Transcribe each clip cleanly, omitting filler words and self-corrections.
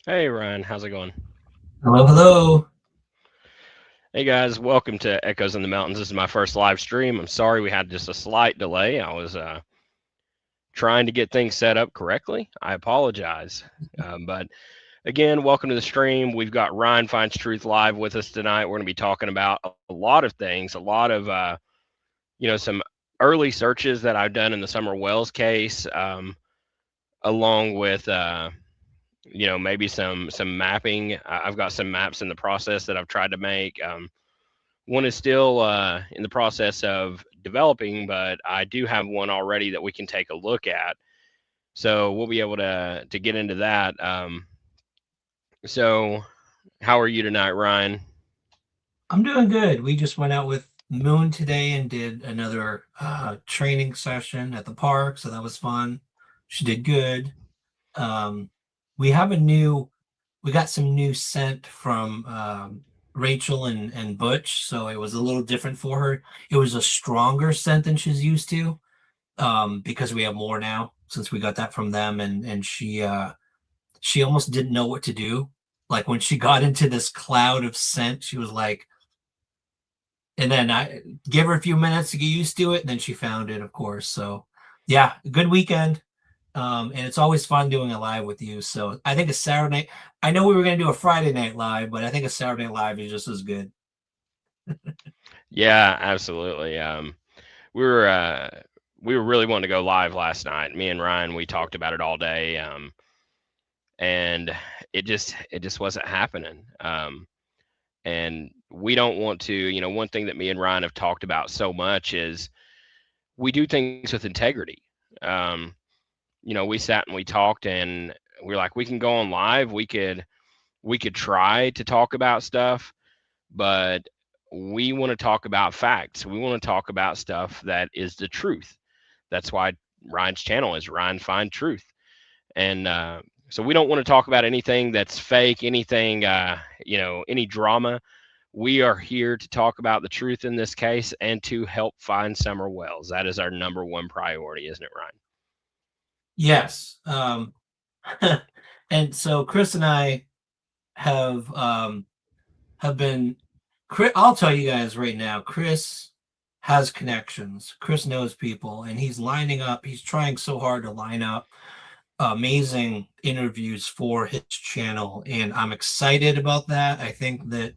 Hey Ryan, how's it going? Hello, hello. Hey guys, welcome to Echoes in the Mountains. This is my first live stream. I'm sorry we had just a slight delay. I was trying to get things set up correctly. I apologize. But again, welcome to the stream. We've got Ryan Finds Truth live with us tonight. We're going to be talking about a lot of things, a lot of some early searches that I've done in the Summer Wells case, along with maybe some mapping. I've got some maps in the process that I've tried to make. One is still in the process of developing, but I do have one already that we can take a look at. So we'll be able to get into that. So how are you tonight, Ryan? I'm doing good. We just went out with Moon today and did another training session at the park, so that was fun. She did good. Um, we have we got some new scent from Rachel and Butch, so it was a little different for her. It was a stronger scent than she's used to, because we have more now since we got that from them, and she almost didn't know what to do. Like when she got into this cloud of scent, she was like, and then I give her a few minutes to get used to it, and then she found it, of course. So, yeah, good weekend. And it's always fun doing a live with you. So I think a Saturday. I know we were going to do a Friday night live, but I think a Saturday night live is just as good. Yeah, absolutely. We were uh, we were really wanting to go live last night. Me and Ryan, we talked about it all day, and it just wasn't happening. And we don't want to. One thing that me and Ryan have talked about so much is we do things with integrity. Um, we sat and we talked, and we are like, we can go on live. We could try to talk about stuff, but we want to talk about facts. We want to talk about stuff that is the truth. That's why Ryan's channel is Ryan Find Truth, and so we don't want to talk about anything that's fake, anything, any drama. We are here to talk about the truth in this case and to help find Summer Wells. That is our number one priority, isn't it, Ryan? Yes. And so Chris and I have been. I'll tell you guys right now. Chris has connections. Chris knows people, and he's lining up. He's trying so hard to line up amazing interviews for his channel, and I'm excited about that. I think that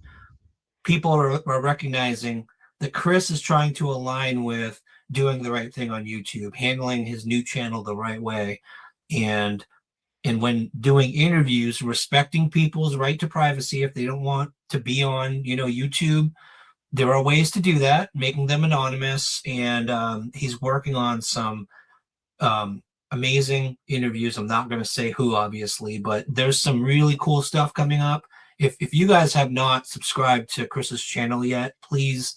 people are recognizing that Chris is trying to align with doing the right thing on YouTube, handling his new channel the right way, and when doing interviews, respecting people's right to privacy if they don't want to be on, YouTube. There are ways to do that, making them anonymous, and he's working on some amazing interviews. I'm not going to say who, obviously, but there's some really cool stuff coming up. If you guys have not subscribed to Chris's channel yet, please,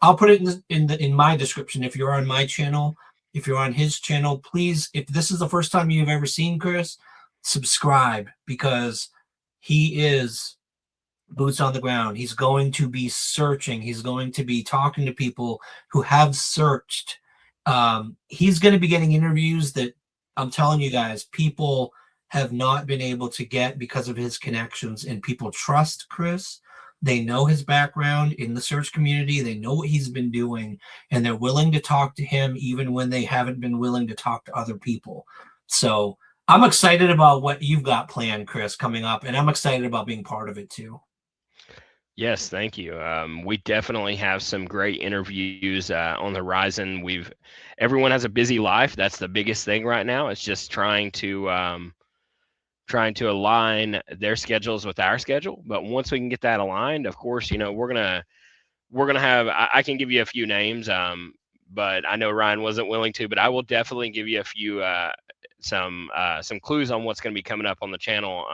I'll put it in my description. If you're on my channel, if you're on his channel, please, if this is the first time you've ever seen Chris, subscribe, because he is boots on the ground. He's going to be searching. He's going to be talking to people who have searched. He's going to be getting interviews that, I'm telling you guys, people have not been able to get because of his connections, and people trust Chris. They know his background in the search community. They know what he's been doing, and they're willing to talk to him even when they haven't been willing to talk to other people. So I'm excited about what you've got planned, Chris, coming up, and I'm excited about being part of it too. Yes, thank you. We definitely have some great interviews on the horizon. Everyone has a busy life. That's the biggest thing right now. It's just trying to align their schedules with our schedule. But once we can get that aligned, of course, we're gonna have. I can give you a few names, but I know Ryan wasn't willing to. But I will definitely give you a few some clues on what's going to be coming up on the channel.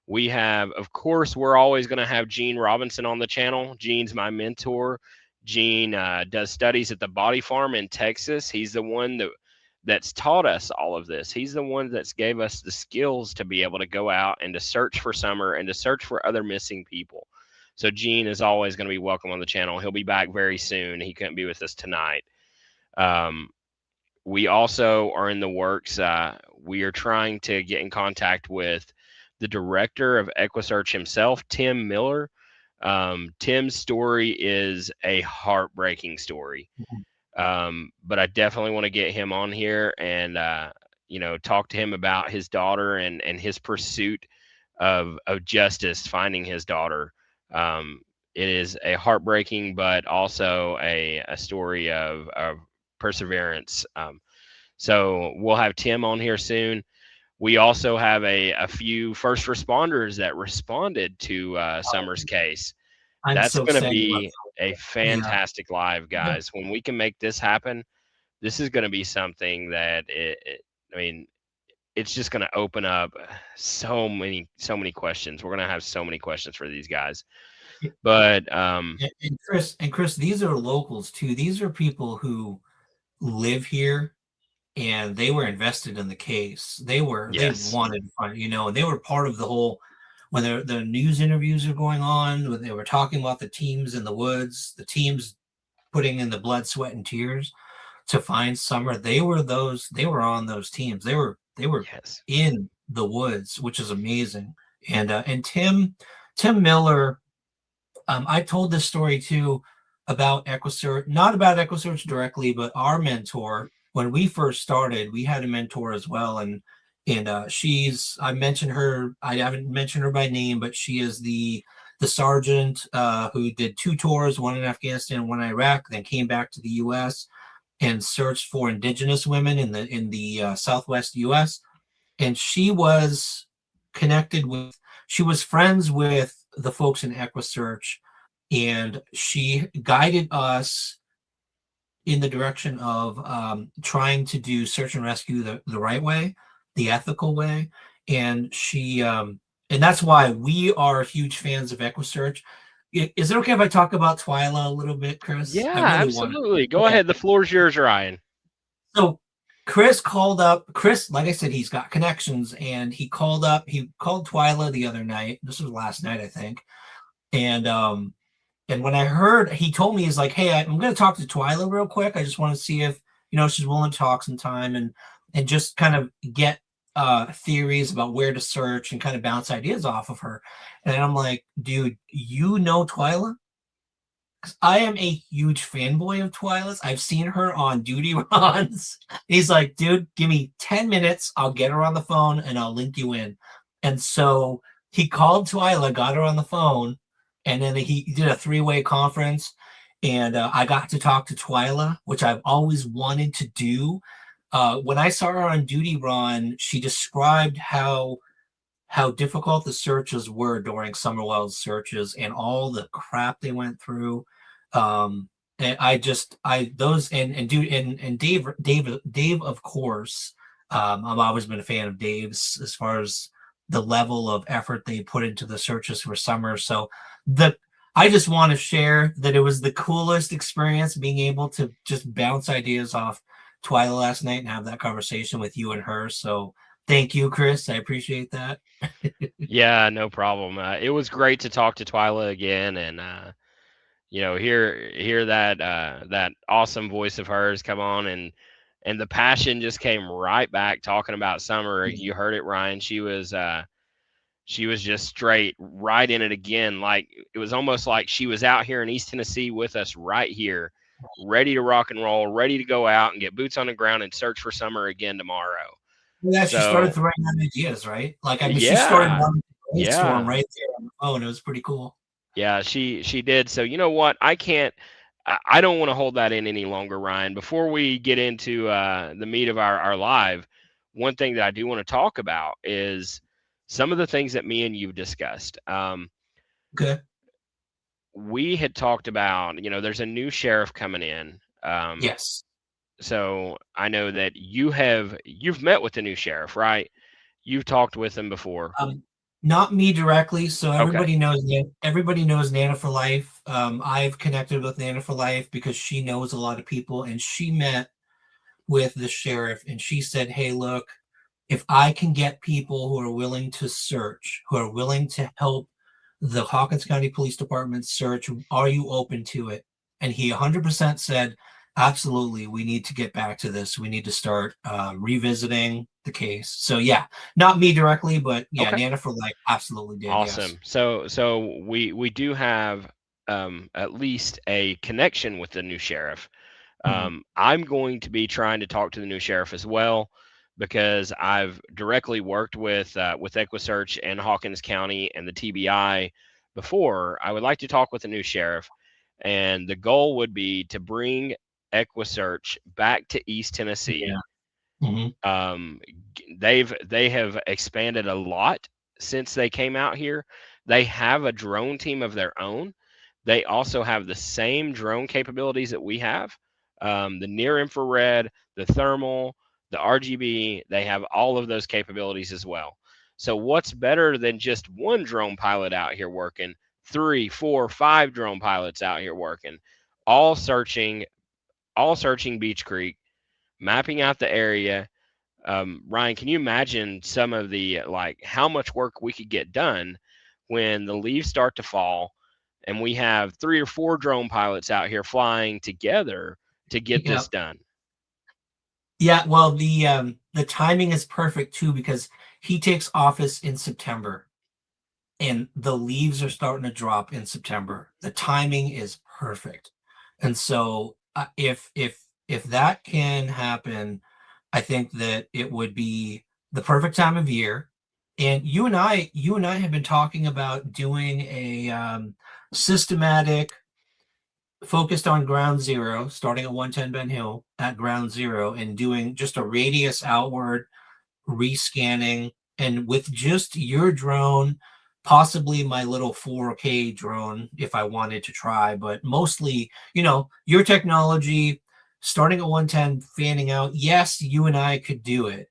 We have, of course, we're always going to have Gene Robinson on the channel. Gene's my mentor. Gene does studies at the Body Farm in Texas. He's the one that's taught us all of this. He's the one that's gave us the skills to be able to go out and to search for Summer and to search for other missing people. So Gene is always going to be welcome on the channel. He'll be back very soon. He couldn't be with us tonight. Um, we also are in the works. We are trying to get in contact with the director of EquiSearch himself, Tim Miller. Tim's story is a heartbreaking story. But I definitely want to get him on here and, talk to him about his daughter and his pursuit of justice, finding his daughter. It is a heartbreaking, but also a story of perseverance. So we'll have Tim on here soon. We also have a few first responders that responded to Summer's case. That's so going to excited be a fantastic live, Yeah. guys. When we can make this happen, this is going to be something that it's just going to open up so many questions. We're going to have so many questions for these guys. But And Chris, these are locals too. These are people who live here, and they were invested in the case. They Yes. wanted to find, and they were part of the whole, when the news interviews are going on, when they were talking about the teams in the woods, the teams putting in the blood, sweat, and tears to find Summer. They were on those teams. They were Yes. in the woods, which is amazing. And Tim Miller, I told this story too about EquiSearch, not about EquiSearch directly, but our mentor. When we first started, we had a mentor as well, and I mentioned her. I haven't mentioned her by name, but she is the sergeant who did 2 tours, one in Afghanistan, one in Iraq, then came back to the U.S. and searched for indigenous women in the Southwest U.S. And she was she was friends with the folks in EquiSearch, and she guided us in the direction of trying to do search and rescue the right way, the ethical way. And she and that's why we are huge fans of EquiSearch. Is it okay if I talk about Twyla a little bit, Chris? Yeah, I really absolutely. Go ahead. The floor's yours, Ryan. So Chris called up. Chris, like I said, he's got connections, and he called Twyla the other night. This was last night, I think. And when I heard, he told me, he's like, hey, I'm going to talk to Twyla real quick. I just want to see if, she's willing to talk sometime and just kind of get theories about where to search and kind of bounce ideas off of her. And I'm like, dude, you know Twyla? Because I am a huge fanboy of Twyla's. I've seen her on duty runs. He's like, dude, give me 10 minutes. I'll get her on the phone and I'll link you in. And so he called Twyla, got her on the phone, and then he did a 3-way conference. And I got to talk to Twyla, which I've always wanted to do. When I saw her on duty run, she described how difficult the searches were during Summerwell's searches and all the crap they went through. And Dave, of course, I've always been a fan of Dave's as far as the level of effort they put into the searches for Summer. So I just want to share that it was the coolest experience being able to just bounce ideas off Twyla last night and have that conversation with you and her. So thank you, Chris. I appreciate that. Yeah, no problem. It was great to talk to Twyla again, and hear that awesome voice of hers come on, and the passion just came right back talking about Summer. You heard it, Ryan. She was just straight right in it again. Like, it was almost like she was out here in East Tennessee with us right here, ready to rock and roll, ready to go out and get boots on the ground and search for Summer again tomorrow. Yeah, she started throwing out ideas, right? Like, she started brainstorm right there on the phone. It was pretty cool. Yeah, she did. So you know what? I don't want to hold that in any longer, Ryan. Before we get into the meat of our live, one thing that I do want to talk about is some of the things that me and you discussed. Okay. We had talked about, there's a new sheriff coming in. Yes. So I know that you've met with the new sheriff, right? You've talked with him before. Not me directly. So everybody knows Nana for Life. I've connected with Nana for Life because she knows a lot of people, and she met with the sheriff, and she said, hey, look, if I can get people who are willing to search, who are willing to help the Hawkins County Police Department search, are you open to it? And he 100% said, Absolutely. We need to get back to this. We need to start revisiting the case. So yeah, not me directly, but yeah, Okay. Nana for Life absolutely did. Yes. Awesome. So we do have at least a connection with the new sheriff. Mhm. I'm going to be trying to talk to the new sheriff as well because I've directly worked with EquiSearch and Hawkins County and the TBI before. I would like to talk with the new sheriff, and the goal would be to bring EquiSearch back to East Tennessee. Yeah. Hmm. Um, they have expanded a lot since they came out here. They have a drone team of their own. They also have the same drone capabilities that we have, the near infrared, the thermal, the RGB. They have all of those capabilities as well. So what's better than just one drone pilot out here working? 3, 4, 5 drone pilots out here working, all searching, all searching Beech Creek, mapping out the area. Ryan, can you imagine some of the like how much work we could get done when the leaves start to fall and we have 3 or 4 drone pilots out here flying together to get Yeah. this done? Yeah. Well, the timing is perfect too because he takes office in September, and the leaves are starting to drop in September. The timing is perfect, and so if that can happen, I think that it would be the perfect time of year. And you and I have been talking about doing a systematic, focused on ground zero, starting at 110 Ben Hill at ground zero, and doing just a radius outward rescanning, and with just your drone, possibly my little 4K drone if I wanted to try, but mostly, your technology starting at 110, fanning out. Yes, you and I could do it.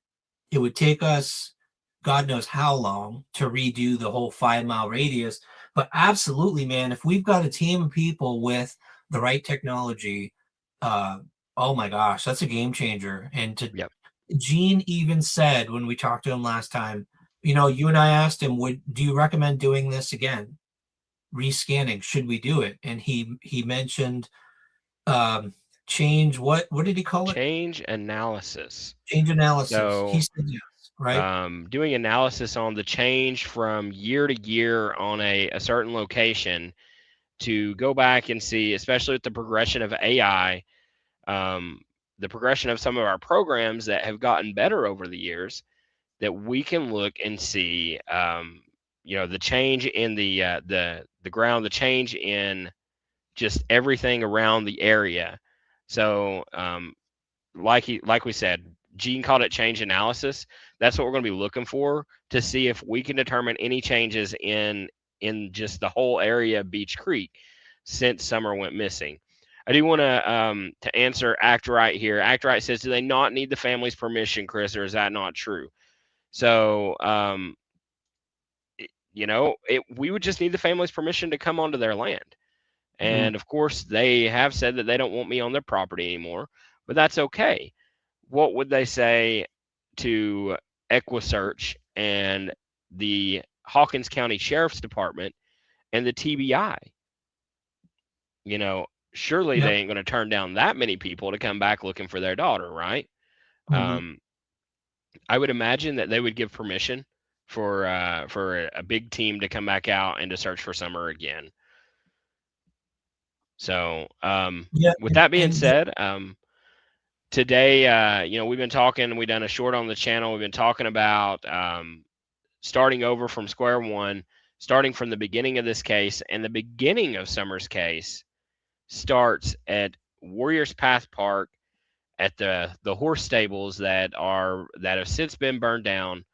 It would take us God knows how long to redo the whole 5 mile radius. But absolutely, man, if we've got a team of people with the right technology, uh, oh my gosh, that's a game changer. And to Yep. Gene even said when we talked to him last time, you and I asked him, do you recommend doing this again? Rescanning, should we do it? And he mentioned um change, what did he call it? Change analysis. Change analysis. He So, said yes, right? doing analysis on the change from year to year on a certain location to go back and see, especially with the progression of AI, um, the progression of some of our programs that have gotten better over the years, that we can look and see, the change in the ground, the change in just everything around the area. So, like we said, Gene called it change analysis. That's what we're going to be looking for to see if we can determine any changes in just the whole area of Beech Creek since Summer went missing. I do want to answer Act Right here. Act Right says, do they not need the family's permission, Chris, or is that not true? So, we would just need the family's permission to come onto their land. Mhm. And of course, they have said that they don't want me on their property anymore, but that's okay. What would they say to EquiSearch and the Hawkins County Sheriff's Department and the TBI? You know, surely they Yep. ain't going to turn down that many people to come back looking for their daughter, right? Mhm. Um, I would imagine that they would give permission for a big team to come back out and to search for Summer again. So, Yeah, with that being and said, today, we've been talking. We've done a short on the channel. We've been talking about starting over from square one, starting from the beginning of this case, and the beginning of Summer's case starts at Warriors Path Park at the horse stables that have since been burned down,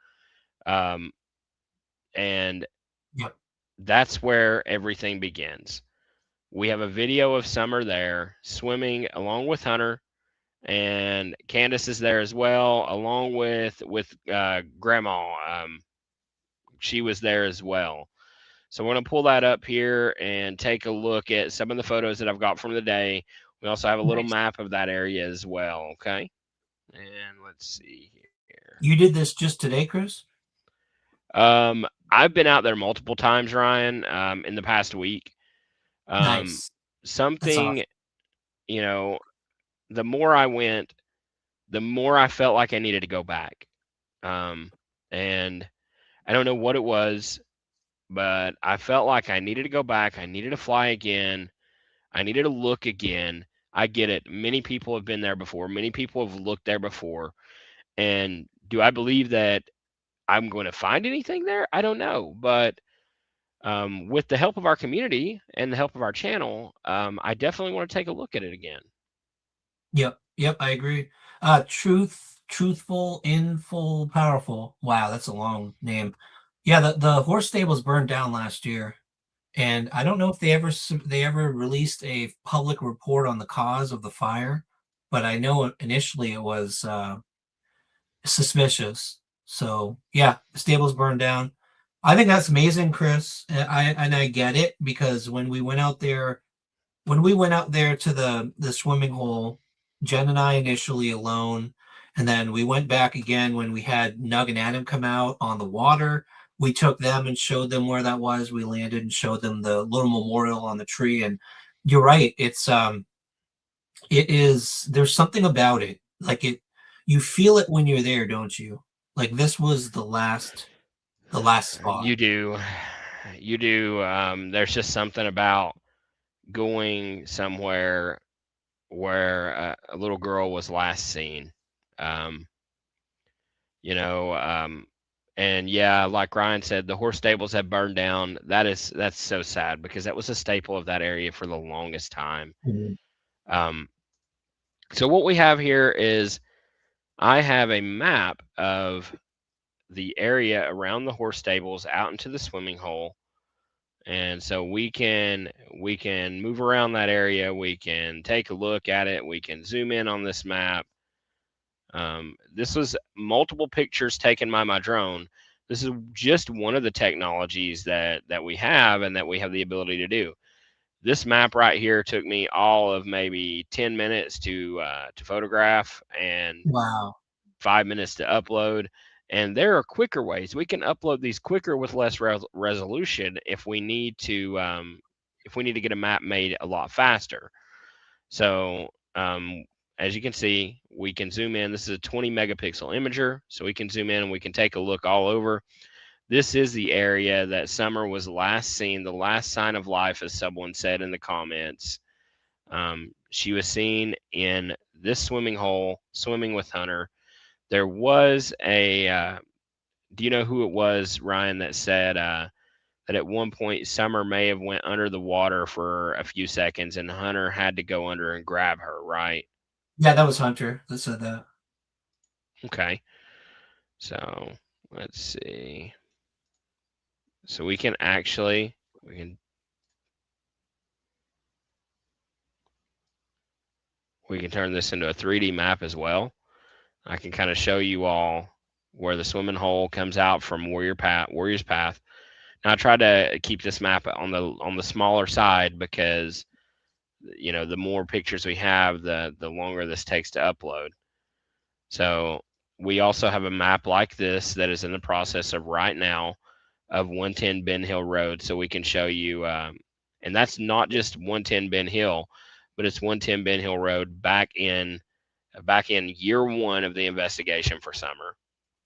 um, and yep. that's where everything begins. We have a video of Summer there swimming along with Hunter, and Candace is there as well, along with Grandma. She was there as well. So we're going to pull that up here and take a look at some of the photos that I've got from the day. We also have a little Nice. map of that area as well. Okay. And let's see here. You did this just today, Chris? I've been out there multiple times, Ryan, in the past week. Um, Nice. That's something, awesome. you know, the more I went, the more I felt like I needed to go back. And I don't know what it was, but I felt like I needed to go back. I needed to fly again. I needed to look again. I get it. Many people have been there before. Many people have looked there before. And do I believe that I'm going to find anything there? I don't know. But with the help of our community and the help of our channel, I definitely want to take a look at it again. Yep, yep, I agree. Truthful, inful, powerful. Wow, that's a long name. Yeah, the horse stables burned down last year, and I don't know if they ever released a public report on the cause of the fire, but I know initially it was suspicious. So yeah, the stables burned down. I think that's amazing, Chris. And I get it because when we went out there to the swimming hole, Jen and I initially alone, and then we went back again when we had Nug and Adam come out on the water. We took them and showed them where that was. We landed and showed them the little memorial on the tree. And you're right, it is there's something about it. Like you feel it when you're there, don't you? Like this was the last spot. You do. You do. There's just something about going somewhere where a little girl was last seen. Um, you know, and yeah, like Ryan said, the horse stables have burned down. That's so sad because that was a staple of that area for the longest time. Mhm. Um, so what we have here is I have a map of the area around the horse stables out into the swimming hole. And so we can move around that area. We can take a look at it. We can zoom in on this map. This was multiple pictures taken by my drone. This is just one of the technologies that we have and that we have the ability to do. This map right here took me all of maybe 10 minutes to photograph and Wow. 5 minutes to upload. And there are quicker ways. We can upload these quicker with less resolution if we need to get a map made a lot faster. So as you can see, we can zoom in. This is a 20 megapixel imager, so we can zoom in and we can take a look all over. This is the area that Summer was last seen, the last sign of life, as someone said in the comments. She was seen in this swimming hole, swimming with Hunter. There was a, do you know who it was, Ryan, that said that at one point Summer may have went under the water for a few seconds and Hunter had to go under and grab her, right? Yeah, that was Hunter that said that. Okay. So let's see. So we can turn this into a 3D map as well. I can kind of show you all where the swimming hole comes out from Warrior's Path. Now I try to keep this map on the smaller side because the more pictures we have, the longer this takes to upload. So we also have a map like this that is in the process of right now of 110 Ben Hill Road. So we can show you, and that's not just 110 Ben Hill, but it's 110 Ben Hill Road back in year one of the investigation for Summer.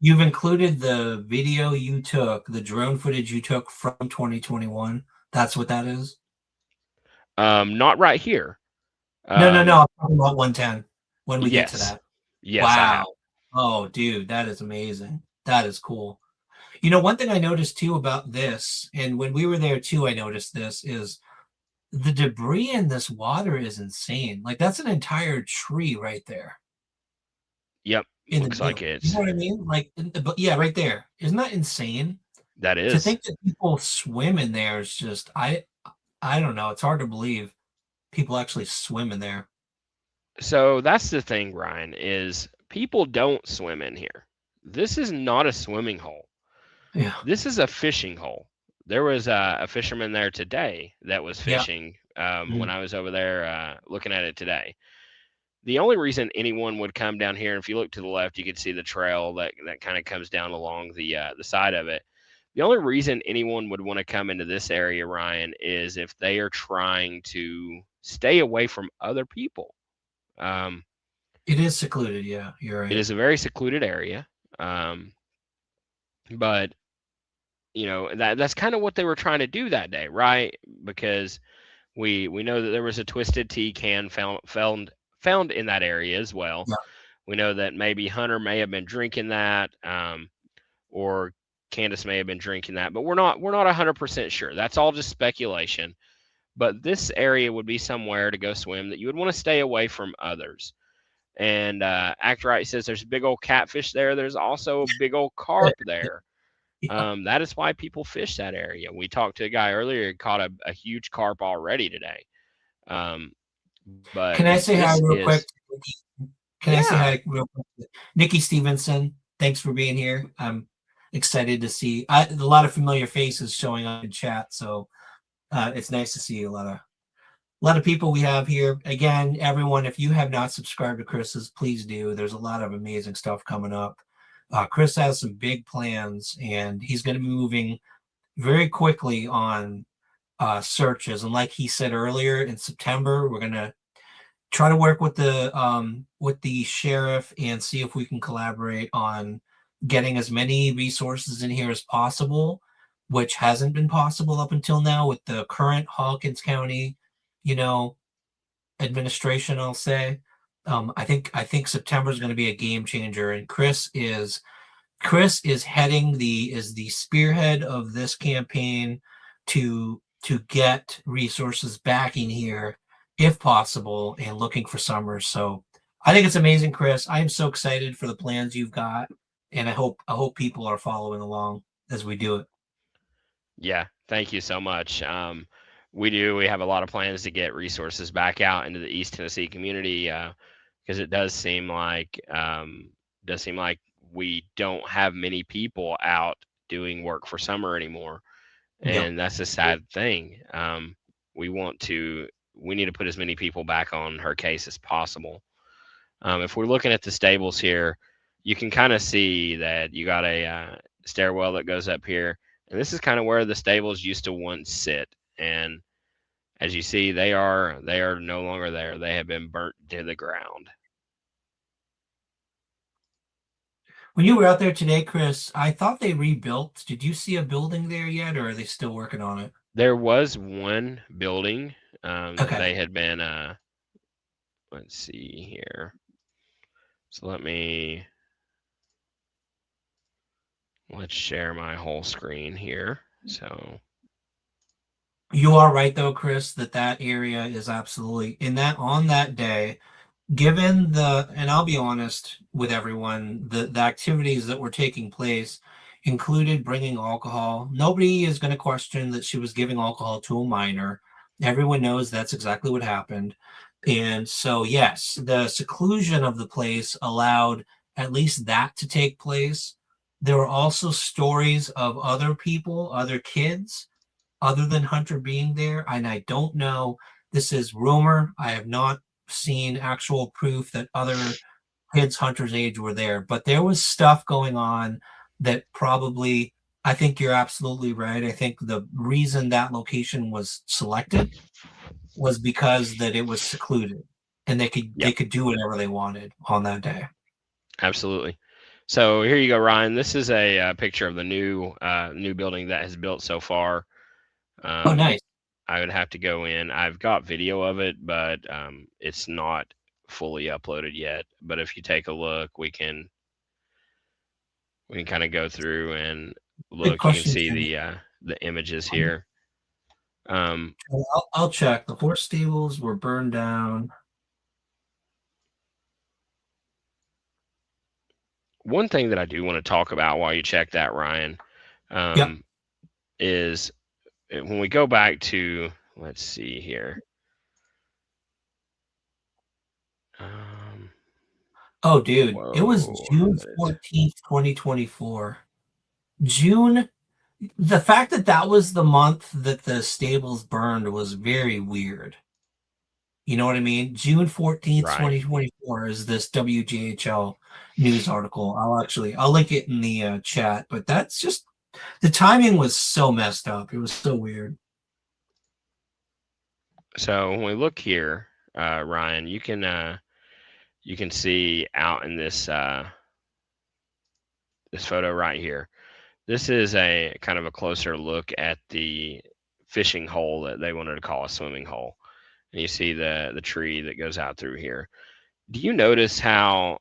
You've included the video you took, the drone footage you took from 2021. That's what that is? Not right here. No. I'm talking about 110 when we get to Yes. that. Yes, I have. Wow. Oh, dude, that is amazing. That is cool. One thing I noticed too about this, and when we were there too, I noticed this, is the debris in this water is insane. Like that's an entire tree right there. Yep. In Looks the like middle. You it's know what I mean? Like, but yeah, right there. Isn't that insane? that To is. think that people swim in there is just I don't know. It's hard to believe people actually swim in there. So that's the thing, Ryan, is people don't swim in here. This is not a swimming hole. Yeah. This is a fishing hole. There was a fisherman there today that was Yeah. fishing when I was over there looking at it today. The only reason anyone would come down here, and if you look to the left, you can see the trail that kind of comes down along the side of it. The only reason anyone would want to come into this area, Ryan, is if they are trying to stay away from other people. It is secluded. Yeah, you're It right. is a very secluded area. Um, but you know, that's kind of what they were trying to do that day, right? Because we know that there was a Twisted Tea can found in that area as well. Yeah. We know that maybe Hunter may have been drinking that, or Candace may have been drinking that, but we're not 100% sure. That's all just speculation. But this area would be somewhere to go swim that you would want to stay away from others. And Act Right says there's a big old catfish there. There's also a big old carp there. Yeah. That is why people fish that area. We talked to a guy earlier who caught a huge carp already today. Um, but Can I say hi this real quick? is, Can I say yeah, hi real quick? Nikki Stevenson, thanks for being here. I'm excited to see a lot of familiar faces showing up in chat. So it's nice to see a lot of people we have here. Again, everyone, if you have not subscribed to Chris's, please do. There's a lot of amazing stuff coming up. Chris has some big plans, and he's going to be moving very quickly on searches. And like he said earlier, in September, we're going to try to work with the sheriff and see if we can collaborate on getting as many resources in here as possible, which hasn't been possible up until now with the current Hawkins County, you know, administration. I'll say. I think September is going to be a game changer, and Chris is heading the spearhead of this campaign to get resources backing here if possible and looking for Summers. So I think it's amazing, Chris. I am so excited for the plans you've got, and I hope people are following along as we do it. yeah. Thank you so much. We have a lot of plans to get resources back out into the East Tennessee community, because it does seem like we don't have many people out doing work for Summer anymore, Yep. and that's a sad thing. We we need to put as many people back on her case as possible. If we're looking at the stables here, you can kind of see that you got a stairwell that goes up here, and this is kind of where the stables used to once sit. And as you see, they are no longer there. They have been burnt to the ground. When you were out there today, Chris, I thought they rebuilt. Did you see a building there yet, or are they still working on it? There was one building that Okay. they had been. Let's see here. So let's share my whole screen here. So You are right, though, Chris, that area is absolutely in that on that day. Given and I'll be honest with everyone, the activities that were taking place included bringing alcohol. Nobody is going to question that she was giving alcohol to a minor. Everyone knows that's exactly what happened. And so, yes, the seclusion of the place allowed at least that to take place. There were also stories of other people, other kids, other than Hunter being there. And I don't know. This is rumor. I have not seen actual proof that other kids Hunter's age were there, but there was stuff going on that probably, I think you're absolutely right. I think the reason that location was selected was because that it was secluded and they could yep, they could do whatever they wanted on that day. absolutely. So here you go, Ryan. This is a picture of the new building that has built so far. Oh, nice. I would have to go in. I've got video of it, but it's not fully uploaded yet. But if you take a look, we can kind of go through and Good look. You can question, see Kenny. the images here. I'll check. The horse stables were burned down. One thing that I do want to talk about while you check that, Ryan, Yep. is when we go back to, let's see here. Oh, dude, it was Whoa, June that is 14th, 2024. June, the fact that was the month that the stables burned was very weird. You know what I mean? June 14th, right. 2024 is this WJHL news article. I'll link it in the chat, but that's just the timing was so messed up. It was so weird. So when we look here, Ryan, you can you can see out in this this photo right here. This is a kind of a closer look at the fishing hole that they wanted to call a swimming hole. And you see the tree that goes out through here. Do you notice how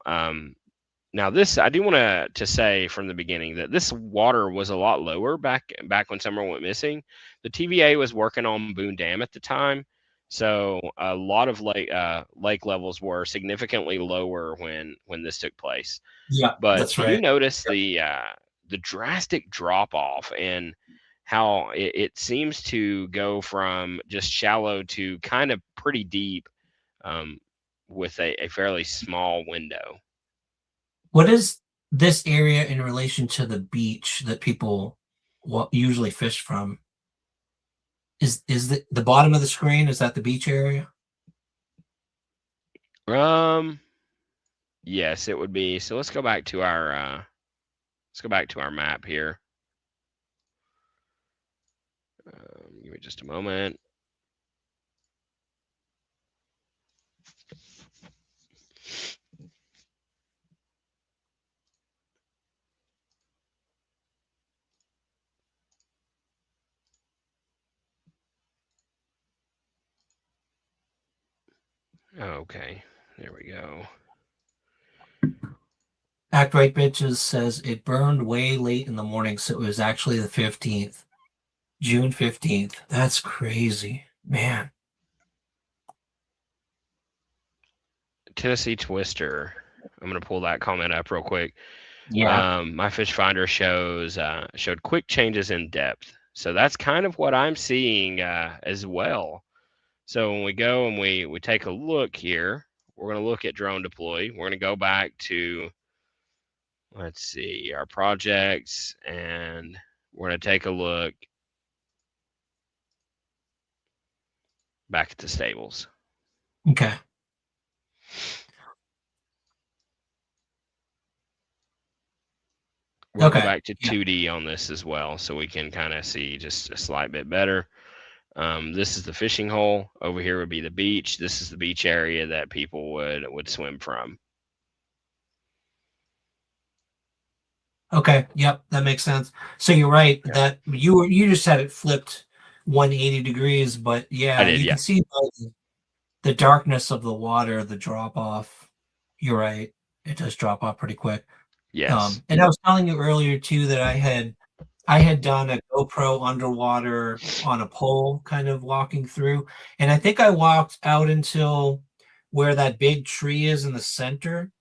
now this, I do want to say from the beginning that this water was a lot lower back when Summer went missing. The TVA was working on Boone Dam at the time, so a lot of lake levels were significantly lower when this took place. Yeah, But that's do you right. notice the drastic drop off and how it seems to go from just shallow to kind of pretty deep with a fairly small window? What is this area in relation to the beach that people usually fish from? Is the bottom of the screen, is that the beach area? Yes, it would be. So let's go back to our map here. Give me just a moment. Okay, there we go. Act Right Bitches says it burned way late in the morning, so it was actually the 15th. June 15th. That's crazy. Man. Tennessee Twister. I'm going to pull that comment up real quick. Yeah. My fish finder showed quick changes in depth. So that's kind of what I'm seeing as well. So when we go and we take a look here, we're going to look at drone deploy. We're going to go back to, let's see, our projects, and we're going to take a look back at the stables. Okay. We'll go back to 2D on this as well, so we can kind of see just a slight bit better. This is the fishing hole. Over here would be the beach. This is the beach area that people would swim from. Okay. Yep, that makes sense. So you're right that you just had it flipped 180 degrees, but yeah, you can see the darkness of the water, the drop off. You're right. It does drop off pretty quick. Yes. And I was telling you earlier too that I had done a GoPro underwater on a pole, kind of walking through, and I think I walked out until where that big tree is in the center,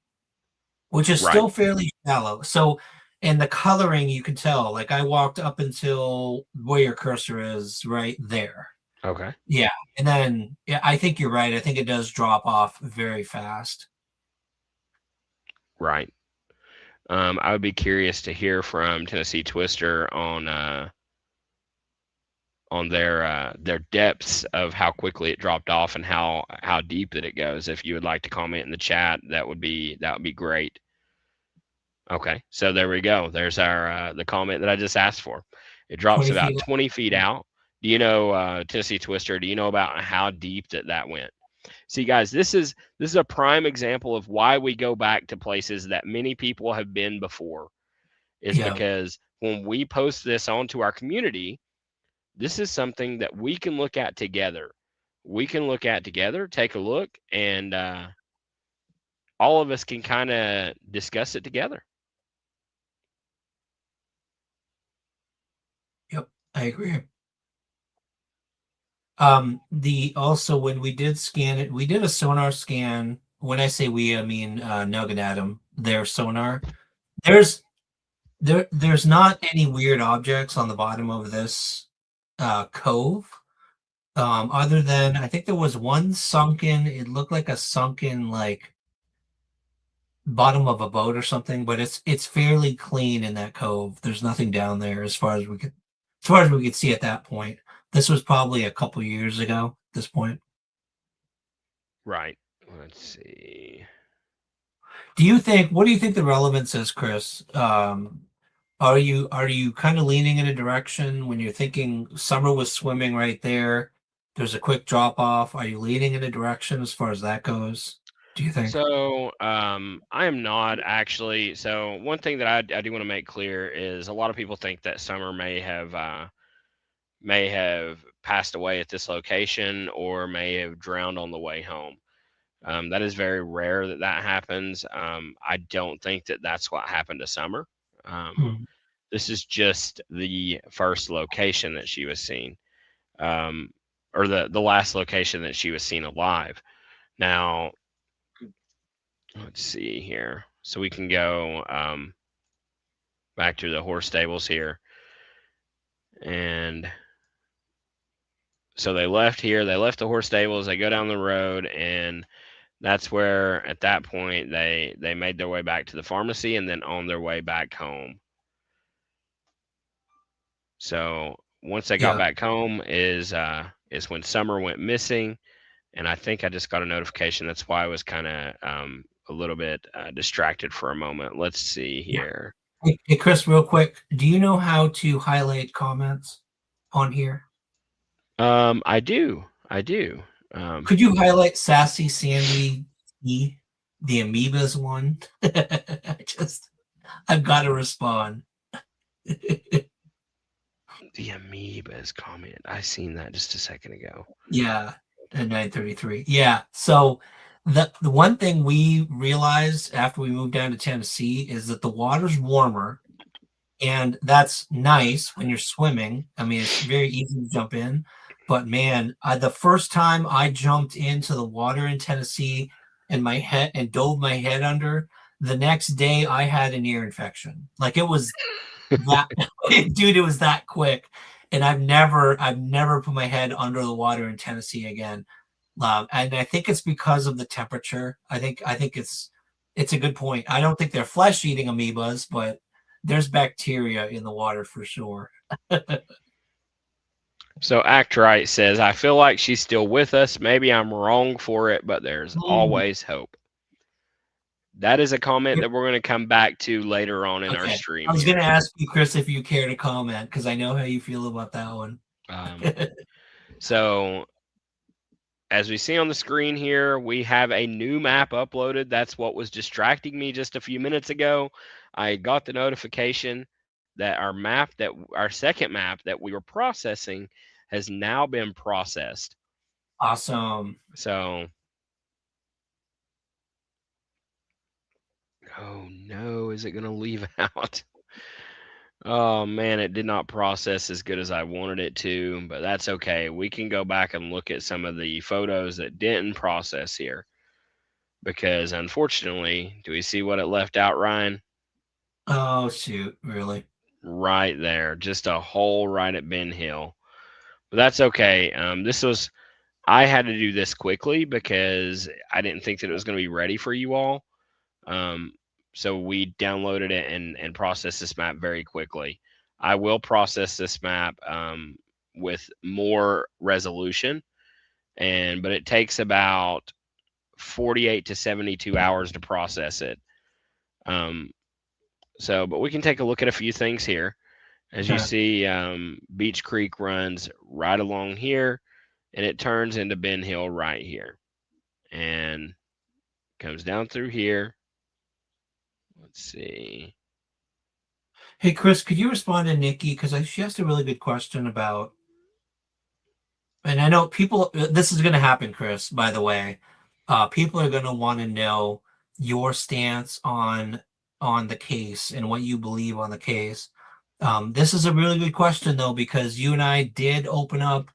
which is still fairly shallow. So, and the coloring you can tell, like I walked up until where your cursor is, right there. Okay. Yeah, and then I think you're right. I think it does drop off very fast. Right. I would be curious to hear from Tennessee Twister on their depths of how quickly it dropped off and how deep that it goes. If you would like to comment in the chat, that would be great. Okay, so there we go. There's our the comment that I just asked for. It drops about 20 feet out. Do you know, Tennessee Twister, do you know about how deep that went? See, guys, this is a prime example of why we go back to places that many people have been before. Is because when we post this onto our community, this is something that we can look at together. We can look at together, take a look, and all of us can kind of discuss it together. Yep, I agree. Also when we did scan it, we did a sonar scan. When I say we, I mean Nug and Adam, their sonar. There's not any weird objects on the bottom of this cove. Other than I think there was one sunken, it looked like a sunken like bottom of a boat or something, but it's fairly clean in that cove. There's nothing down there as far as we could see at that point. This was probably a couple years ago at this point. Right. Let's see. What do you think the relevance is, Chris? Are you kind of leaning in a direction when you're thinking Summer was swimming right there? There's a quick drop off. Are you leaning in a direction as far as that goes? do you think? So, I am not actually. So, one thing that I do want to make clear is a lot of people think that Summer may have passed away at this location or may have drowned on the way home. That is very rare that that happens. I don't think that that's what happened to Summer. Um, Hmm. this is just the first location that she was seen, um, or the last location that she was seen alive. Now, let's see here. So we can go back to the horse stables here. And so they left here. They left the horse stables. They go down the road, and that's where, at that point, they made their way back to the pharmacy and then on their way back home. So once they got Yeah. back home is when Summer went missing, and I think I just got a notification. That's why I was kind of a little bit distracted for a moment. Let's see Yeah. here. Hey, Chris, real quick, do you know how to highlight comments on here? I do. I do. Um, Could you highlight Sassy Sandy E, the Amoebas one? I've got to respond. the amoebas comment. I seen that just a second ago. Yeah, at 9:33. Yeah. So the one thing we realized after we moved down to Tennessee is that the water's warmer, and that's nice when you're swimming. I mean, it's very easy to jump in, but man, the first time I jumped into the water in Tennessee and my head and dove my head under, the next day I had an ear infection. Like it was that dude, it was that quick. And I've never put my head under the water in Tennessee again. And I think it's because of the temperature. I think it's a good point. I don't think they're flesh eating amoebas, but there's bacteria in the water for sure. So Actrite says, I feel like she's still with us. Maybe I'm wrong for it, but there's Mm, always hope. That is a comment that we're going to come back to later on in our okay. stream I was going here. to ask you, Chris, if you care to comment because I know how you feel about that one. Um, so as we see on the screen here, we have a new map uploaded. That's what was distracting me just a few minutes ago. I got the notification that our second map that we were processing has now been processed. Awesome. So, oh no, is it going to leave out? Oh man, it did not process as good as I wanted it to, but that's okay. We can go back and look at some of the photos that didn't process here because unfortunately, do we see what it left out, Ryan? Oh, shoot. Really? Right there, just a hole right at Ben Hill. But that's okay. I had to do this quickly because I didn't think that it was going to be ready for you all. Um, so we downloaded it and processed this map very quickly. I will process this map with more resolution, but it takes about 48 to 72 hours to process it. But we can take a look at a few things here. As you Okay. see, Beach Creek runs right along here, and it turns into Ben Hill right here, and comes down through here. Let's see. Hey, Chris, could you respond to Nikki? Because she asked a really good question about, and I know people, this is going to happen, Chris, by the way. People are going to want to know your stance on the case and what you believe on the case. This is a really good question, though, because you and I did open up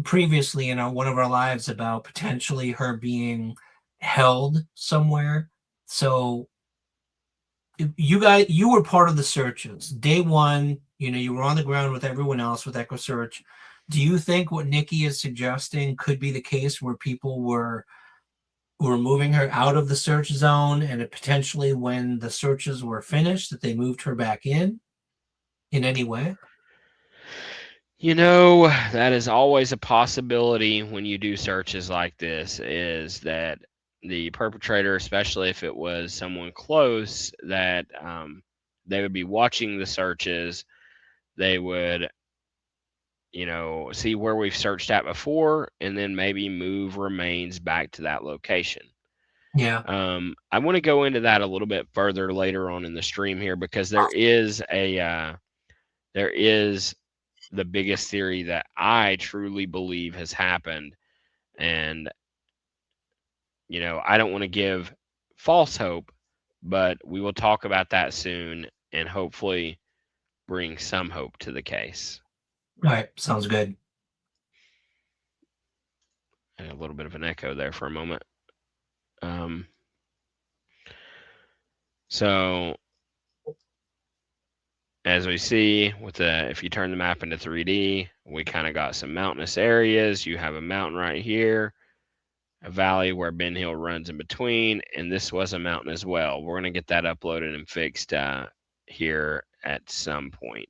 previously in one of our lives about potentially her being held somewhere. So you were part of the searches day one. You were on the ground with everyone else with EchoSearch. Do you think what Nikki is suggesting could be the case where people were moving her out of the search zone, and it potentially when the searches were finished that they moved her back in any way? That is always a possibility when you do searches like this, is that the perpetrator, especially if it was someone close, that they would be watching the searches. They would, see where we've searched at before and then maybe move remains back to that location. Yeah. I want to go into that a little bit further later on in the stream here, because there is the biggest theory that I truly believe has happened. And, I don't want to give false hope, but we will talk about that soon and hopefully bring some hope to the case. All right. Sounds good. And a little bit of an echo there for a moment. So as we see if you turn the map into 3D, we kind of got some mountainous areas. You have a mountain right here, a valley where Ben Hill runs in between, and this was a mountain as well. We're going to get that uploaded and fixed here at some point.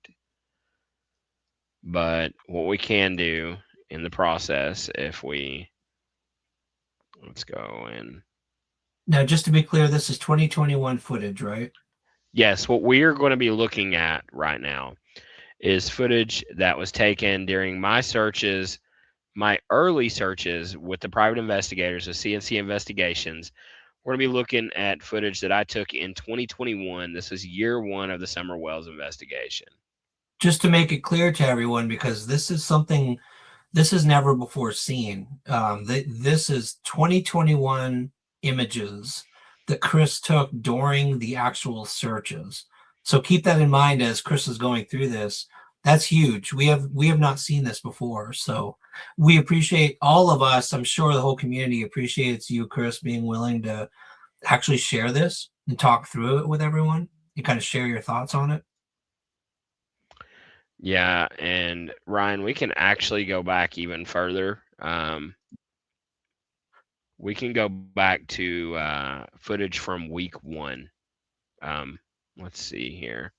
But what we can do in the process, let's go in. Now, just to be clear, this is 2021 footage, right? Yes, what we are going to be looking at right now is footage that was taken during my searches, my early searches with the private investigators of CNC Investigations. We're going to be looking at footage that I took in 2021. This is year one of the Summer Wells investigation. Just to make it clear to everyone, because this is something this is never before seen. This is 2021 images that Chris took during the actual searches. So keep that in mind as Chris is going through this. That's huge. We have not seen this before. So we appreciate all of us. I'm sure the whole community appreciates you, Chris, being willing to actually share this and talk through it with everyone and kind of share your thoughts on it. Yeah, and Ryan, we can actually go back even further. We can go back to footage from week one. Let's see here.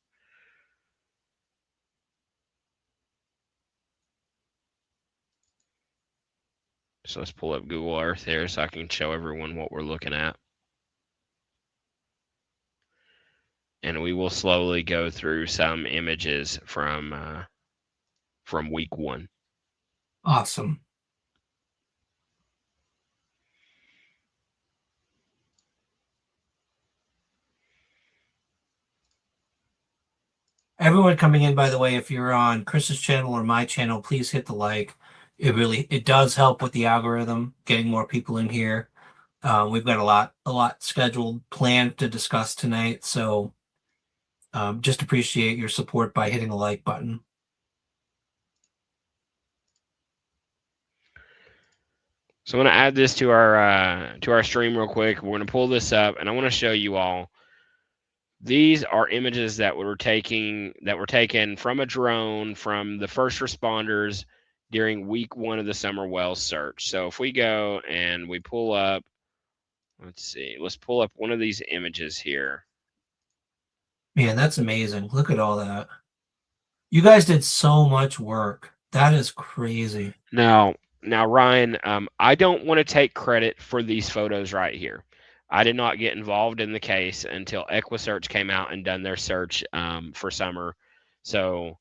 So let's pull up Google Earth here so I can show everyone what we're looking at. And we will slowly go through some images from week one. Awesome. Everyone coming in, by the way, if you're on Chris's channel or my channel, please hit the like. It does help with the algorithm, getting more people in here. We've got a lot scheduled, planned to discuss tonight. So just appreciate your support by hitting the like button. So I'm going to add this to our stream real quick. We're going to pull this up, and I want to show you all. These are images that were taken from a drone from the first responders during week one of the Summer Wells search. So if we go and we pull up, let's pull up one of these images here. Man, that's amazing. Look at all that. You guys did so much work. That is crazy. Now, Ryan, I don't want to take credit for these photos right here. I did not get involved in the case until EquiSearch came out and done their search for summer. So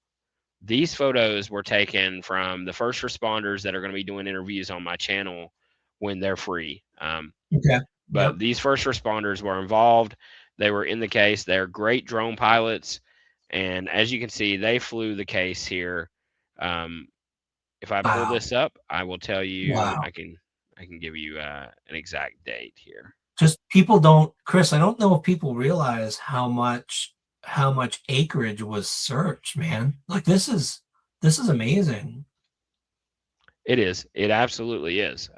these photos were taken from the first responders that are going to be doing interviews on my channel when they're free. Okay. But these first responders were involved. They were in the case. They're great drone pilots. And as you can see, they flew the case here. If I pull this up, I will tell you. Wow. I can give you an exact date here. Just people don't, Chris, I don't know if people realize how much acreage was searched, man. Like this is amazing. It is. It absolutely is.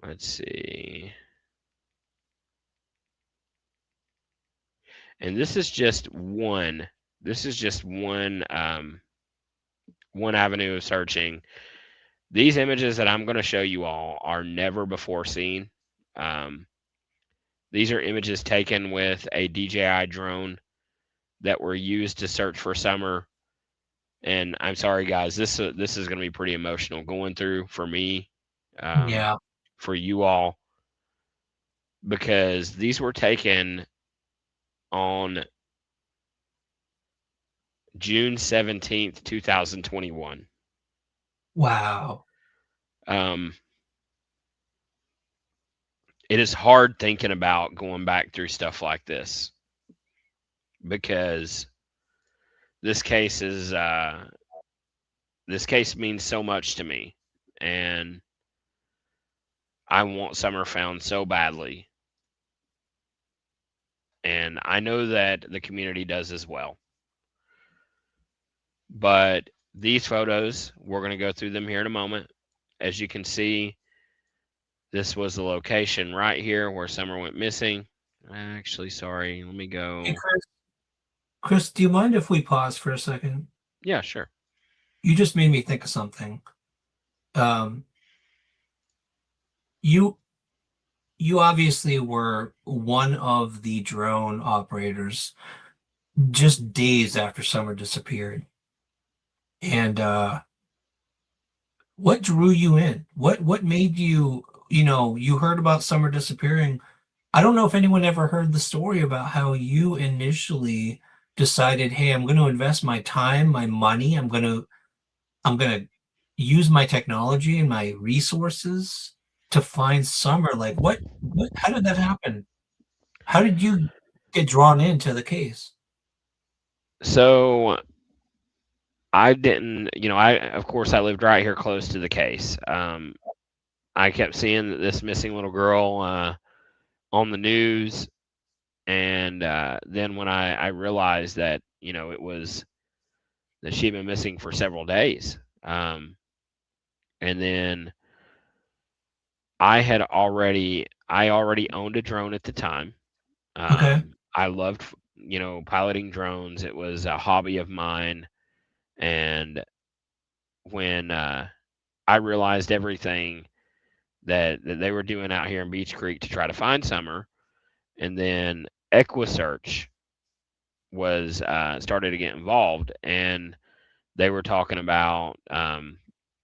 Let's see. And this is just one. This is just one avenue of searching. These images that I'm going to show you all are never before seen. These are images taken with a DJI drone that were used to search for summer. And I'm sorry, guys, this is going to be pretty emotional going through for me, for you all, because these were taken on June 17th, 2021. Wow. it is hard thinking about going back through stuff like this because this case is this case means so much to me, and I want Summer found so badly, and I know that the community does as well. But these photos, we're going to go through them here in a moment. As you can see, this was the location right here where Summer went missing. Actually, sorry, let me go. Hey, Chris, do you mind if we pause for a second? Yeah, sure. You just made me think of something. You obviously were one of the drone operators just days after Summer disappeared. And what drew you in? What made you, you heard about Summer disappearing. I don't know if anyone ever heard the story about how you initially decided, hey, I'm going to invest my time, my money, I'm going to use my technology and my resources to find Summer. Like how did that happen? How did you get drawn into the case? So I didn't, I of course I lived right here close to the case. I kept seeing this missing little girl on the news, and then when I realized that it was that she'd been missing for several days, and then I already owned a drone at the time. Okay. I loved piloting drones. It was a hobby of mine, and when I realized everything that they were doing out here in Beech Creek to try to find Summer, and then EquiSearch was started to get involved, and they were talking about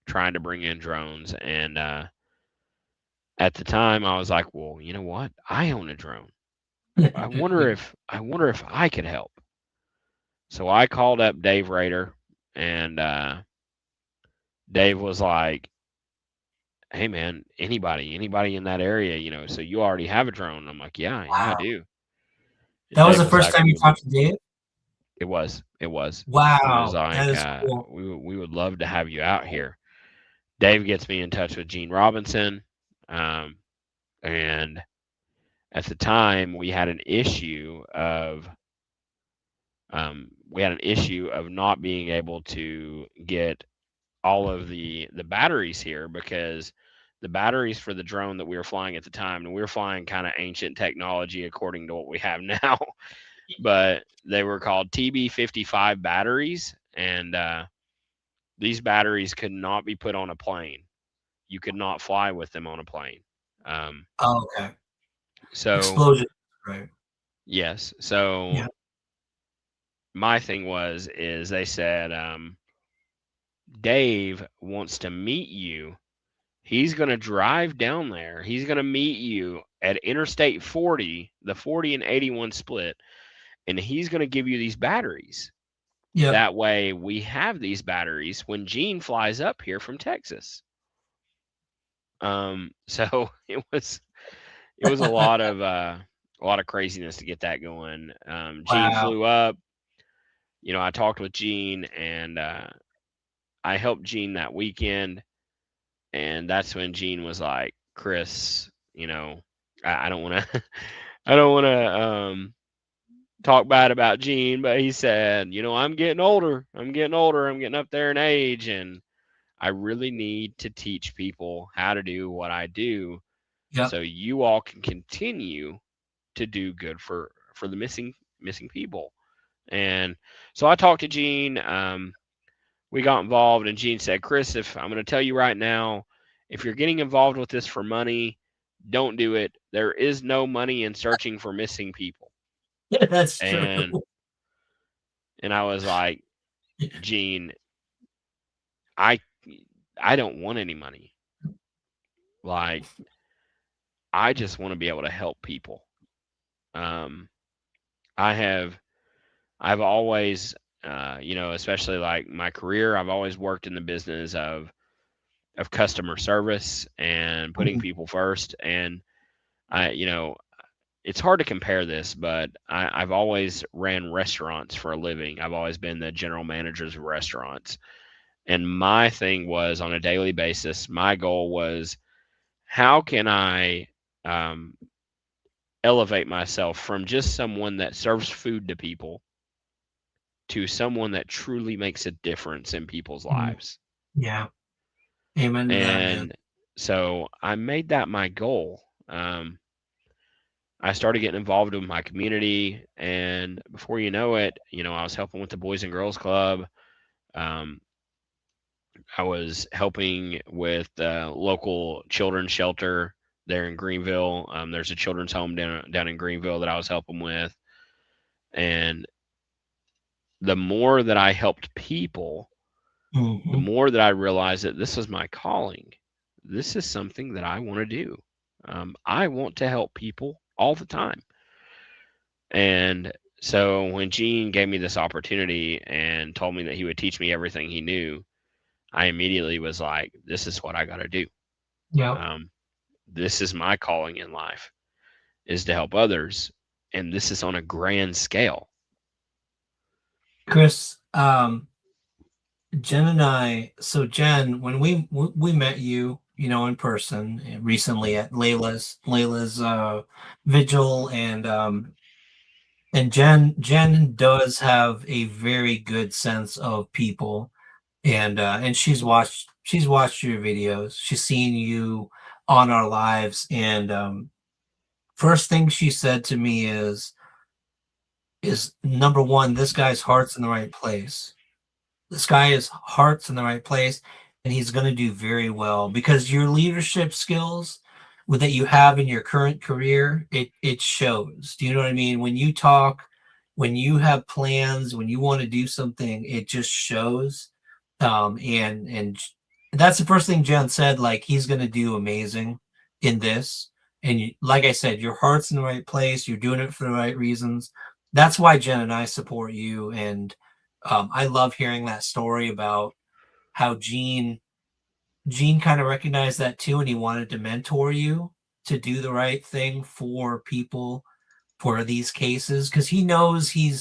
trying to bring in drones. And at the time, I was like, well, you know what? I own a drone. I wonder if I could help. So I called up Dave Rader, and Dave was like, hey man, anybody in that area, so you already have a drone? I'm like, yeah, I Wow. do. And That was Dave the was first like, time you talked to Dave? it was. He was Wow, that like, is cool. we would love to have you out here. Dave gets me in touch with Gene Robinson, and at the time we had an issue of not being able to get all of the batteries here, because the batteries for the drone that we were flying at the time, and we were flying kind of ancient technology according to what we have now, but they were called TB55 batteries, and these batteries could not be put on a plane. You could not fly with them on a plane. Um, Oh, okay. so Explosion, right? yes, so Yeah. my thing is they said, Dave wants to meet you. He's going to drive down there. He's going to meet you at Interstate 40, the 40 and 81 split, and he's going to give you these batteries. Yep. That way we have these batteries when Gene flies up here from Texas. So it was a lot of craziness to get that going. Gene Wow. flew up. I talked with Gene, and I helped Gene that weekend, and that's when Gene was like, Chris, I don't want to I don't want to talk bad about Gene, but he said, I'm getting older. I'm getting older. I'm getting up there in age, and I really need to teach people how to do what I do, Yep. so you all can continue to do good for the missing people. And so I talked to Gene. We got involved, and Gene said, Chris, if I'm going to tell you right now, if you're getting involved with this for money, don't do it. There is no money in searching for missing people. That's true. And I was like, Gene, I don't want any money. Like, I just want to be able to help people. I have I've always especially like my career, I've always worked in the business of customer service and putting people first. And It's hard to compare this, but I've always ran restaurants for a living. I've always been the general managers of restaurants. And my thing was on a daily basis, my goal was how can I um, elevate myself from just someone that serves food to people to someone that truly makes a difference in people's Mm, lives. yeah. Amen to that, man. And so I made that my goal. I started getting involved with my community, and before you know it, I was helping with the Boys and Girls Club. Um, I was helping with the local children's shelter there in Greenville. There's a children's home down in Greenville that I was helping with, and the more that I helped people, the Hmm. more that I realized that this is my calling. This is something that I want to do. I want to help people all the time. And so when Gene gave me this opportunity and told me that he would teach me everything he knew, I immediately was like, this is what I got to do. Yep. Um, this is my calling in life, is to help others. And this is on a grand scale. Chris, Jen and I, so Jen, when we met you, in person recently at Layla's vigil, and Jen does have a very good sense of people, and she's watched your videos. She's seen you on our lives, and first thing she said to me is number one, this guy's heart's in the right place. This guy is heart's in the right place, and he's going to do very well because your leadership skills that you have in your current career, it shows. Do you know what I mean? When you talk, when you have plans, when you want to do something, it just shows. And that's the first thing Jen said. Like, he's going to do amazing in this. And like I said, your heart's in the right place. You're doing it for the right reasons. That's why Jen and I support you. And I love hearing that story about how Gene kind of recognized that too, and he wanted to mentor you to do the right thing for people for these cases because he knows he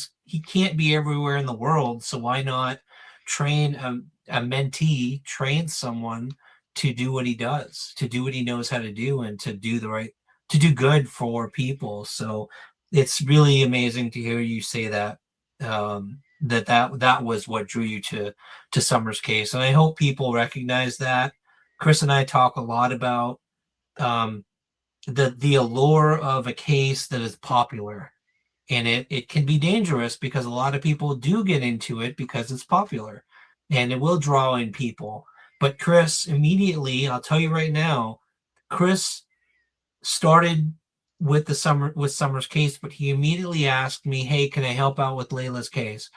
can't be everywhere in the world. So why not train a mentee, train someone to do what he does, to do what he knows how to do, and to do good for people. So it's really amazing to hear you say that. That was what drew you to Summer's case, and I hope people recognize that. Chris and I talk a lot about um, the allure of a case that is popular, and it can be dangerous because a lot of people do get into it because it's popular, and it will draw in people. But Chris immediately, I'll tell you right now, Chris started with Summer's case, but he immediately asked me, hey, can I help out with Layla's case?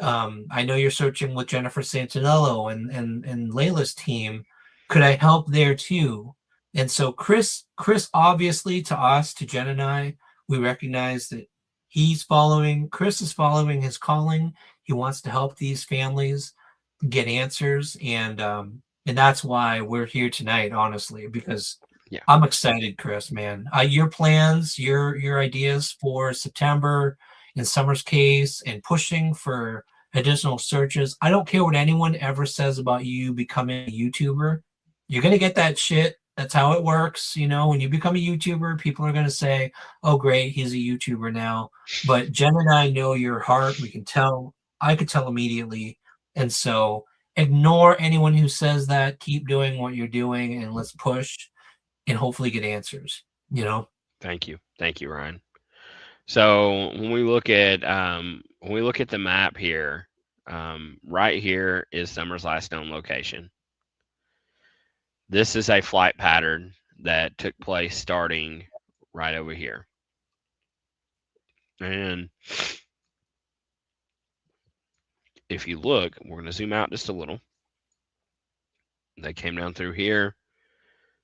I know you're searching with Jennifer Santinello and Layla's team. Could I help there too? And so Chris obviously, to us, to Jen and I, we recognize that Chris is following his calling. He wants to help these families get answers, and that's why we're here tonight, honestly, because Yeah. I'm excited, Chris, man. Your plans, your ideas for September in Summer's case, and pushing for additional searches. I don't care what anyone ever says about you becoming a YouTuber. You're gonna get that shit. That's how it works. When you become a YouTuber, people are gonna say, "Oh, great, he's a YouTuber now." But Jen and I know your heart. We can tell. I could tell immediately, and so ignore anyone who says that. Keep doing what you're doing, and let's push and hopefully get answers. Thank you. Thank you, Ryan. So when we look at the map here, right here is Summer's last known location. This is a flight pattern that took place starting right over here. And if you look, we're going to zoom out just a little. They came down through here.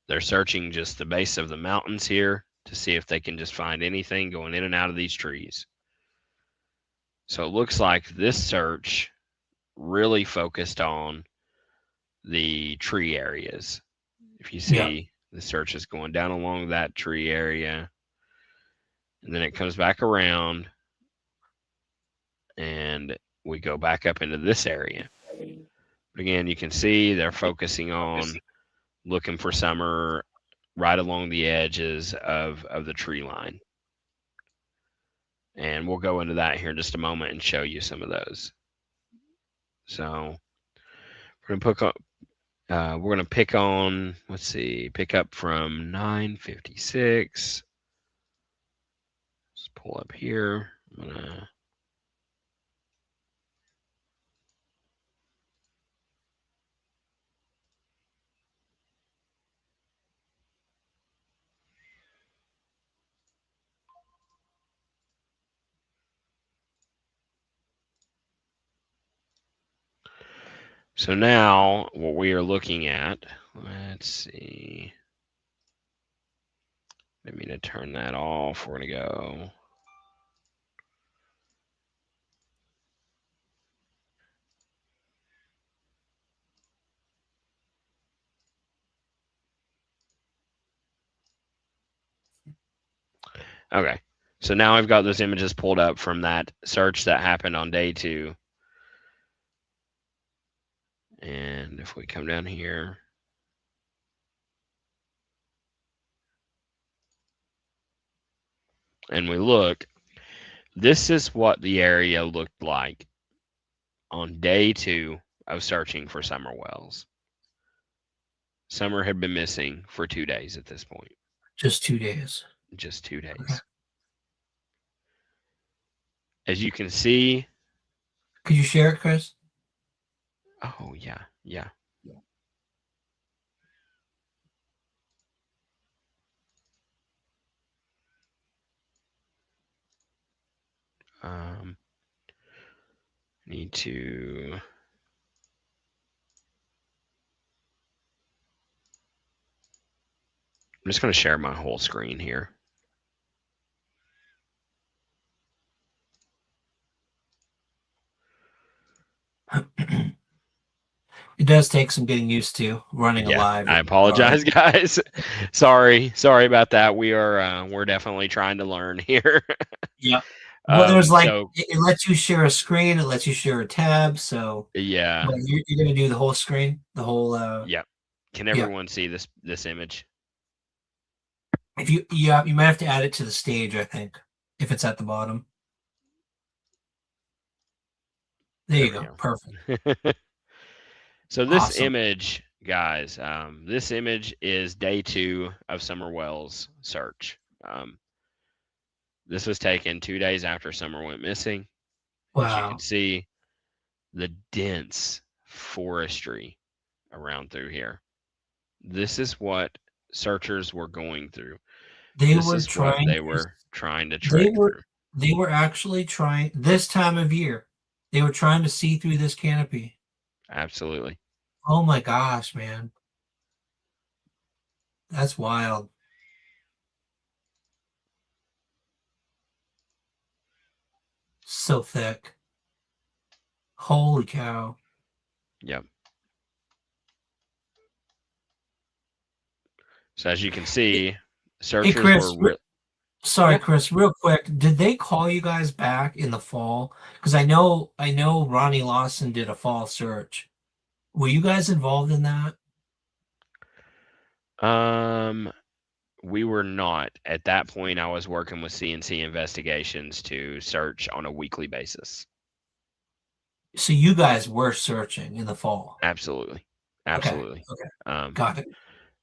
They're searching just the base of the mountains here to see if they can just find anything going in and out of these trees. So it looks like this search really focused on the tree areas. If you Yeah. see, The search is going down along that tree area. And then it comes back around. And we go back up into this area. But again, you can see they're focusing on looking for summer right along the edges of the tree line. And we'll go into that here in just a moment and show you some of those. So we're going to pick on, let's see, pick up from 956. Let's pull up here. I'm going to So now what we are looking at, let's see. I didn't mean to turn that off. We're going to go. Okay. So now I've got those images pulled up from that search that happened on day 2. And if we come down here, and we look, this is what the area looked like on day 2 of searching for summer whales. Summer had been missing for 2 days at this point. Just 2 days. Just 2 days. Okay. As you can see. Could you share it, Chris? Oh, yeah. Need to. I'm just going to share my whole screen here. It does take some getting used to running live. I apologize, guys. Sorry about that. We're definitely trying to learn here. Yeah. Well, there's it lets you share a screen, it lets you share a tab. So yeah, you're gonna do the whole screen, the whole. Yeah. Can everyone see this image? If you might have to add it to the stage, I think, if it's at the bottom. There you go. Perfect. So this image, guys, this image is day 2 of summer whales search. This was taken 2 days after summer went missing. Wow. As you can see, the dense forestry around through here. This is what searchers were going through. They were trying to track through. They were actually trying this time of year. They were trying to see through this canopy. Absolutely. Oh my gosh, man. That's wild. So thick. Holy cow. Yep. So as you can see, searchers were. Sorry, Chris, real quick. Did they call you guys back in the fall? Because I know Ronnie Lawson did a fall search. Were you guys involved in that? We were not. At that point, I was working with CNC Investigations to search on a weekly basis. So you guys were searching in the fall? Absolutely. Okay. Got it.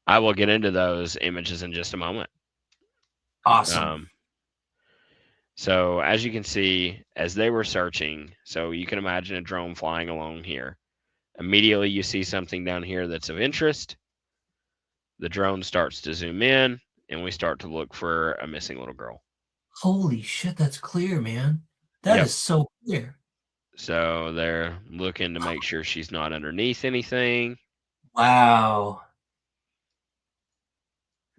I will get into those images in just a moment. Awesome. So as you can see, as they were searching, so you can imagine a drone flying along here. Immediately you see something down here that's of interest. The drone starts to zoom in, and we start to look for a missing little girl. Holy shit, that's clear, man. That is so clear. So they're looking to make sure she's not underneath anything. Wow.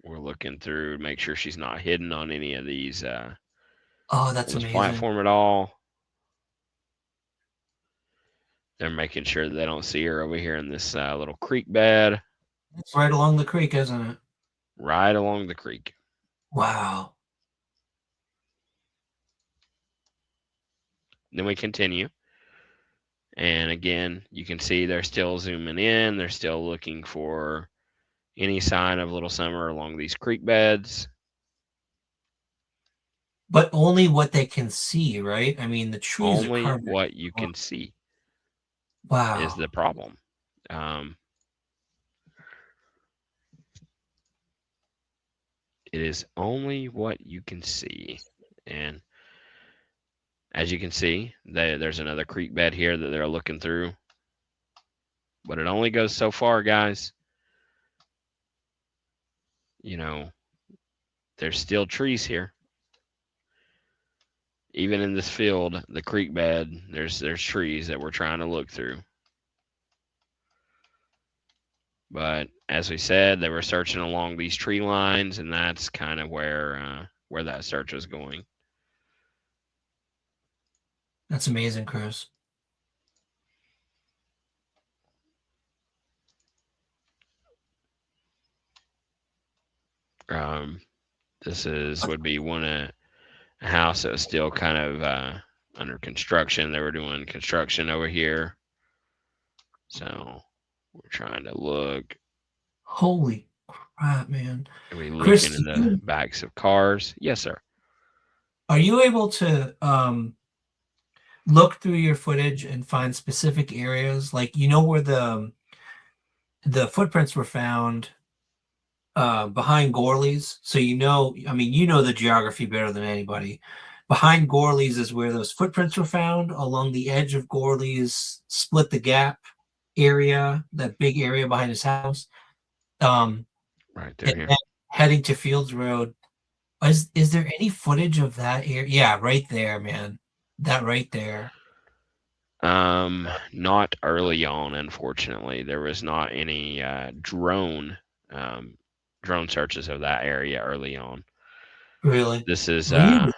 We're looking through to make sure she's not hidden on any of these that's amazing. platform at all. They're making sure that they don't see her over here in this little creek bed. It's right along the creek, isn't it? right along the creek. Wow. Then we continue. And again, you can see they're still zooming in. They're still looking for any sign of Little Summer along these creek beds. But only what they can see, right? I mean, the trees are Only covered. what you can see Wow. is the problem. It is only what you can see. And as you can see, there's another creek bed here that they're looking through. But it only goes so far, guys. You know, there's still trees here. Even in this field, the creek bed, there's trees that we're trying to look through. But as we said, they were searching along these tree lines, and that's kind of where that search was going. That's amazing, Chris. This would be a house that was still kind of under construction. They were doing construction over here. So we're trying to look. Holy crap, man. Are we looking in the backs of cars? Yes, sir. Are you able to look through your footage and find specific areas? Like, you know, where the footprints were found behind Gorley's. So, you know, I mean, you know the geography better than anybody. Behind Gorley's is where those footprints were found. Along the edge of Gorley's Split the Gap area, that big area behind his house. Right there. And heading to Fields Road. Is there any footage of that area? Yeah, right there, man. That right there. Not early on, unfortunately. There was not any drone searches of that area early on. Really? This is really?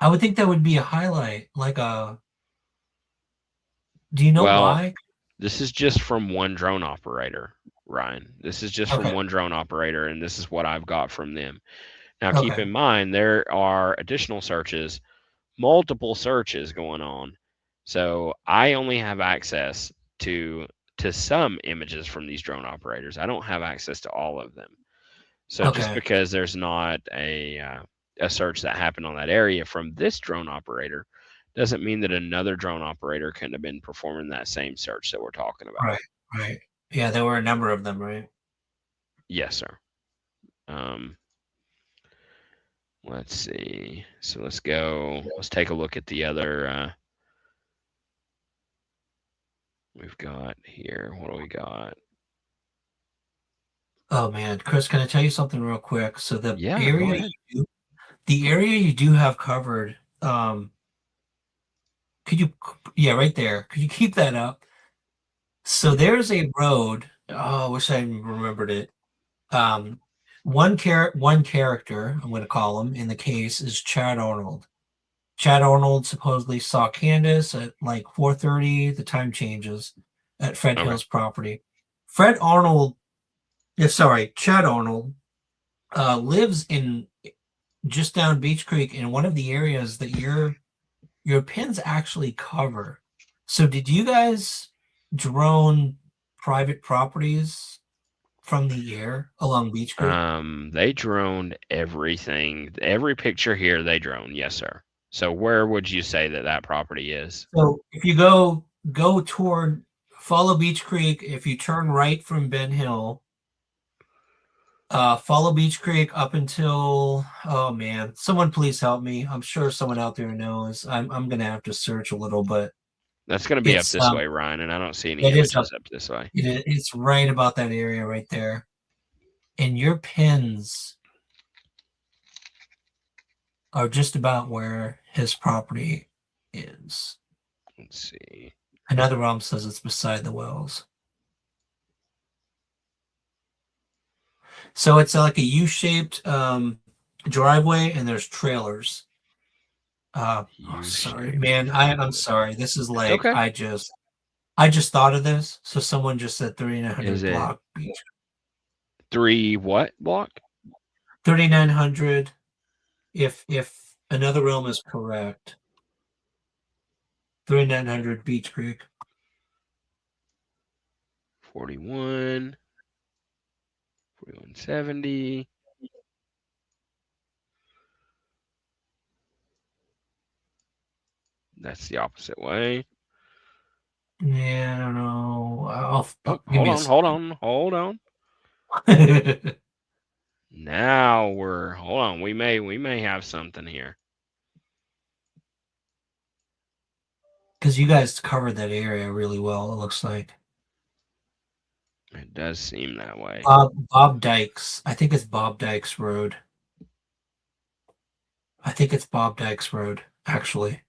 I would think that would be a highlight, like a. Do you know why? This is just from one drone operator, Ryan. This is just from one drone operator, and this is what I've got from them. Now, keep in mind, there are additional searches, multiple searches going on. So I only have access to some images from these drone operators. I don't have access to all of them. So just because there's not a search that happened on that area from this drone operator doesn't mean that another drone operator couldn't have been performing that same search that we're talking about. Right. Yeah, there were a number of them, right? Yes, sir. Let's see. So let's go. Let's take a look at the other. We've got here. What do we got? Oh man, Chris, can I tell you something real quick? So the area you do have covered. Could you? Yeah, right there. Could you keep that up? So there's a road. Oh, I wish I remembered it. One character, I'm going to call him in the case, is Chad Arnold. Chad Arnold supposedly saw Candace at like 4:30. The time changes at Fred Hill's property. Chad Arnold lives in just down Beech Creek in one of the areas that your pins actually cover. So did you guys drone private properties from the air along Beech Creek? They droned everything. Every picture here they drone. Yes, sir. So where would you say that property is? So if you go toward, follow Beech Creek, if you turn right from Ben Hill, follow Beech Creek up until, oh man, someone please help me. I'm sure someone out there knows. I'm going to have to search a little, but that's going to be up this way, Ryan, and I don't see any images up this way. It's right about that area right there. And your pins are just about where his property is. Let's see. Another realm says it's beside the wells. So it's like a U-shaped driveway, and there's trailers. Sorry, man. I'm sorry. This is like I just thought of this. So someone just said 300 block. 3 what block? 3,900. If Another Realm is correct, 3,900 Beach Creek. 41. 4170. That's the opposite way. Yeah, I don't know. Oh, Give me a hold on. Now hold on. We may have something here. because you guys covered that area really well. It looks like It does seem that way. Bob Dykes. I think it's Bob Dykes Road. I think it's Bob Dykes Road, actually.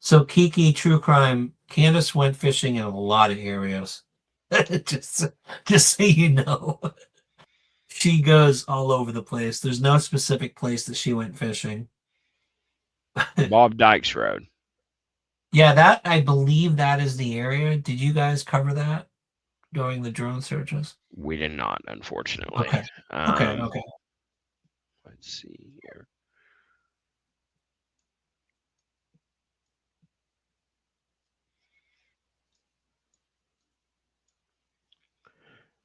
So Kiki True Crime, Candace went fishing in a lot of areas. just so you know. She goes all over the place. There's no specific place that she went fishing. Bob Dykes Road. Yeah, that I believe that is the area. Did you guys cover that during the drone searches? We did not, unfortunately. Okay. Okay. Let's see here.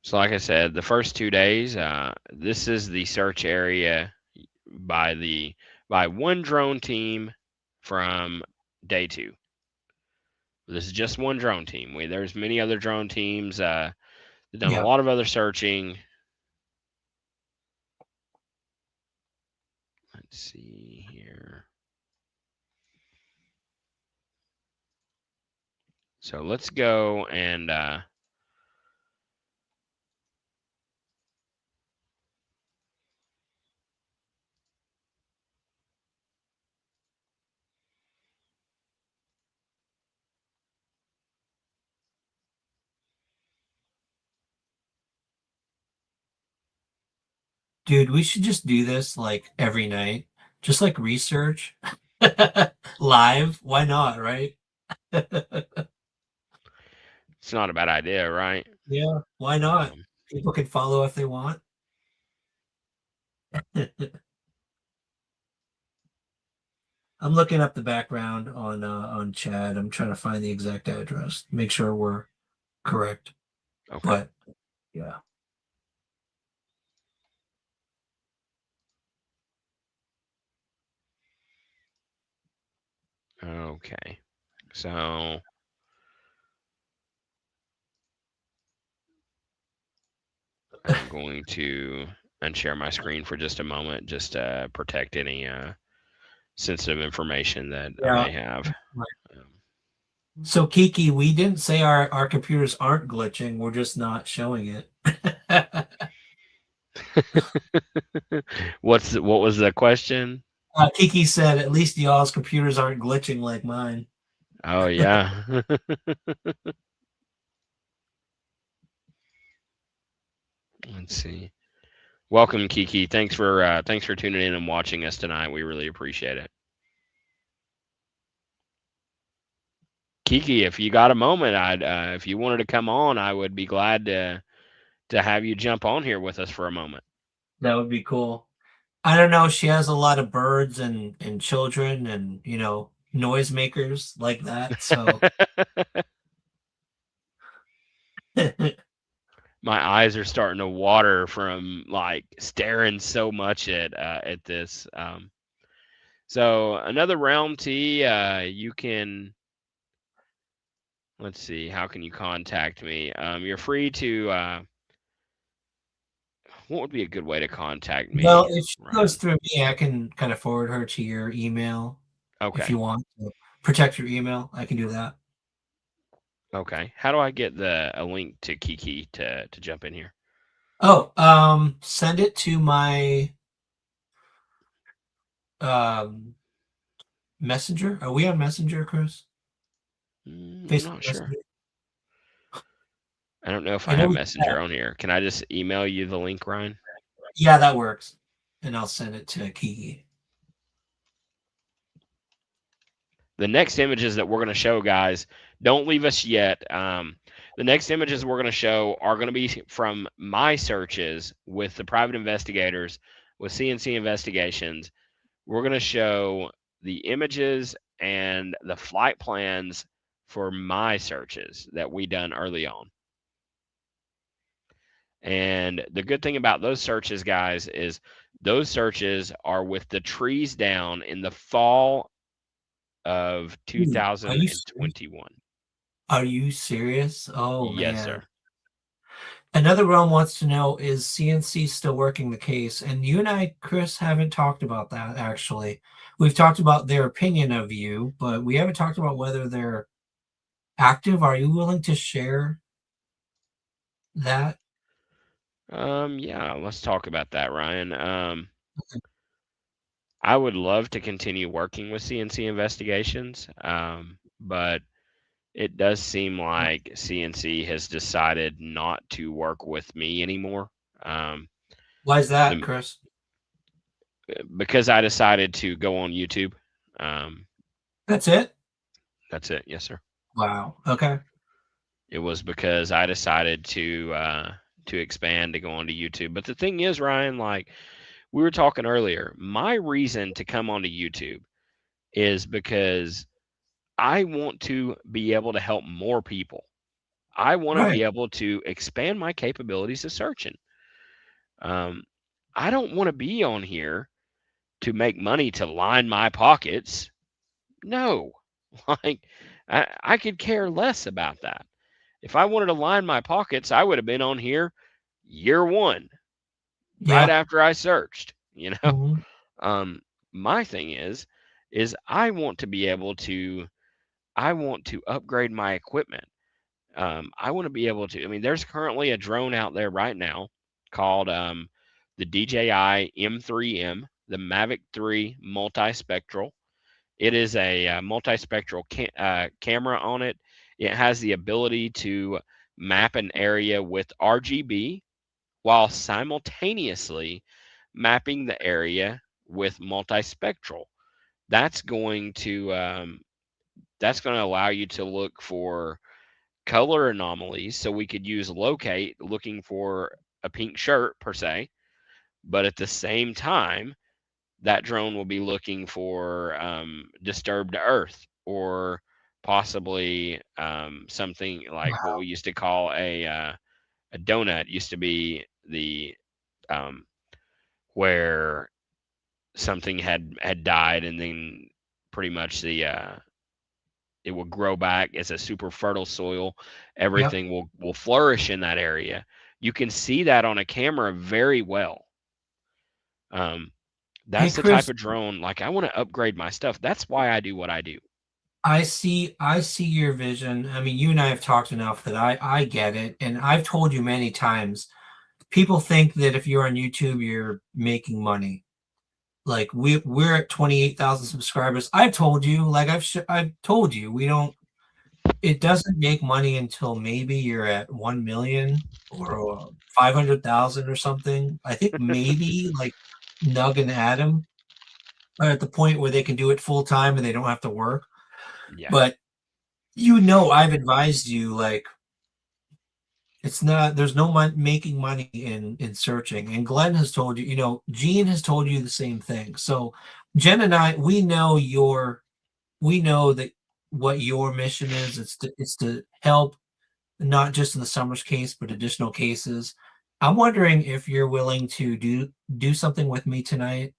So, like I said, the first 2 days, this is the search area by one drone team from day 2. This is just one drone team. There's many other drone teams. They've done a lot of other searching. Let's see here. So let's go and Dude, we should just do this like every night. Just like research live. Why not, right? it's not a bad idea, right? Yeah, why not? People can follow if they want. I'm looking up the background on Chad. I'm trying to find the exact address. Make sure we're correct. Okay. But yeah. Okay. So I'm going to unshare my screen for just a moment, just to protect any sensitive information that I may have. So Kiki, we didn't say our computers aren't glitching. We're just not showing it. What was the question? Kiki said, "At least y'all's computers aren't glitching like mine." Oh yeah. Let's see. Welcome, Kiki. Thanks for tuning in and watching us tonight. We really appreciate it. Kiki, if you got a moment, if you wanted to come on, I would be glad to have you jump on here with us for a moment. That would be cool. I don't know. She has a lot of birds and children and noisemakers like that. So my eyes are starting to water from like staring so much at this. So another Realm T, you can. Let's see. How can you contact me? You're free to. What would be a good way to contact me? Well, if she goes through me, I can kind of forward her to your email. Okay. If you want to protect your email, I can do that. Okay. How do I get a link to Kiki to jump in here? Oh, send it to my Messenger. Are we on Messenger, Chris? I'm Facebook not sure. Messenger? I don't know if I have Messenger on here. Can I just email you the link, Ryan? Yeah, that works. and I'll send it to Kiki. The next images that we're going to show, guys, don't leave us yet. The next images we're going to show are going to be from my searches with the private investigators, with CNC Investigations. We're going to show the images and the flight plans for my searches that we done early on. And the good thing about those searches, guys, is those searches are with the trees down in the fall of 2021. Are you serious? Oh, Yes, man. sir. Another realm wants to know, is CNC still working the case? And you and I, Chris, haven't talked about that, actually. We've talked about their opinion of you, but we haven't talked about whether they're active. Are you willing to share that? Yeah, let's talk about that, Ryan. I would love to continue working with CNC Investigations, but it does seem like CNC has decided not to work with me anymore. Why is that, Chris? Because I decided to go on YouTube. That's it? That's it. Yes, sir. Wow. Okay. It was because I decided to expand, to go onto YouTube. But the thing is, Ryan, like we were talking earlier, my reason to come onto YouTube is because I want to be able to help more people. I want to be able to expand my capabilities of searching. I don't want to be on here to make money to line my pockets. No, like I could care less about that. If I wanted to line my pockets, I would have been on here year one, right after I searched, you know? Mm-hmm. My thing is I want to be able to, I want to upgrade my equipment. I want to be able to, I mean, there's currently a drone out there right now called the DJI M3M, the Mavic 3 multispectral. It is a multispectral camera on it. It has the ability to map an area with RGB while simultaneously mapping the area with multispectral. That's going to allow you to look for color anomalies. So we could use locate looking for a pink shirt per se, but at the same time, that drone will be looking for disturbed earth, or possibly something like what we used to call a donut. Used to be the where something had died, and then pretty much the it will grow back as a super fertile soil. Everything will flourish in that area. You can see that on a camera very well. That's the type of drone, like I want to upgrade my stuff. That's why I do what I do. I see your vision. I mean, you and I have talked enough that I get it. And I've told you many times, people think that if you're on YouTube, you're making money. Like we're at 28,000 subscribers. I've told you, like I've told you, it doesn't make money until maybe you're at 1 million or 500,000 or something. I think maybe like Nug and Adam are at the point where they can do it full time and they don't have to work. Yeah. But I've advised you, like, there's no making money in searching. And Glenn has told you, Gene has told you the same thing. So Jen and I, we know that what your mission is. It's to help, not just in the Summers case, but additional cases. I'm wondering if you're willing to do something with me tonight.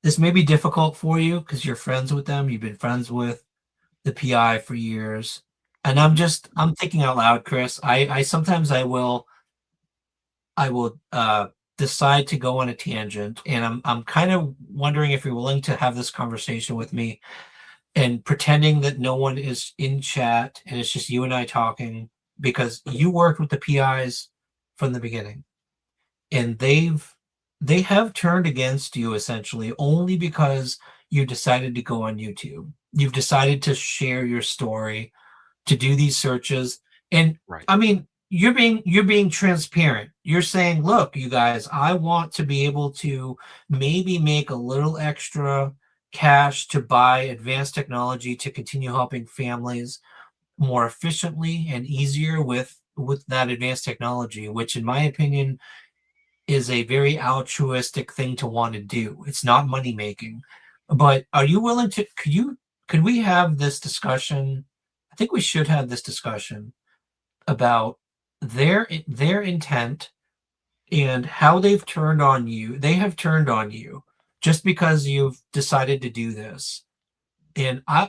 This may be difficult for you because you're friends with them. You've been friends with the PI for years. And I'm thinking out loud, Chris. I sometimes I will decide to go on a tangent, and I'm kind of wondering if you're willing to have this conversation with me and pretending that no one is in chat and it's just you and I talking, because you worked with the PIs from the beginning, and they have turned against you essentially only because you decided to go on YouTube. You've decided to share your story, to do these searches. And I mean, you're being transparent. You're saying, look, you guys, I want to be able to maybe make a little extra cash to buy advanced technology to continue helping families more efficiently and easier with that advanced technology, which in my opinion is a very altruistic thing to want to do. It's not money making. But are you willing to could we have this discussion? I think we should have this discussion about their intent and how they've turned on you. They have turned on you just because you've decided to do this. And I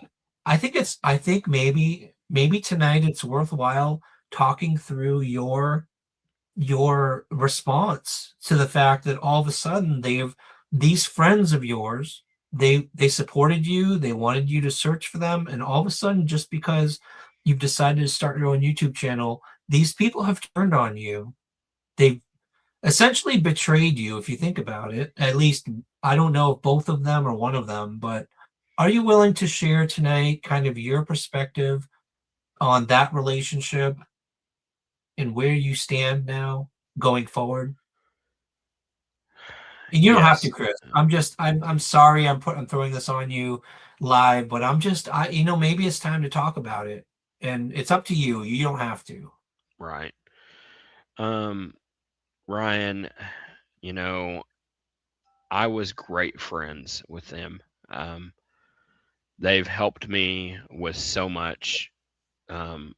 think maybe tonight it's worthwhile talking through your response to the fact that all of a sudden these friends of yours, they supported you, they wanted you to search for them, and all of a sudden, just because you've decided to start your own YouTube channel, these people have turned on you. They've essentially betrayed you, if you think about it. At least I don't know if both of them or one of them, but are you willing to share tonight kind of your perspective on that relationship and where you stand now going forward? And you don't have to, Yes. Chris. I'm sorry I'm throwing this on you live, but maybe it's time to talk about it. And it's up to you. You don't have to. Right. Um, Ryan, you know, I was great friends with them. They've helped me with so much. And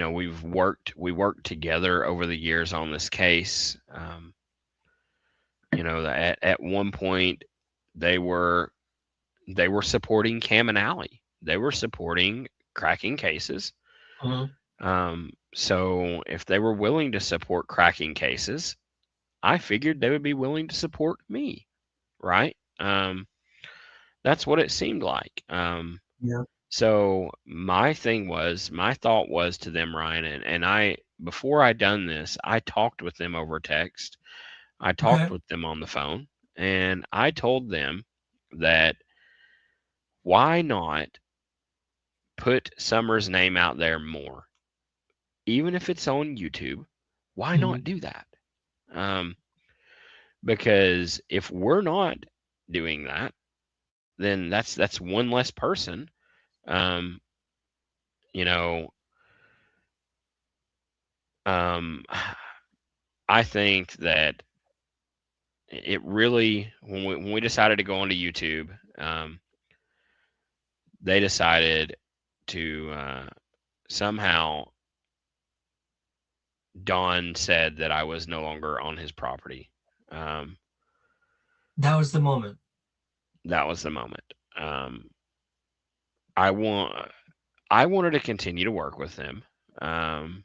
we worked together over the years on this case. At one point they were supporting Cam and Alley. They were supporting cracking cases. Mhm. So if they were willing to support cracking cases, I figured they would be willing to support me, right? That's what it seemed like. Yeah. So my thought was to them, Ryan, and I, before I done this, I talked with them over text. I talked Okay. with them on the phone, and I told them that why not put Summer's name out there more, even if it's on YouTube. Why not Mhm. do that? Um, because if we're not doing that, then that's one less person. Um, you know, um, I think that it really, when we decided to go onto YouTube, they decided to somehow. Don said that I was no longer on his property. Um, That was the moment. that was the moment. I want I wanted to continue to work with them. Um,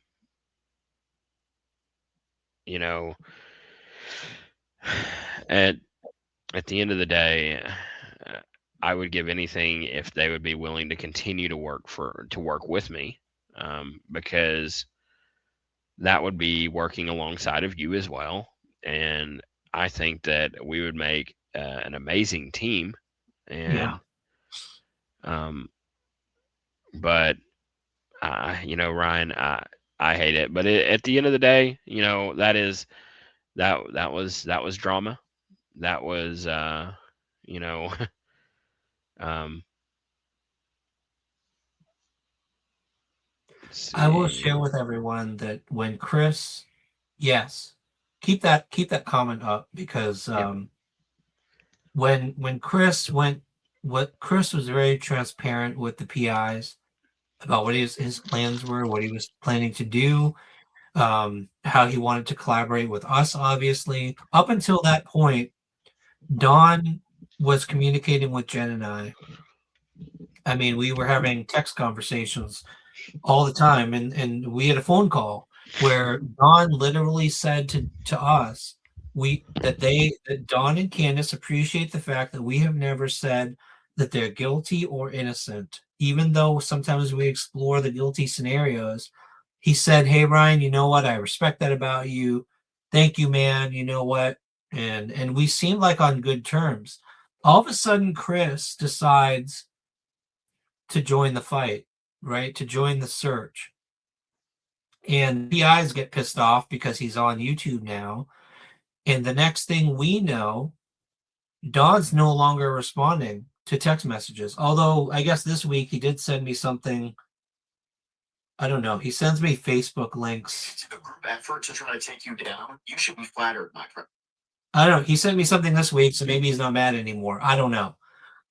you know, at at the end of the day, I would give anything if they would be willing to continue to work with me, because that would be working alongside of you as well, and I think that we would make an amazing team. Yeah. And um, but Ryan, I hate it, but at the end of the day, that was drama. That was you know um let's I will share see. with everyone that when Chris, yes, keep that comment up because Yep. when what Chris was very transparent with the PIs about what his plans were, what he was planning to do, how he wanted to collaborate with us, obviously. Up until that point, Don was communicating with Jen and I. I mean, we were having text conversations all the time, and we had a phone call where Don literally said to us that Don and Candace appreciate the fact that we have never said that they're guilty or innocent, even though sometimes we explore the guilty scenarios. He said, "Hey Ryan, you know what? I respect that about you. Thank you, man. You know what?" And we seemed like on good terms. All of a sudden, Chris decides to join the fight, right? To join the search. And PIs get pissed off because he's on YouTube now. And the next thing we know, Don's no longer responding to text messages. Although I guess this week he did send me something. I don't know. He sends me Facebook links. It's a group effort to try to take you down. You should be flattered, my friend. I don't know. He sent me something this week, so maybe he's not mad anymore. I don't know.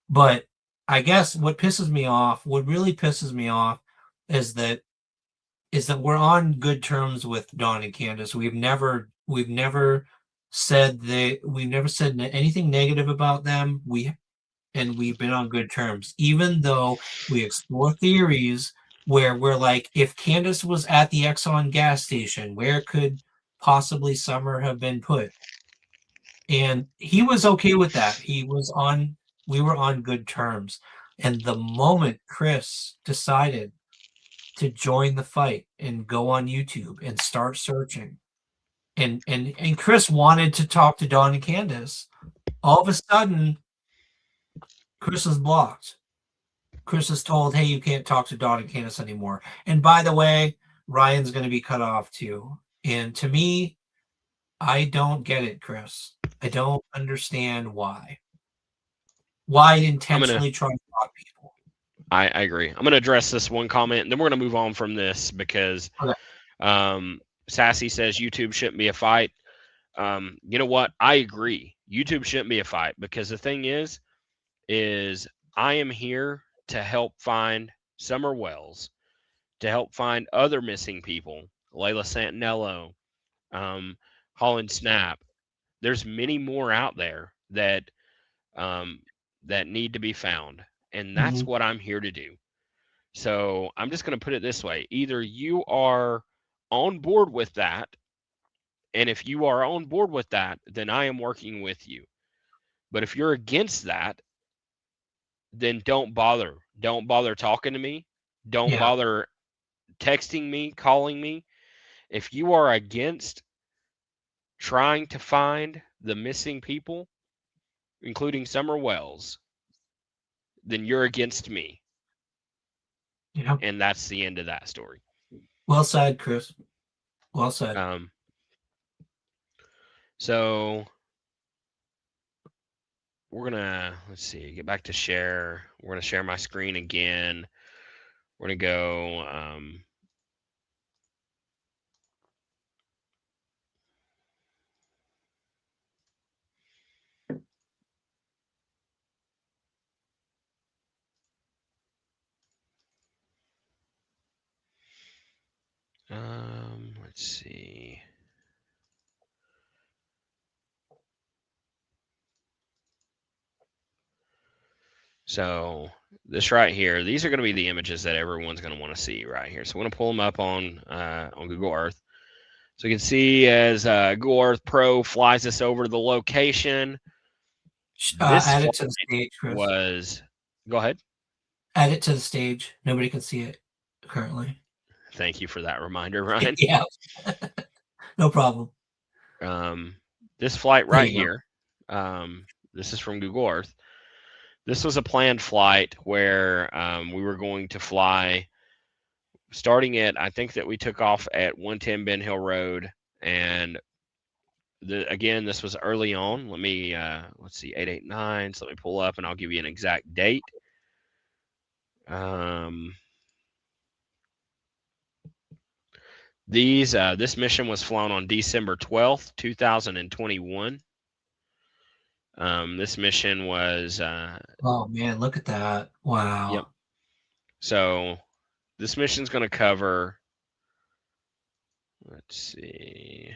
But I guess what really pisses me off is that we're on good terms with Don and Candace. We've never said anything negative about them. We've been on good terms, even though we explore theories where we're like, if Candace was at the Exxon gas station, where could possibly Summer have been put? And he was okay with that. We were on good terms. And the moment Chris decided to join the fight and go on YouTube and start searching, and Chris wanted to talk to Don and Candace, all of a sudden, Chris is blocked. Chris is told, hey, you can't talk to Don and Candace anymore. And by the way, Ryan's going to be cut off too. And to me, I don't get it, Chris. I don't understand why. Why intentionally try to block people. I agree. I'm going to address this one comment, and then we're going to move on from this because Sassy says YouTube shouldn't be a fight. You know what? I agree. YouTube shouldn't be a fight because the thing is I am here to help find Summer Wells, to help find other missing people, Layla Santinello, Holland Snap. There's many more out there that need to be found, and that's what I'm here to do. So I'm just going to put it this way. Either you are on board with that, and if you are on board with that, then I am working with you. But if you're against that, then don't bother. Don't bother talking to me. Don't bother texting me, calling me. If you are against trying to find the missing people, including Summer Wells, then you're against me. Yeah. And that's the end of that story. Well said, Chris. Well said. So we're gonna, let's see, get back to share. We're gonna share my screen again. We're gonna go let's see. So this right here, these are going to be the images that everyone's going to want to see right here. So I'm going to pull them up on Google Earth. So you can see as Google Earth Pro flies us over to the location. Add it to the stage, Chris. Go ahead. Add it to the stage. Nobody can see it currently. Thank you for that reminder, Ryan. Yeah. No problem. This flight right here, this is from Google Earth. This was a planned flight where we were going to fly starting at, I think that we took off at 110 Ben Hill Road. And again, this was early on. Let me, let's see, 889. So let me pull up and I'll give you an exact date. This mission was flown on December 12th, 2021. This mission was oh man, look at that. Wow. Yep. So this mission's going to cover, let's see,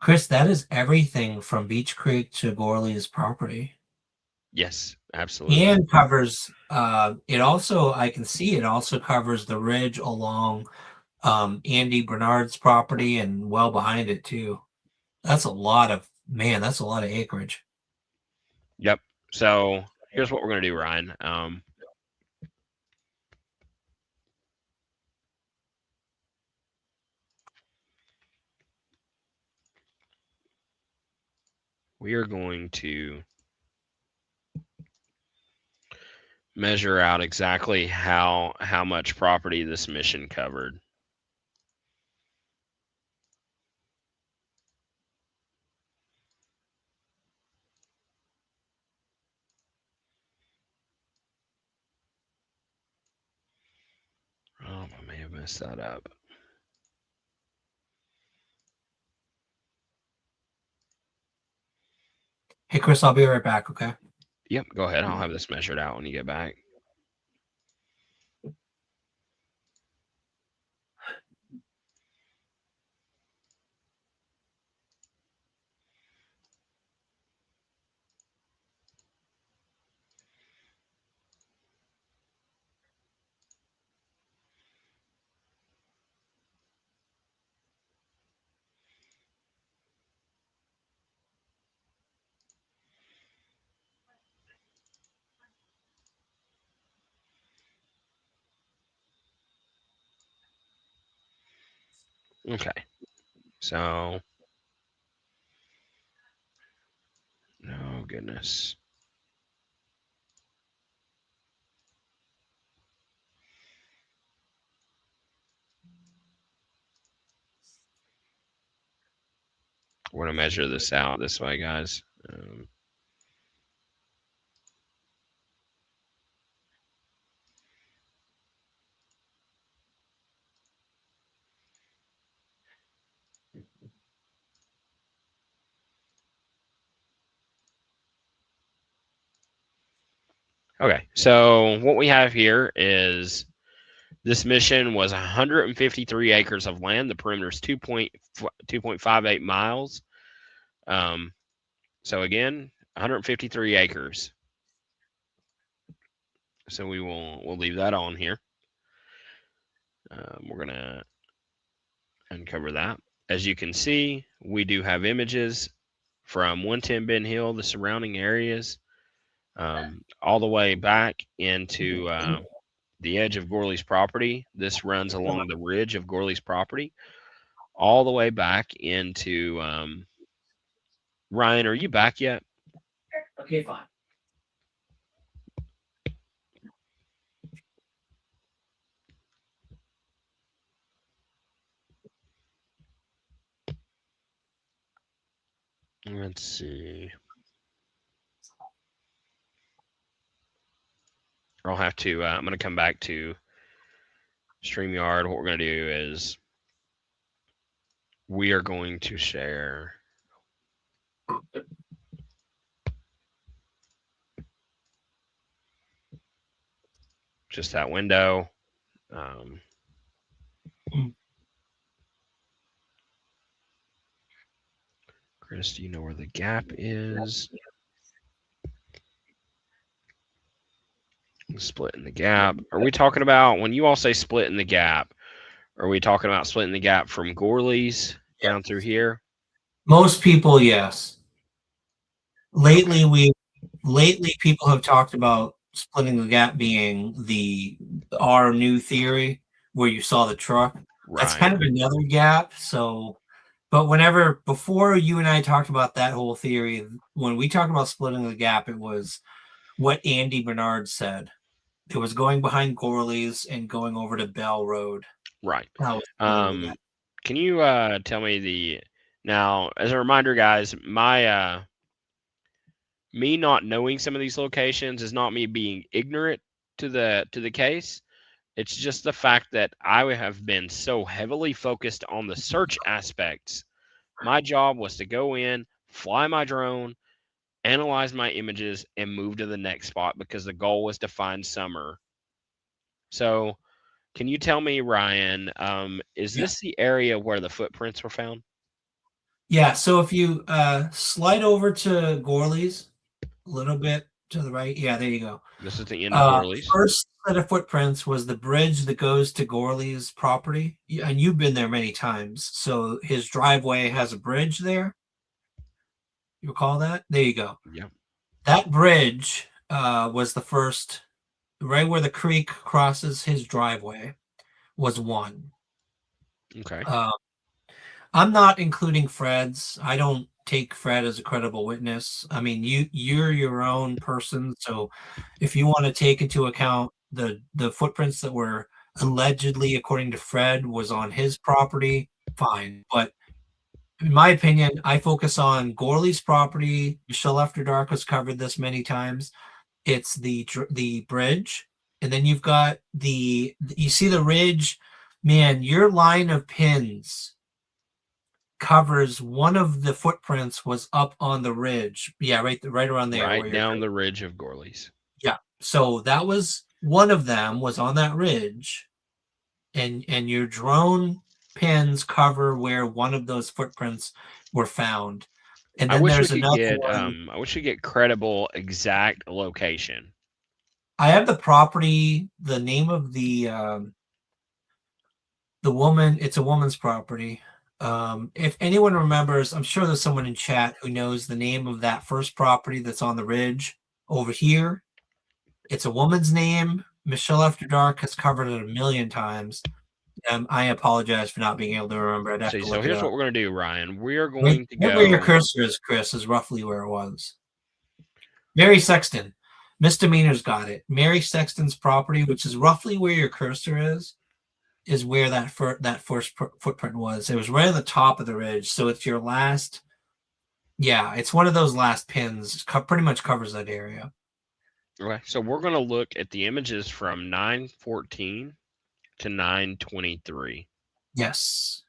Chris, that is everything from Beach Creek to Gorley's property. Yes, absolutely. And covers it also, I can see it also covers the ridge along Andy Bernard's property and well behind it too. That's a lot of acreage. Yep. So here's what we're going to do, Ryan. We are going to measure out exactly how much property this mission covered. I messed that up. Hey, Chris, I'll be right back, okay? Yep, go ahead. I'll have this measured out when you get back. Okay. So, oh goodness. We're going to measure this out this way, guys. Okay, so what we have here is this mission was 153 acres of land. The perimeter is 2.58 miles. So again, 153 acres. So we'll leave that on here. We're gonna uncover that. As you can see, we do have images from 110 Ben Hill, the surrounding areas, all the way back into the edge of Gorley's property. This runs along the ridge of Gorley's property, all the way back into Ryan, are you back yet? Okay, fine. Let's see. I'll have to, I'm going to come back to StreamYard. What we're going to do is we are going to share just that window. Chris, do you know where the gap is? Split in the gap. Are we talking about, when you all say split in the gap, are we talking about splitting the gap from Gorley's down through here? Most people, yes. Lately, people have talked about splitting the gap being our new theory where you saw the truck. Right. That's kind of another gap. So, but before you and I talked about that whole theory, when we talked about splitting the gap, it was what Andy Bernard said. It was going behind Gorley's and going over to Bell Road. Right. Can you tell me now, as a reminder, guys, my me not knowing some of these locations is not me being ignorant to the case. It's just the fact that I have been so heavily focused on the search aspects. My job was to go in, fly my drone, analyze my images, and move to the next spot because the goal was to find Summer. So can you tell me, Ryan, is this the area where the footprints were found? Yeah, so if you slide over to Gorley's a little bit to the right, yeah, there you go. This is the end of Gorley's. First set of footprints was the bridge that goes to Gorley's property, and you've been there many times. So his driveway has a bridge there. You recall that? There you go. Yeah. That bridge was the first, right where the creek crosses his driveway, was one. Okay. I'm not including Fred's. I don't take Fred as a credible witness. I mean, you're your own person, so if you want to take into account the footprints that were allegedly, according to Fred, was on his property, fine. But in my opinion, I focus on Gorley's property. Michelle After Dark has covered this many times. It's the bridge, and then you've got you see the ridge Man, your line of pins covers one of the footprints was up on the ridge. Yeah, right around there. Right down the ridge of Gorley's. Yeah. So that was one of them was on that ridge, and your drone pins cover where one of those footprints were found. And then there's another one. I wish we get credible exact location. I have the property, the name of the woman. It's a woman's property. If anyone remembers, I'm sure there's someone in chat who knows the name of that first property that's on the ridge over here. It's a woman's name. Michelle After Dark has covered it a million times. I apologize for not being able to remember. I'd have to So look here's it what up. we're going to do, Ryan. We are going to go. Where your cursor is, Chris, is roughly where it was. Mary Sexton. Misdemeanors got it. Mary Sexton's property, which is roughly where your cursor is where that first footprint was. It was right on the top of the ridge. So it's your last. Yeah, it's one of those last pins. Pretty much covers that area. Okay, so we're going to look at the images from 9/14 to 9/23. Yes.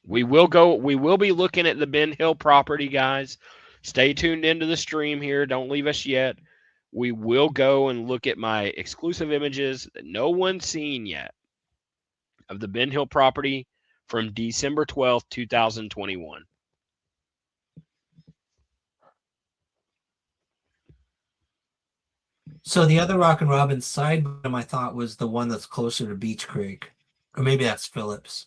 We will be looking at the Ben Hill property, guys. Stay tuned into the stream here. Don't leave us yet. We will go and look at my exclusive images that no one's seen yet of the Ben Hill property from December 12th, 2021. So the other Rock and Robin side bottom I thought was the one that's closer to Beach Creek. Or maybe that's Phillips.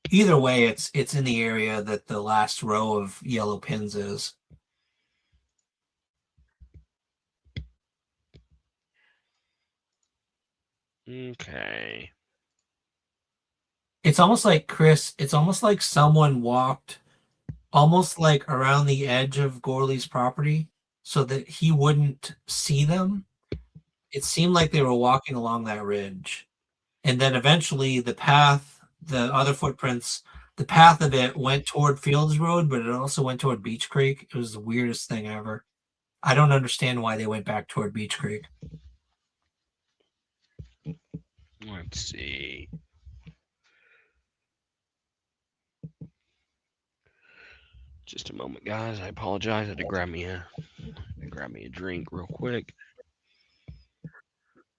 Either way, it's in the area that the last row of yellow pins is. Okay. It's almost like, Chris, it's almost like someone walked almost like around the edge of Gorley's property so that he wouldn't see them. It seemed like they were walking along that ridge. And then eventually the path, the other footprints, the path of it went toward Fields Road, but it also went toward Beach Creek. It was the weirdest thing ever. I don't understand why they went back toward Beach Creek. Let's see. Just a moment, guys. I apologize. I had to grab me a drink real quick.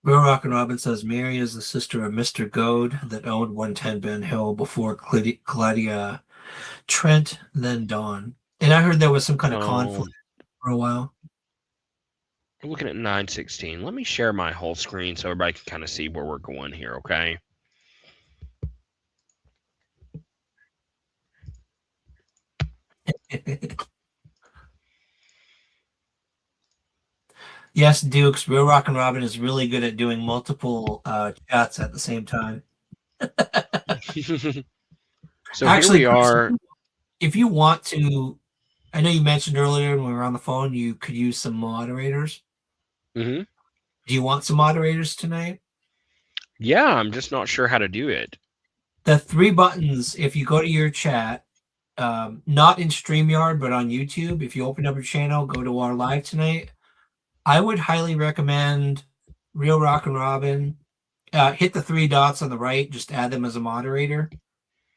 Real Rock and Robin says Mary is the sister of Mr. Goad that owned 110 Ben Hill before Claudia Trent, then Dawn. And I heard there was some kind of conflict for a while. We're looking at 9/16. Let me share my whole screen so everybody can kind of see where we're going here, okay? Yes, Dukes. Real Rock and Robin is really good at doing multiple chats at the same time. So actually, here we are. If you want to, I know you mentioned earlier when we were on the phone, you could use some moderators. Mm-hmm. Do you want some moderators tonight? Yeah, I'm just not sure how to do it. The 3 buttons, if you go to your chat, not in StreamYard, but on YouTube, if you open up your channel, go to our live tonight, I would highly recommend Real Rock and Robin. Hit the 3 dots on the right, just add them as a moderator.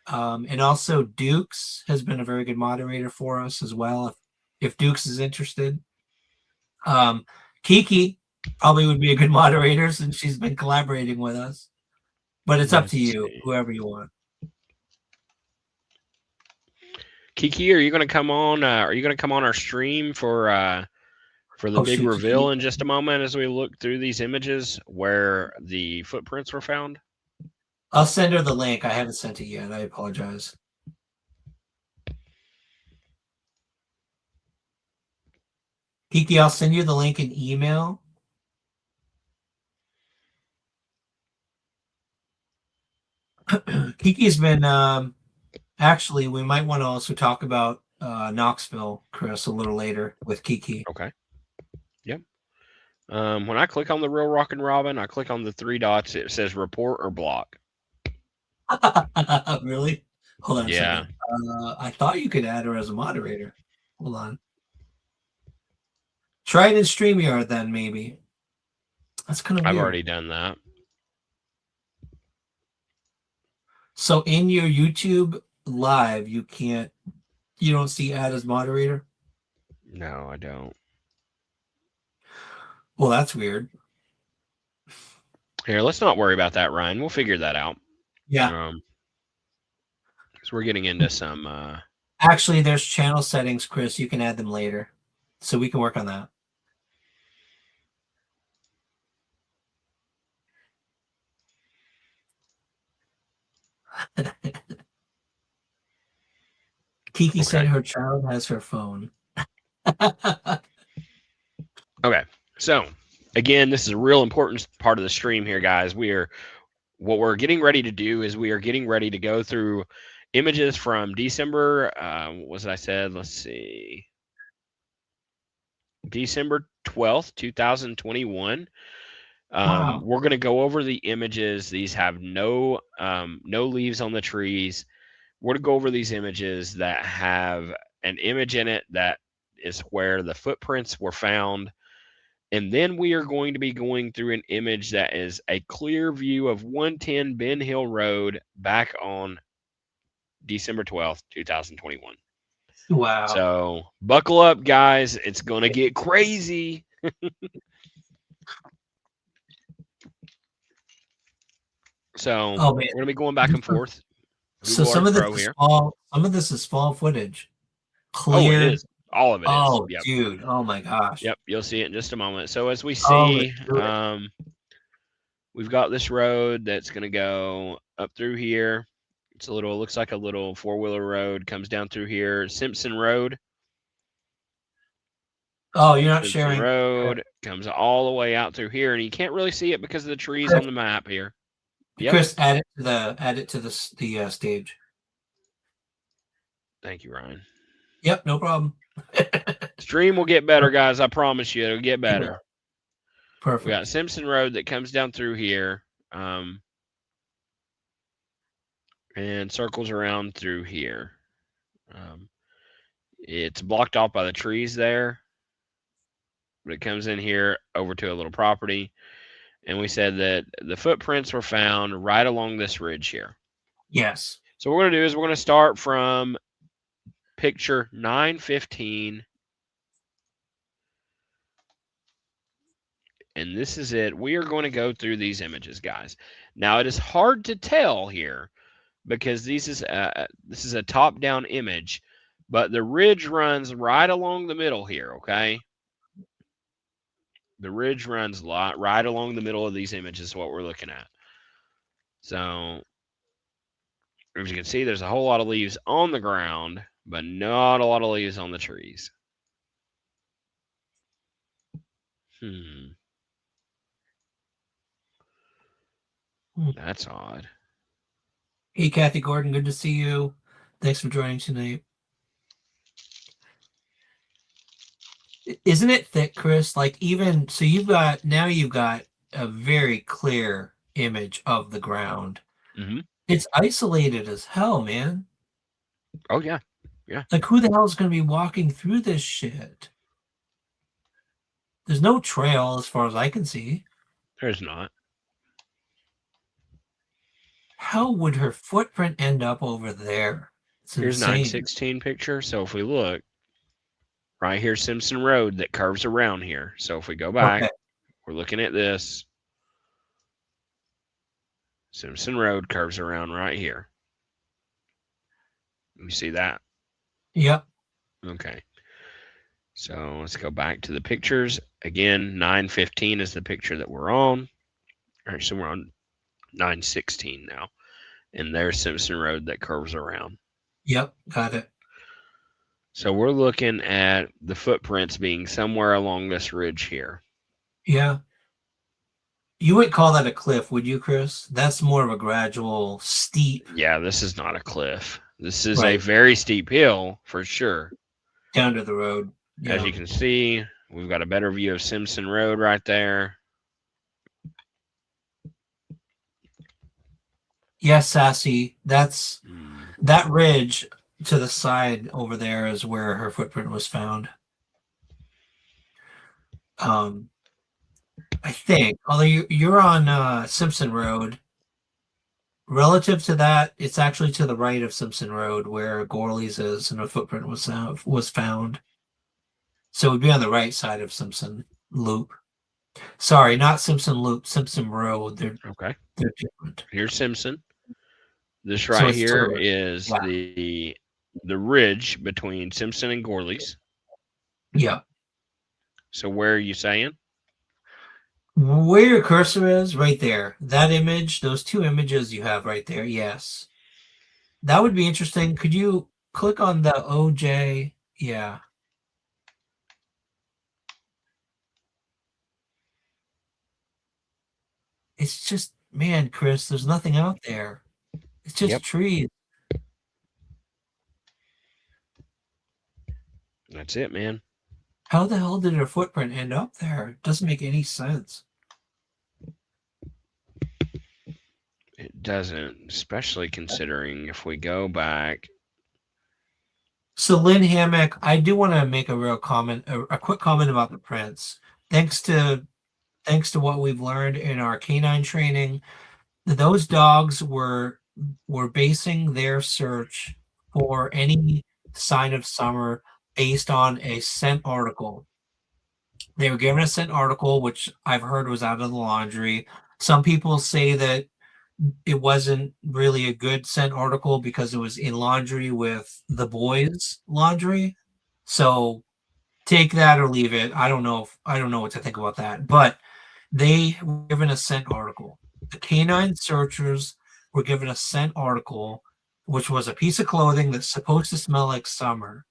And also Dukes has been a very good moderator for us as well, if Dukes is interested. Kiki probably would be a good moderator since she's been collaborating with us. But it's up to you, whoever you want. Kiki, are you going to come on? Are you going to come on our stream for the big reveal in just a moment as we look through these images where the footprints were found? I'll send her the link. I haven't sent it yet. I apologize. Kiki, I'll send you the link in email. Kiki's been actually, we might want to also talk about Knoxville, Chris, a little later with Kiki. Okay. Yep. When I click on the Real Rock and Robin, I click on the 3 dots. It says report or block. Really? Hold on a Yeah. second. I thought you could add her as a moderator. Hold on. Try it in StreamYard then, maybe. That's kind of weird. I've already done that. So in your YouTube live, you don't see add as moderator? No, I don't. Well, that's weird. Here, let's not worry about that, Ryan. We'll figure that out. Yeah. Because we're getting into some. Actually, there's channel settings, Chris. You can add them later, so we can work on that. Kiki said her child has her phone. Okay, so again, this is a real important part of the stream here, guys. What we're getting ready to do is we are getting ready to go through images from December. What was it I said? Let's see. December 12th, 2021. Wow. We're going to go over the images. These have no leaves on the trees. We're going to go over these images that have an image in it that is where the footprints were found. And then we are going to be going through an image that is a clear view of 110 Ben Hill Road back on December 12th, 2021. Wow. So buckle up, guys. It's going to get crazy. So we're going to be going back and forth. So some of this is fall footage. Clear. Oh, it is. All of it is. Yep. Dude. Oh my gosh. Yep. You'll see it in just a moment. So as we see, we've got this road that's going to go up through here. It looks like a little four-wheeler road, comes down through here. Simpson Road. Oh, you're not sharing. Road comes all the way out through here, and you can't really see it because of the trees on the map here. Yep. Chris, add it to the stage. Thank you, Ryan. Yep, no problem. Stream will get better, guys. I promise you, it'll get better. Perfect. We got Simpson Road that comes down through here, and circles around through here. It's blocked off by the trees there, but it comes in here over to a little property. And we said that the footprints were found right along this ridge here. Yes. So what we're going to do is we're going to start from picture 915. And this is it. We are going to go through these images, guys. Now, it is hard to tell here because this is a top-down image, but the ridge runs right along the middle here, okay? The ridge runs right along the middle of these images, what we're looking at. So, as you can see, there's a whole lot of leaves on the ground, but not a lot of leaves on the trees. That's odd. Hey, Kathy Gordon, good to see you. Thanks for joining tonight. Isn't it thick, Chris? Like so you've got a very clear image of the ground. Mm-hmm. It's isolated as hell, man. Oh, yeah. Yeah. Like, who the hell is going to be walking through this shit? There's no trail as far as I can see. There's not. How would her footprint end up over there? Here's 916 picture. So if we look, right here, Simpson Road that curves around here. So if we go back, we're looking at this. Simpson Road curves around right here. You see that? Yep. Okay. So let's go back to the pictures. Again, 915 is the picture that we're on. All right, so we're on 916 now. And there's Simpson Road that curves around. Yep, got it. So we're looking at the footprints being somewhere along this ridge here. Yeah. You wouldn't call that a cliff, would you, Chris? That's more of a gradual, steep. Yeah, this is not a cliff. This is a very steep hill for sure. Down to the road. As you can see, we've got a better view of Simpson Road right there. Yes, Sassy. That ridge to the side over there is where her footprint was found. I think, although you're on Simpson Road. Relative to that, it's actually to the right of Simpson Road where Gorley's is, and a footprint was found. So it would be on the right side of Simpson Loop. Sorry, not Simpson Loop, Simpson Road. Okay. They're different. Here's Simpson. This So right it's to the here right. is Yeah. the ridge between Simpson and Gorley's. Yeah. So where are you saying? Where your cursor is, right there. That image, those two images you have right there, yes. That would be interesting. Could you click on the OJ? Yeah. It's just, man, Chris, there's nothing out there. It's just Yep. trees. That's it, man. How the hell did her footprint end up there? It doesn't make any sense. It doesn't, especially considering if we go back. So Lynn Hammock, I do want to make a real comment, a quick comment about the prints. Thanks to what we've learned in our canine training, those dogs were basing their search for any sign of summer based on a scent article. They were given a scent article, which I've heard was out of the laundry. Some people say that it wasn't really a good scent article because it was in laundry with the boys' laundry. So take that or leave it. I don't know what to think about that. But they were given a scent article. The canine searchers were given a scent article, which was a piece of clothing that's supposed to smell like summer.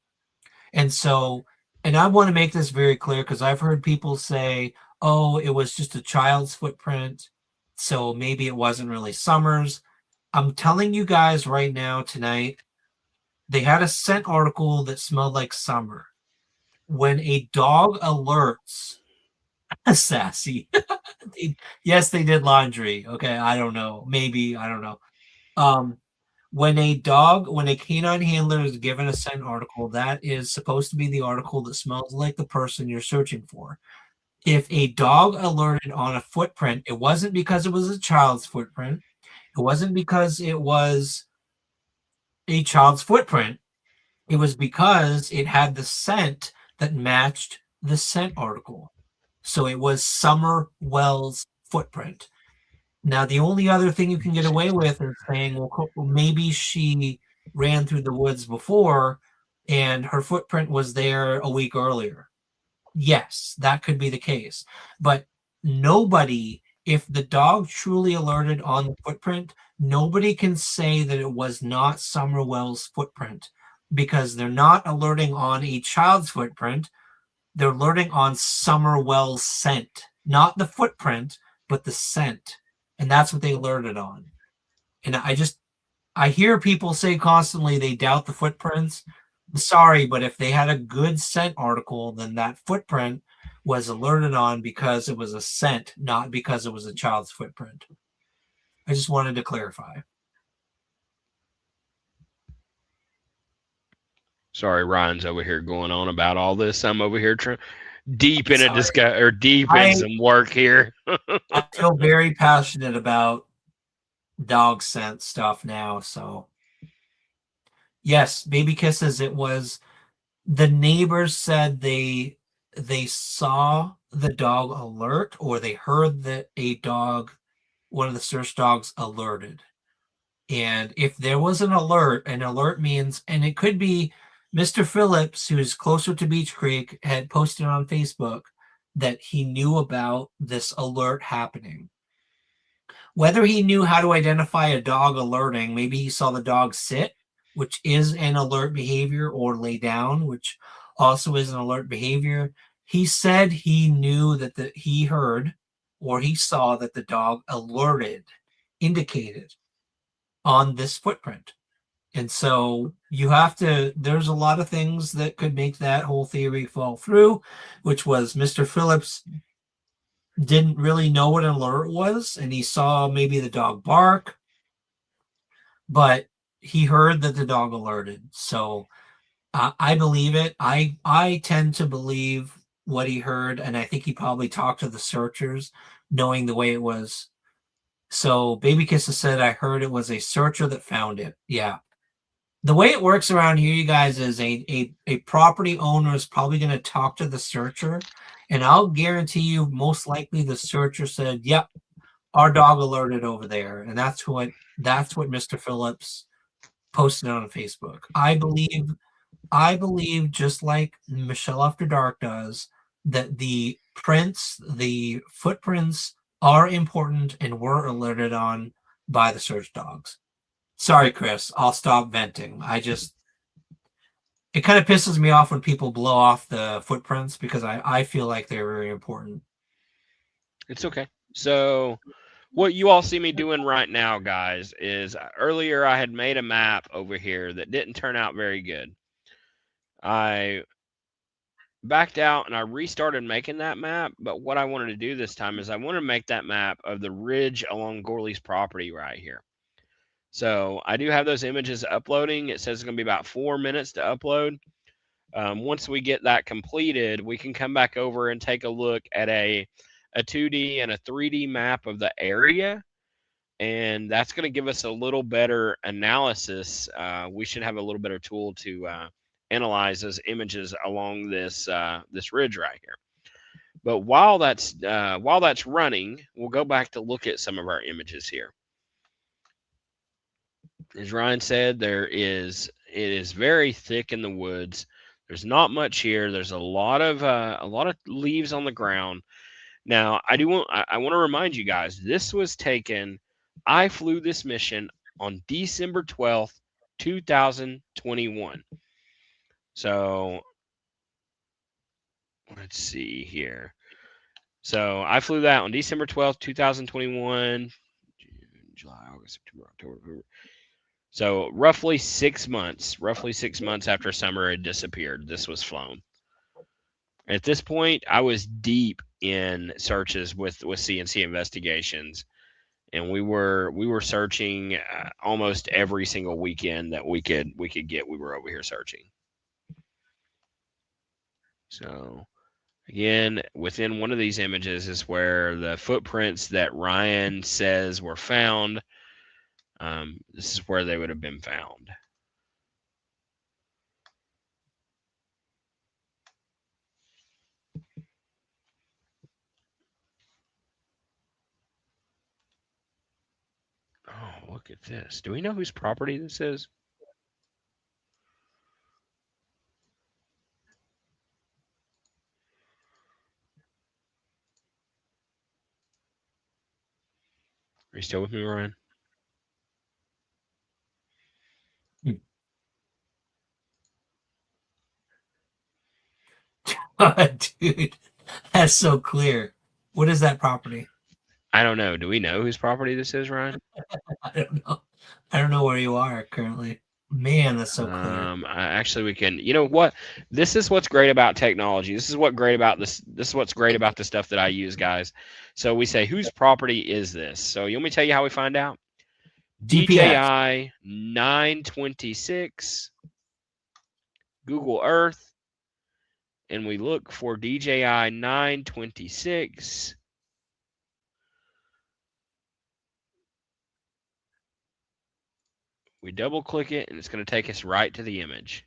And so, and I want to make this very clear because I've heard people say, oh, it was just a child's footprint, so maybe it wasn't really Summer's. I'm telling you guys right now tonight, they had a scent article that smelled like summer. When a dog alerts, sassy. Yes, they did laundry. Okay, I don't know. Maybe, I don't know. When a canine handler is given a scent article, that is supposed to be the article that smells like the person you're searching for. If a dog alerted on a footprint, it wasn't because it was a child's footprint. It wasn't because it was a child's footprint. It was because it had the scent that matched the scent article. So it was Summer Wells' footprint. Now, the only other thing you can get away with is saying, well, maybe she ran through the woods before and her footprint was there a week earlier. Yes, that could be the case. But nobody, if the dog truly alerted on the footprint, nobody can say that it was not Summer Wells' footprint because they're not alerting on a child's footprint. They're alerting on Summer Wells' scent, not the footprint, but the scent. And that's what they alerted on. And I hear people say constantly they doubt the footprints. Sorry, but if they had a good scent article, then that footprint was alerted on because it was a scent, not because it was a child's footprint. I just wanted to clarify. Sorry, Ryan's over here going on about all this. I'm over here deep in a discussion or deep in some work here. I feel very passionate about dog scent stuff now. So yes, Baby Kisses. It was the neighbors said they saw the dog alert, or they heard that a dog, one of the search dogs, alerted. And if there was an alert means, and it could be Mr. Phillips, who's closer to Beech Creek, had posted on Facebook that he knew about this alert happening. Whether he knew how to identify a dog alerting, maybe he saw the dog sit, which is an alert behavior, or lay down, which also is an alert behavior. He said he knew that he heard or he saw that the dog alerted, indicated on this footprint. And so there's a lot of things that could make that whole theory fall through, which was Mr. Phillips didn't really know what an alert was, and he saw maybe the dog bark, but he heard that the dog alerted. So I believe it. I tend to believe what he heard, and I think he probably talked to the searchers, knowing the way it was. So Baby Kisses said, I heard it was a searcher that found it. Yeah. The way it works around here, you guys, is a property owner is probably going to talk to the searcher, and I'll guarantee you, most likely the searcher said, "Yep, our dog alerted over there," and that's what Mr. Phillips posted on Facebook. I believe, just like Michelle After Dark does, that the footprints are important and were alerted on by the search dogs. Sorry, Chris, I'll stop venting. It kind of pisses me off when people blow off the footprints because I feel like they're very important. It's okay. So what you all see me doing right now, guys, is earlier I had made a map over here that didn't turn out very good. I backed out and I restarted making that map, but what I wanted to do this time is I want to make that map of the ridge along Gorley's property right here. So I do have those images uploading. It says it's going to be about 4 minutes to upload. Once we get that completed, we can come back over and take a look at a 2D and a 3D map of the area. And that's going to give us a little better analysis. We should have a little better tool to analyze those images along this this ridge right here. But while that's running, we'll go back to look at some of our images here. As Ryan said, it is very thick in the woods. There's not much here. There's a lot of leaves on the ground. Now, I want to remind you guys, this was taken. I flew this mission on December 12th, 2021. So let's see here. So I flew that on December 12th, 2021. June, July, August, September, October, November. So roughly 6 months after summer had disappeared, this was flown. At this point, I was deep in searches with CNC Investigations, and we were searching almost every single weekend that we could get. We were over here searching. So again, within one of these images is where the footprints that Ryan says were found. This is where they would have been found. Oh, look at this. Do we know whose property this is? Are you still with me, Ryan? Dude, that's so clear. What is that property? I don't know. Do we know whose property this is, Ryan? I don't know. I don't know where you are currently. Man, that's so clear. Actually, we can. You know what? This is what's great about technology. This is what's great about this. This is what's great about the stuff that I use, guys. So we say, whose property is this? So you want me to tell you how we find out? DJI 926, Google Earth, and we look for DJI 926. We double click it, and it's going to take us right to the image.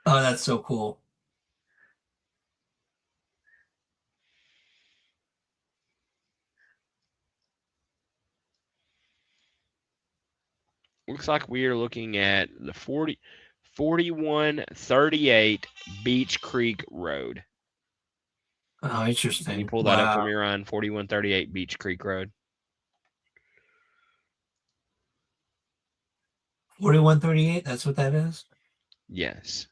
Oh, that's so cool. Looks like we are looking at the 4138 Beach Creek Road. Oh, interesting. Can you pull that up for me, Ryan? 4138 Beach Creek Road. 4138, that's what that is? Yes.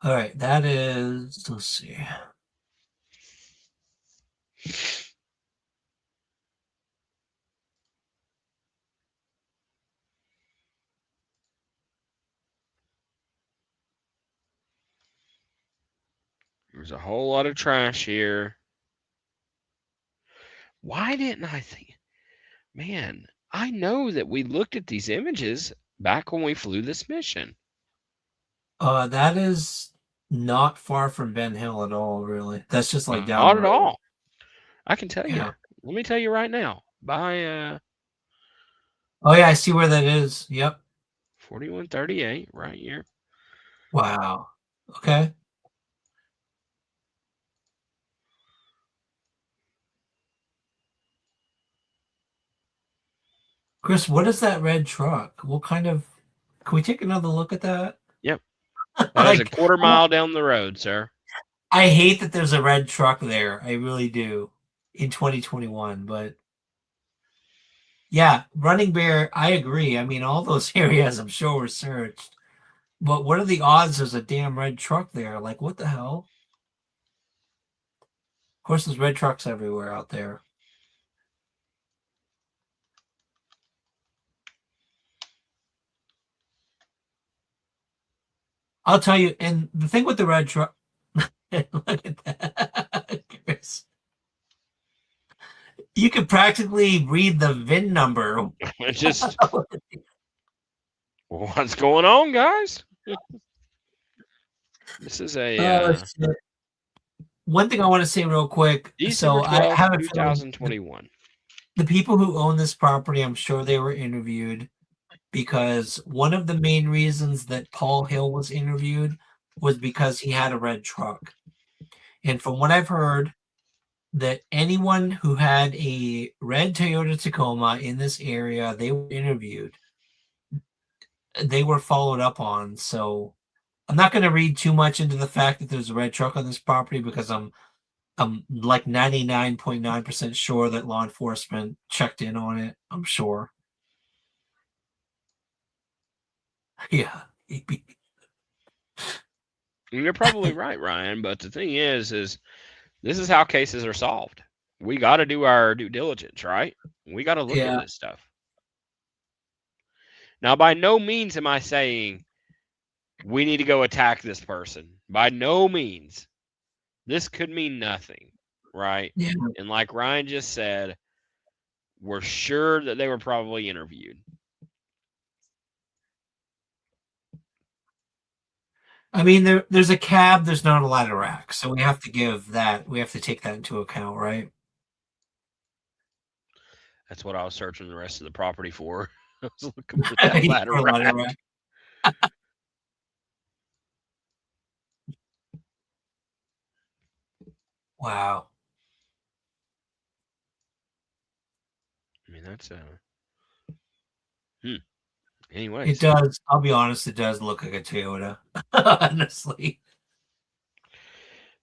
All right, that is, let's see. There's a whole lot of trash here. Why didn't I think? Man, I know that we looked at these images back when we flew this mission. That is not far from Ben Hill at all, really. That's just like down Not the at road. all. I can tell you. Yeah. Let me tell you right now. By Oh yeah, I see where that is. Yep. 4138, right here. Wow. Okay. Chris, what is that red truck? What kind of? Can we take another look at that? Yep. That is a Like, quarter mile down the road, sir. I hate that there's a red truck there. I really do. In 2021, but yeah, Running Bear. I agree. I mean, all those areas I'm sure were searched. But what are the odds there's a damn red truck there? Like, what the hell? Of course, there's red trucks everywhere out there. I'll tell you, and the thing with the red truck, look at that, Chris. You could practically read the VIN number. It's just what's going on, guys? This is a one thing I want to say real quick. December 12th, I have a 2021. The people who own this property, I'm sure they were interviewed, because one of the main reasons that Paul Hill was interviewed was because he had a red truck. And from what I've heard, that anyone who had a red Toyota Tacoma in this area, they were interviewed. They were followed up on. So I'm not going to read too much into the fact that there's a red truck on this property, because I'm like 99.9% sure that law enforcement checked in on it. I'm sure. Yeah. You're probably right, Ryan. But the thing is this is how cases are solved. We got to do our due diligence, right? We got to look at this stuff. Now, by no means am I saying we need to go attack this person. By no means. This could mean nothing, right? Yeah. And like Ryan just said, we're sure that they were probably interviewed. I mean, there's a cab, there's not a ladder rack, so we have to take that into account, right? That's what I was searching the rest of the property for. I was looking for that ladder rack. Wow. I mean, that's Anyways. It does. I'll be honest, it does look like a Toyota. Honestly.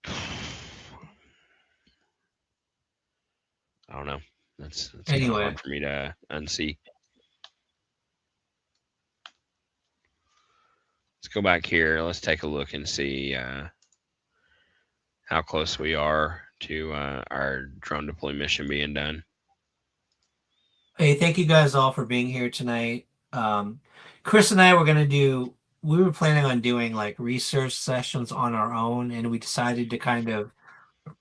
I don't know. That's anyway hard for me to unsee. Let's go back here. Let's take a look and see how close we are to our drone deploy mission being done. Hey, thank you guys all for being here tonight. Chris and I we were planning on doing like research sessions on our own, and we decided to kind of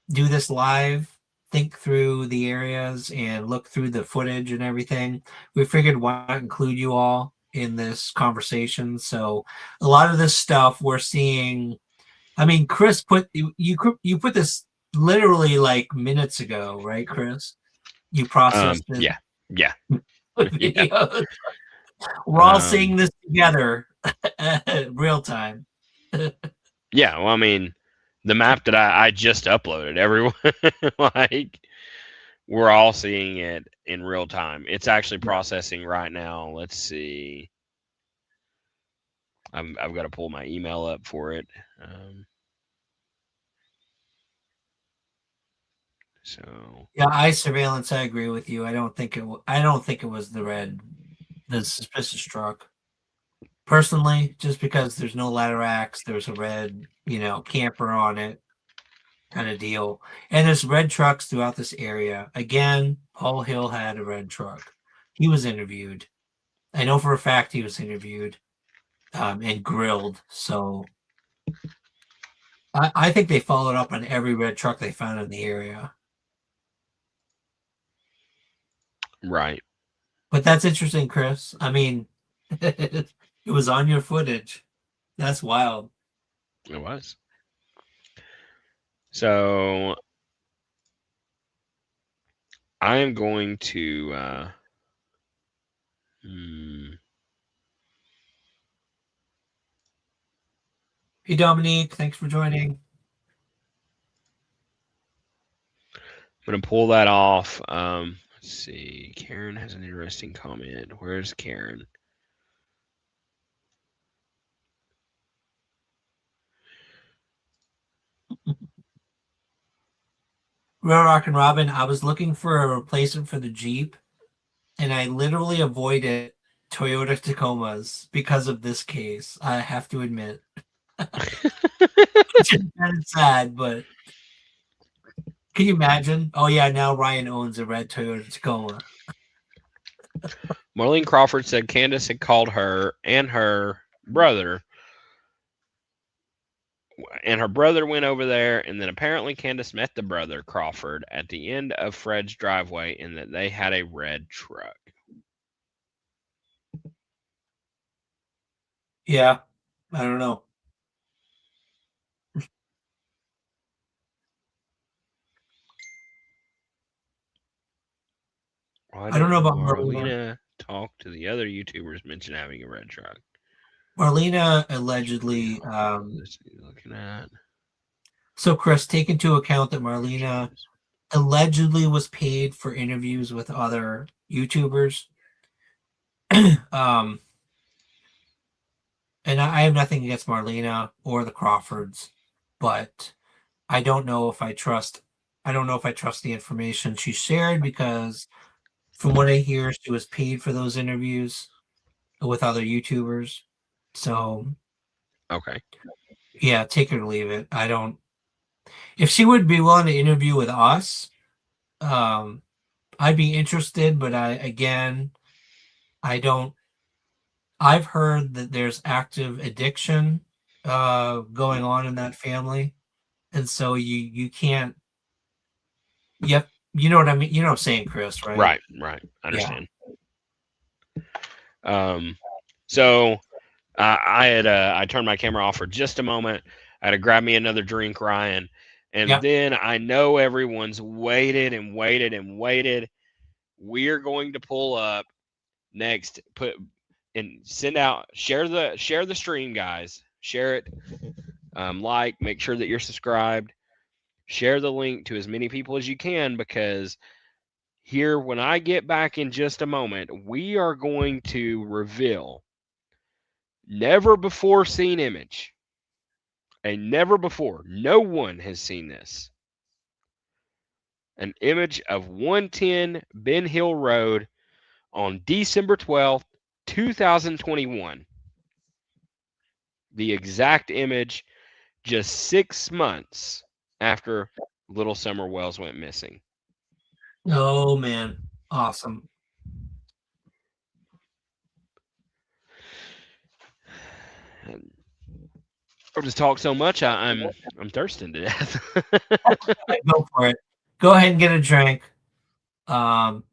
do this live, think through the areas and look through the footage and everything. We figured why not include you all in this conversation. So a lot of this stuff we're seeing, I mean, Chris you put this literally like minutes ago, right, Chris? You processed it. Yeah. Yeah. We're all seeing this together, real time. Yeah, well, I mean, the map that I just uploaded, everyone, like, we're all seeing it in real time. It's actually processing right now. Let's see. I've got to pull my email up for it. So yeah, eye surveillance. I agree with you. I don't think it was the suspicious truck. Personally, just because there's no ladder racks, there's a red, camper on it, kind of deal, and there's red trucks throughout this area. Again, Paul Hill had a red truck. He was interviewed. I know for a fact he was interviewed and grilled. So I think they followed up on every red truck they found in the area. Right. But that's interesting, Chris. I mean, it was on your footage. That's wild. It was. So I am going to Hey, Dominique, thanks for joining. I'm going to pull that off. Let's see. Karen has an interesting comment. Where's Karen? Real Rock and Robin, I was looking for a replacement for the Jeep, and I literally avoided Toyota Tacomas because of this case. I have to admit. Which is kind of sad, but can you imagine? Oh yeah, now Ryan owns a red Toyota Tacoma. Marlene Crawford said Candace had called her and her brother, and her brother went over there, and then apparently Candace met the brother Crawford at the end of Fred's driveway, and that they had a red truck. Yeah, I don't know. Why I don't know about Marlena talk to the other YouTubers mention having a red truck. Marlena allegedly. Looking at. So Chris, take into account that Marlena allegedly was paid for interviews with other YouTubers. And I have nothing against Marlena or the Crawfords, but I don't know if I trust the information she shared, because from what I hear, she was paid for those interviews with other YouTubers. So Okay. yeah, take it or leave it. I don't. If she would be willing to interview with us, I'd be interested. But I don't. I've heard that there's active addiction going on in that family, and so you can't. Yep, you know what I mean. You know what I'm saying, Chris, right? Right. I understand. So I turned my camera off for just a moment. I had to grab me another drink, Ryan, and then I know everyone's waited and waited and waited. We're going to pull up next. Share the stream, guys. Share it. Make sure that you're subscribed. Share the link to as many people as you can, because here, when I get back in just a moment, we are going to reveal never before seen image. No one has seen this. An image of 110 Ben Hill Road on December 12th, 2021. The exact image just 6 months after Little Summer Wells went missing. Oh man, awesome. I've just talked so much, I'm thirsting to death. Go for it. Go ahead and get a drink. Again,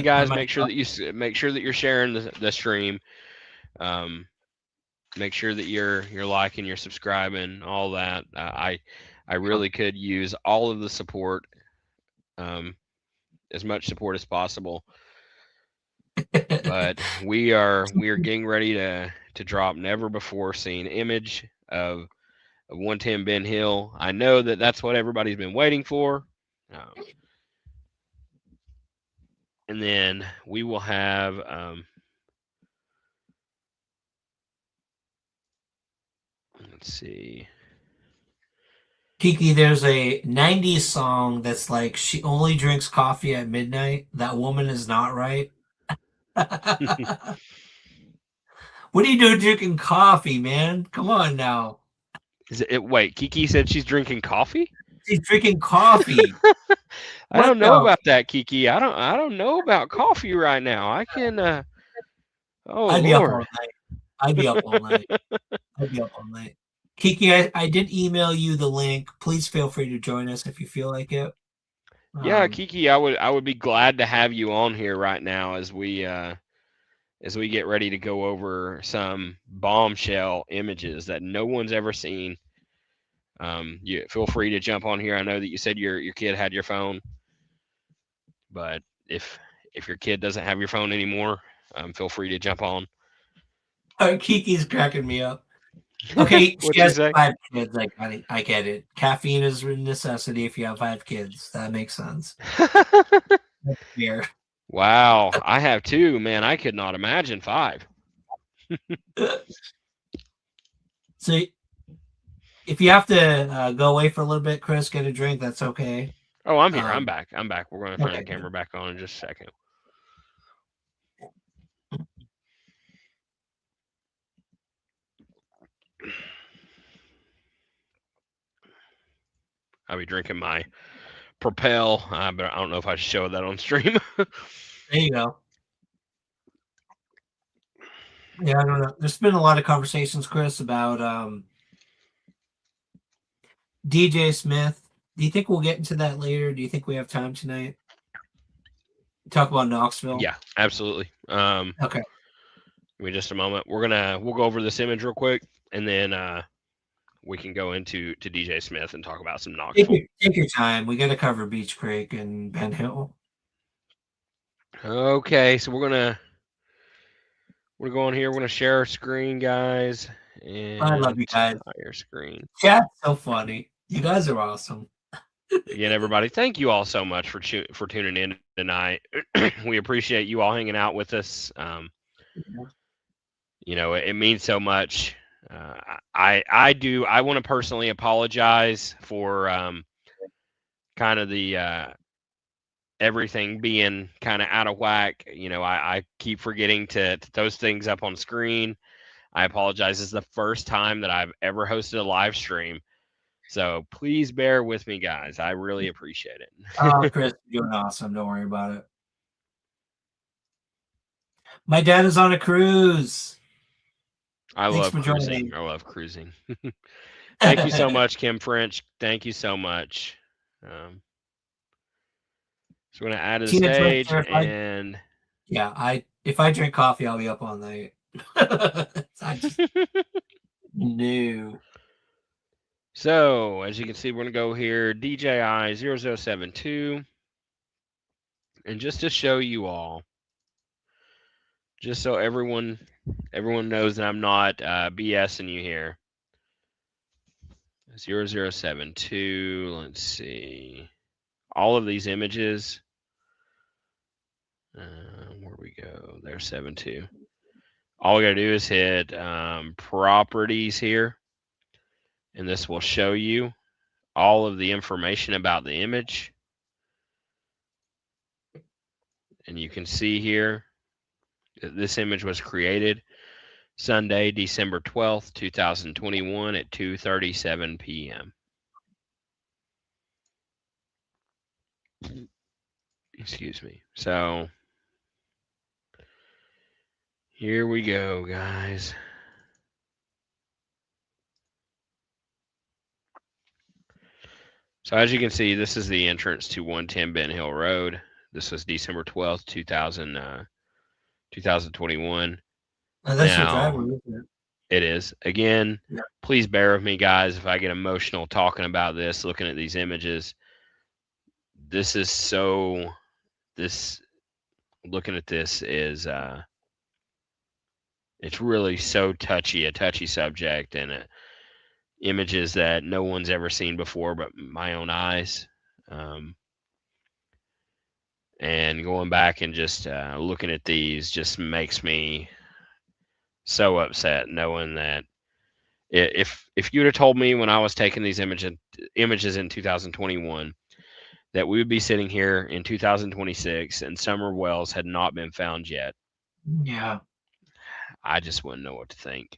guys, make sure that you're sharing the stream. Make sure that you're liking, you're subscribing, all that. I really could use all of the support, as much support as possible. But we are getting ready to drop never before seen image of 110 Ben Hill. I know that that's what everybody's been waiting for. And then we will have let's see. Kiki, there's a 90s song that's like, she only drinks coffee at midnight. That woman is not right. What are you doing drinking coffee, man? Come on now. Wait, Kiki said she's drinking coffee? She's drinking coffee. I don't know about that, Kiki. I don't know about coffee right now. I can I'd be up all night. I'd be up all night. Kiki, I did email you the link. Please feel free to join us if you feel like it. Yeah, Kiki, I would be glad to have you on here right now as we get ready to go over some bombshell images that no one's ever seen. You feel free to jump on here. I know that you said your kid had your phone, but if your kid doesn't have your phone anymore, feel free to jump on. Kiki's cracking me up. Okay, What'd she you has say? 5 kids. I get it. Caffeine is a necessity if you have 5 kids. That makes sense. That's fair. Wow, I have 2. Man, I could not imagine 5. So if you have to go away for a little bit, Chris, get a drink, that's okay. Oh, I'm here. I'm back. We're going to turn okay. the camera back on in just a second. I'll be drinking my Propel, but I don't know if I should show that on stream. There you go. Yeah, I don't know. There's been a lot of conversations, Chris, about DJ Smith. Do you think we'll get into that later? Do you think we have time tonight? Talk about Knoxville. Yeah, absolutely. Okay. Give me just a moment. We'll go over this image real quick, and then we can go into DJ Smith and talk about some Knoxville. Take your time. We got to cover Beach Creek and Ben Hill. Okay, so we're gonna go on here. We're gonna share our screen, guys. And I love you guys. Your screen. Chat's so funny. You guys are awesome. Again, everybody, thank you all so much for tuning in tonight. We appreciate you all hanging out with us. You know, it means so much. I want to personally apologize for kind of the everything being kind of out of whack. You know, I keep forgetting to throw things up on screen. I apologize. This is the first time that I've ever hosted a live stream. So please bear with me, guys. I really appreciate it. Oh, Chris, you're doing awesome. Don't worry about it. My dad is on a cruise. Thanks love cruising. I love cruising. Thank you so much, Kim French. Thank you so much. So we're going to add a stage and... Yeah, if I drink coffee, I'll be up all night. I just knew. So, as you can see, we're going to go here, DJI 0072. And just to show you all, just so everyone knows that I'm not BSing you here. 0072, let's see. All of these images, where we go, there's 72. All we got to do is hit properties here. And this will show you all of the information about the image. And you can see here that this image was created Sunday, December 12th, 2021 at 2:37 p.m. Excuse me. So here we go, guys. So as you can see, this is the entrance to 110 Ben Hill Road. This was December 12th, 2021. That's your driveway, isn't it? It is. Again, yeah. Please bear with me, guys, if I get emotional talking about this, looking at these images. Looking at this is, it's really so touchy, a touchy subject, and images that no one's ever seen before but my own eyes. And going back and just looking at these just makes me so upset, knowing that if you'd have told me when I was taking these images in 2021 that we would be sitting here in 2026 and Summer Wells had not been found yet, yeah, I just wouldn't know what to think.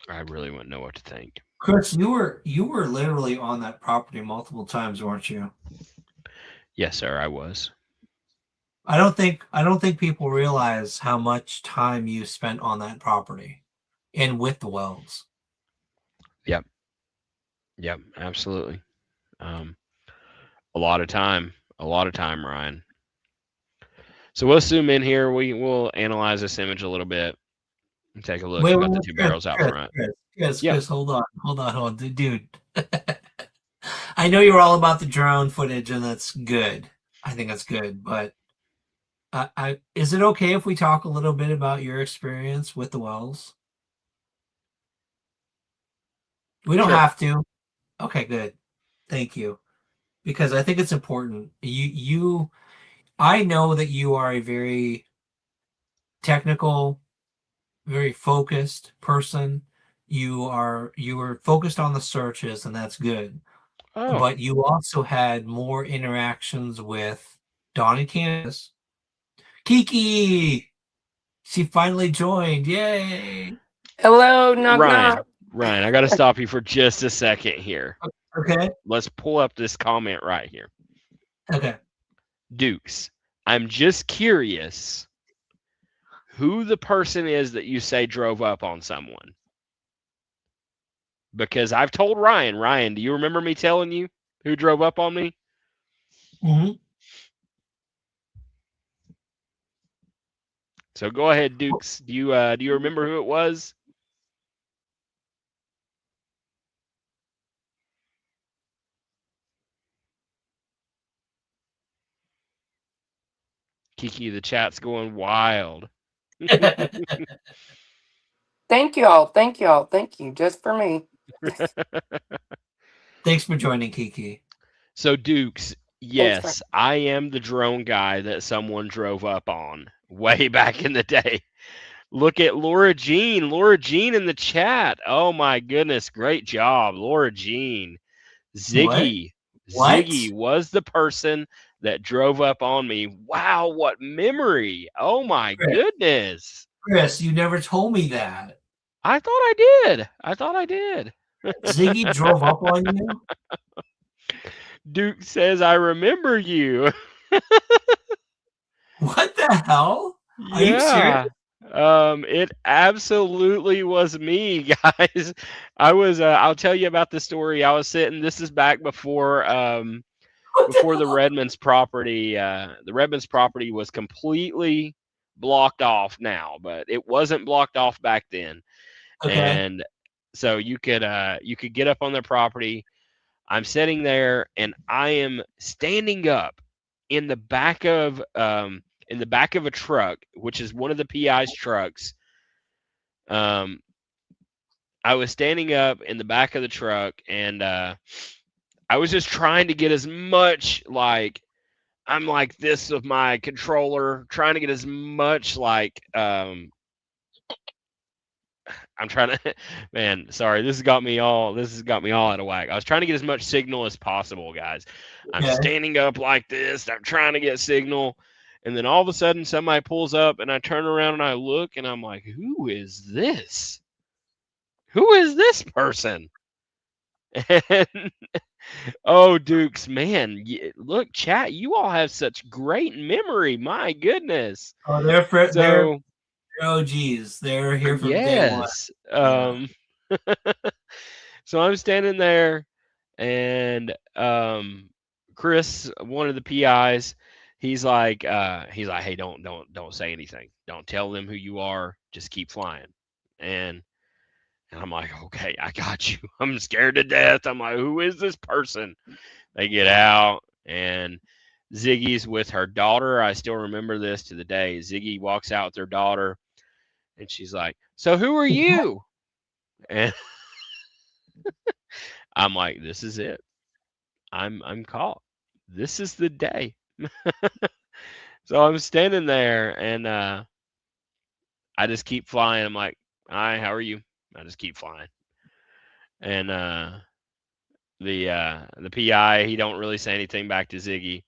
I really wouldn't know what to think. Chris, you were literally on that property multiple times, weren't you? Yes, sir, I was. I don't think people realize how much time you spent on that property and with the wells. Yep, absolutely. A lot of time. A lot of time, Ryan. So we'll zoom in here. We'll analyze this image a little bit and take a look. Wait, You wait, got the wait, two Chris, barrels out Chris, front. Chris, Chris, Yeah. Chris, hold on, dude. I know you're all about the drone footage, and that's good. I think that's good, but is it okay if we talk a little bit about your experience with the wells? We don't Sure. have to. Okay, good. Thank you. Because I think it's important. I know that you are a very technical, very focused person. You were focused on the searches, and that's good. Oh, But you also had more interactions with Donnie Candace. Kiki! She finally joined. Yay! Hello, knock Ryan. knock. Ryan, I got to stop you for just a second here. Okay. Let's pull up this comment right here. Okay. Dukes, I'm just curious who the person is that you say drove up on someone. Because I've told Ryan, do you remember me telling you who drove up on me? Mm-hmm. So go ahead, Dukes. Do you remember who it was? Kiki, the chat's going wild. Thank y'all. Thank y'all. Thank you. Just for me. Thanks for joining, Kiki. So Dukes, Thanks yes, I am the drone guy that someone drove up on way back in the day. Look at Laura Jean. Laura Jean in the chat. Oh my goodness, great job, Laura Jean. Ziggy. What? Ziggy was the person that drove up on me. Wow, what memory. Oh my Chris. goodness. Chris, you never told me that. I thought I did. Ziggy drove up on you? Duke says, I remember you. What the hell? Are you serious? It absolutely was me, guys. I was I'll tell you about the story. I was sitting, this is back before before the Redmond's property. The Redmond's property was completely blocked off now, but it wasn't blocked off back then. Okay. And so you could get up on their property. I'm sitting there and I am standing up in the back of a truck, which is one of the PI's trucks. I was standing up in the back of the truck and I was just trying to get as much like I'm like this with my controller, trying to get as much like I'm trying to man, sorry, this has got me all out of whack. I was trying to get as much signal as possible, guys. I'm Okay. standing up like this, I'm trying to get signal, and then all of a sudden somebody pulls up and I turn around and I look and I'm like, who is this? Who is this person? And oh, Dukes, man, look, chat, you all have such great memory. My goodness. Oh, they're So OGs. They're here from day one. yes. So I'm standing there and Chris, one of the PIs, he's like, hey, don't say anything. Don't tell them who you are. Just keep flying. And I'm like, okay, I got you. I'm scared to death. I'm like, who is this person? They get out and Ziggy's with her daughter. I still remember this to the day. Ziggy walks out with her daughter and she's like, so who are you? And I'm like, this is it. I'm caught. This is the day. So I'm standing there and I just keep flying. I'm like, hi, how are you? I just keep flying. And the PI, he don't really say anything back to Ziggy.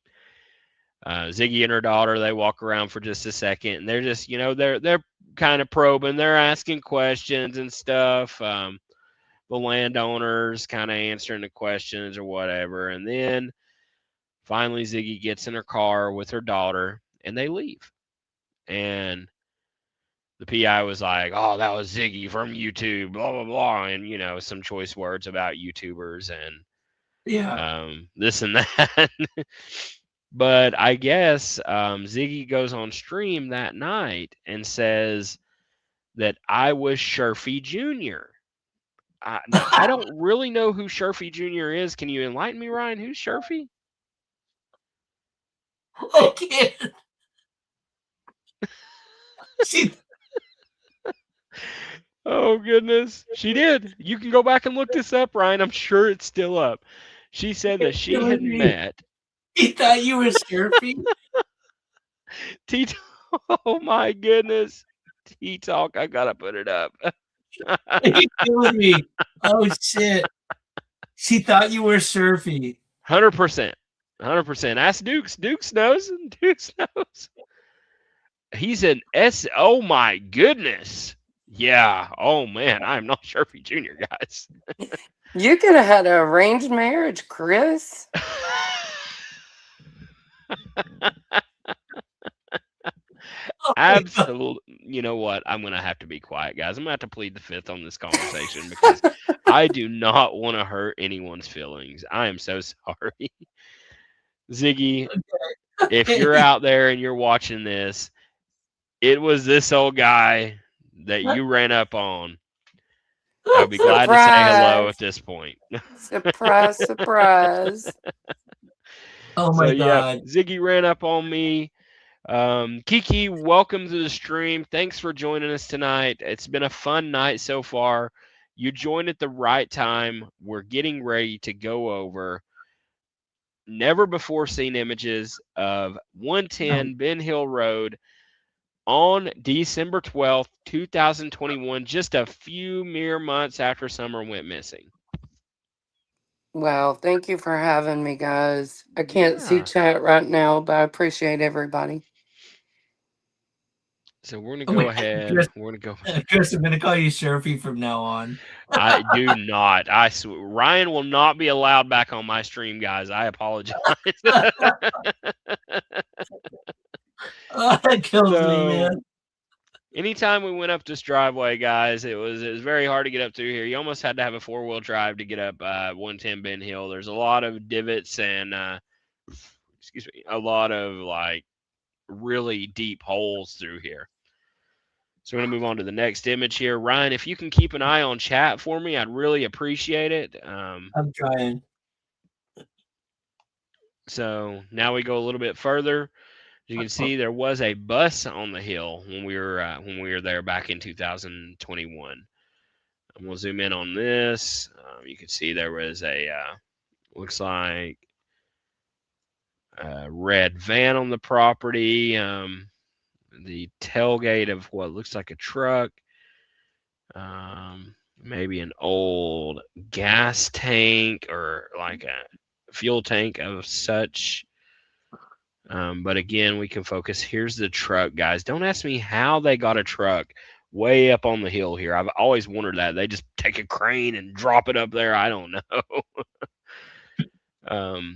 Ziggy and her daughter, they walk around for just a second and they're just, they're kind of probing, they're asking questions and stuff. The landowners kind of answering the questions or whatever. And then finally Ziggy gets in her car with her daughter and they leave. And the PI was like, oh, that was Ziggy from YouTube, blah, blah, blah. And, some choice words about YouTubers. And Yeah. this and that. But I guess Ziggy goes on stream that night and says that I was Sherfy Jr. Now, I don't really know who Sherfy Jr. is. Can you enlighten me, Ryan? Who's Sherfy? I can't. See, Oh, goodness. She did. You can go back and look this up, Ryan. I'm sure it's still up. She said that she had killing me. met He thought you were Sherfy? T. Oh, my goodness. T-Talk. I got to put it up. You're killing me. Oh, shit. She thought you were Surfy. 100%. 100%. Ask Dukes. Dukes knows. Dukes knows. He's an S. Oh, my goodness. Yeah. Oh, man. I'm not Sherfy Jr., guys. You could have had an arranged marriage, Chris. Oh, Absolutely. You know what? I'm going to have to be quiet, guys. I'm going to have to plead the fifth on this conversation because I do not want to hurt anyone's feelings. I am so sorry. Ziggy, if you're out there and you're watching this, it was this old guy that you ran up on. I'll be glad to say hello at this point. Surprise, surprise. Oh my So, yeah, God. Ziggy ran up on me. Kiki, welcome to the stream. Thanks for joining us tonight. It's been a fun night so far. You joined at the right time. We're getting ready to go over never before seen images of 110 Ben Hill Road on December 12th, 2021, just a few mere months after Summer went missing. Well, thank you for having me, guys. I can't see Yeah. chat right now, but I appreciate everybody. So we're going Oh to my go God, ahead. Chris- We're going to go. Chris, I'm going to call you Surfy from now on. I do not. I swear, Ryan will not be allowed back on my stream, guys. I apologize. Oh, that kills me, So, man. anytime we went up this driveway, guys, it was very hard to get up through here. You almost had to have a 4-wheel drive to get up 110 Ben Hill. There's a lot of divots and excuse me, a lot of like really deep holes through here. So we're gonna move on to the next image here. Ryan, if you can keep an eye on chat for me, I'd really appreciate it. I'm trying. So now we go a little bit further. You can see there was a bus on the hill when we were there back in 2021. I'm gonna zoom in on this. You can see there was a looks like a red van on the property. The tailgate of what looks like a truck. Maybe an old gas tank or like a fuel tank of such. But again, we can focus. Here's the truck, guys. Don't ask me how they got a truck way up on the hill here. I've always wondered that. They just take a crane and drop it up there. I don't know.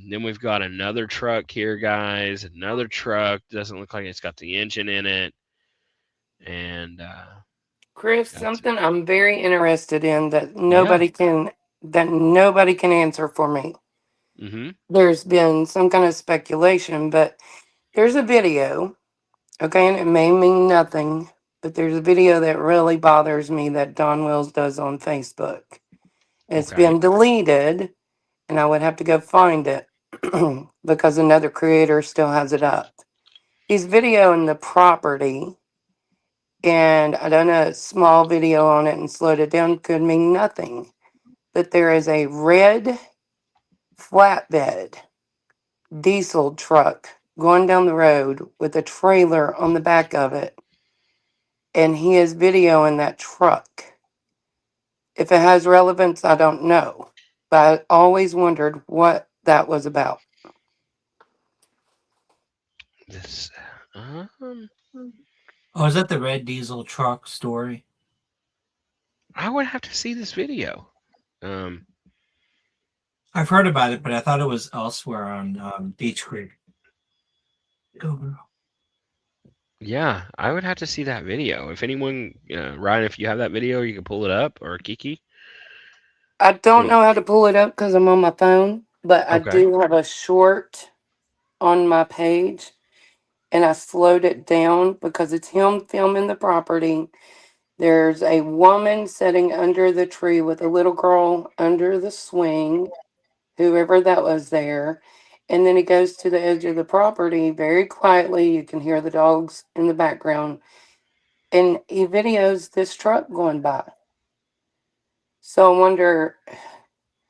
Then we've got another truck here, guys. Another truck. Doesn't look like it's got the engine in it. And Chris, Gotcha. something I'm very interested in that nobody can answer for me. mm-hmm. There's been some kind of speculation, but there's a video, okay, and it may mean nothing, but there's a video that really bothers me that Don Wills does on Facebook. It's Okay. been deleted, and I would have to go find it because another creator still has it up. He's videoing the property, and I done a small video on it and slowed it down. Could mean nothing, but there is a red flatbed diesel truck going down the road with a trailer on the back of it, and he is videoing that truck. If it has relevance, I don't know, but I always wondered what that was about. This. Oh, is that the red diesel truck story? I would have to see this video. I've heard about it, but I thought it was elsewhere on Beach Creek. Go, girl. Yeah, I would have to see that video. If anyone, Ryan, if you have that video, you can pull it up, or Kiki. I don't know how to pull it up because I'm on my phone, but I Okay. do have a short on my page, and I slowed it down because it's him filming the property. There's a woman sitting under the tree with a little girl under the swing, whoever that was there. And then he goes to the edge of the property very quietly. You can hear the dogs in the background. And he videos this truck going by. So I wonder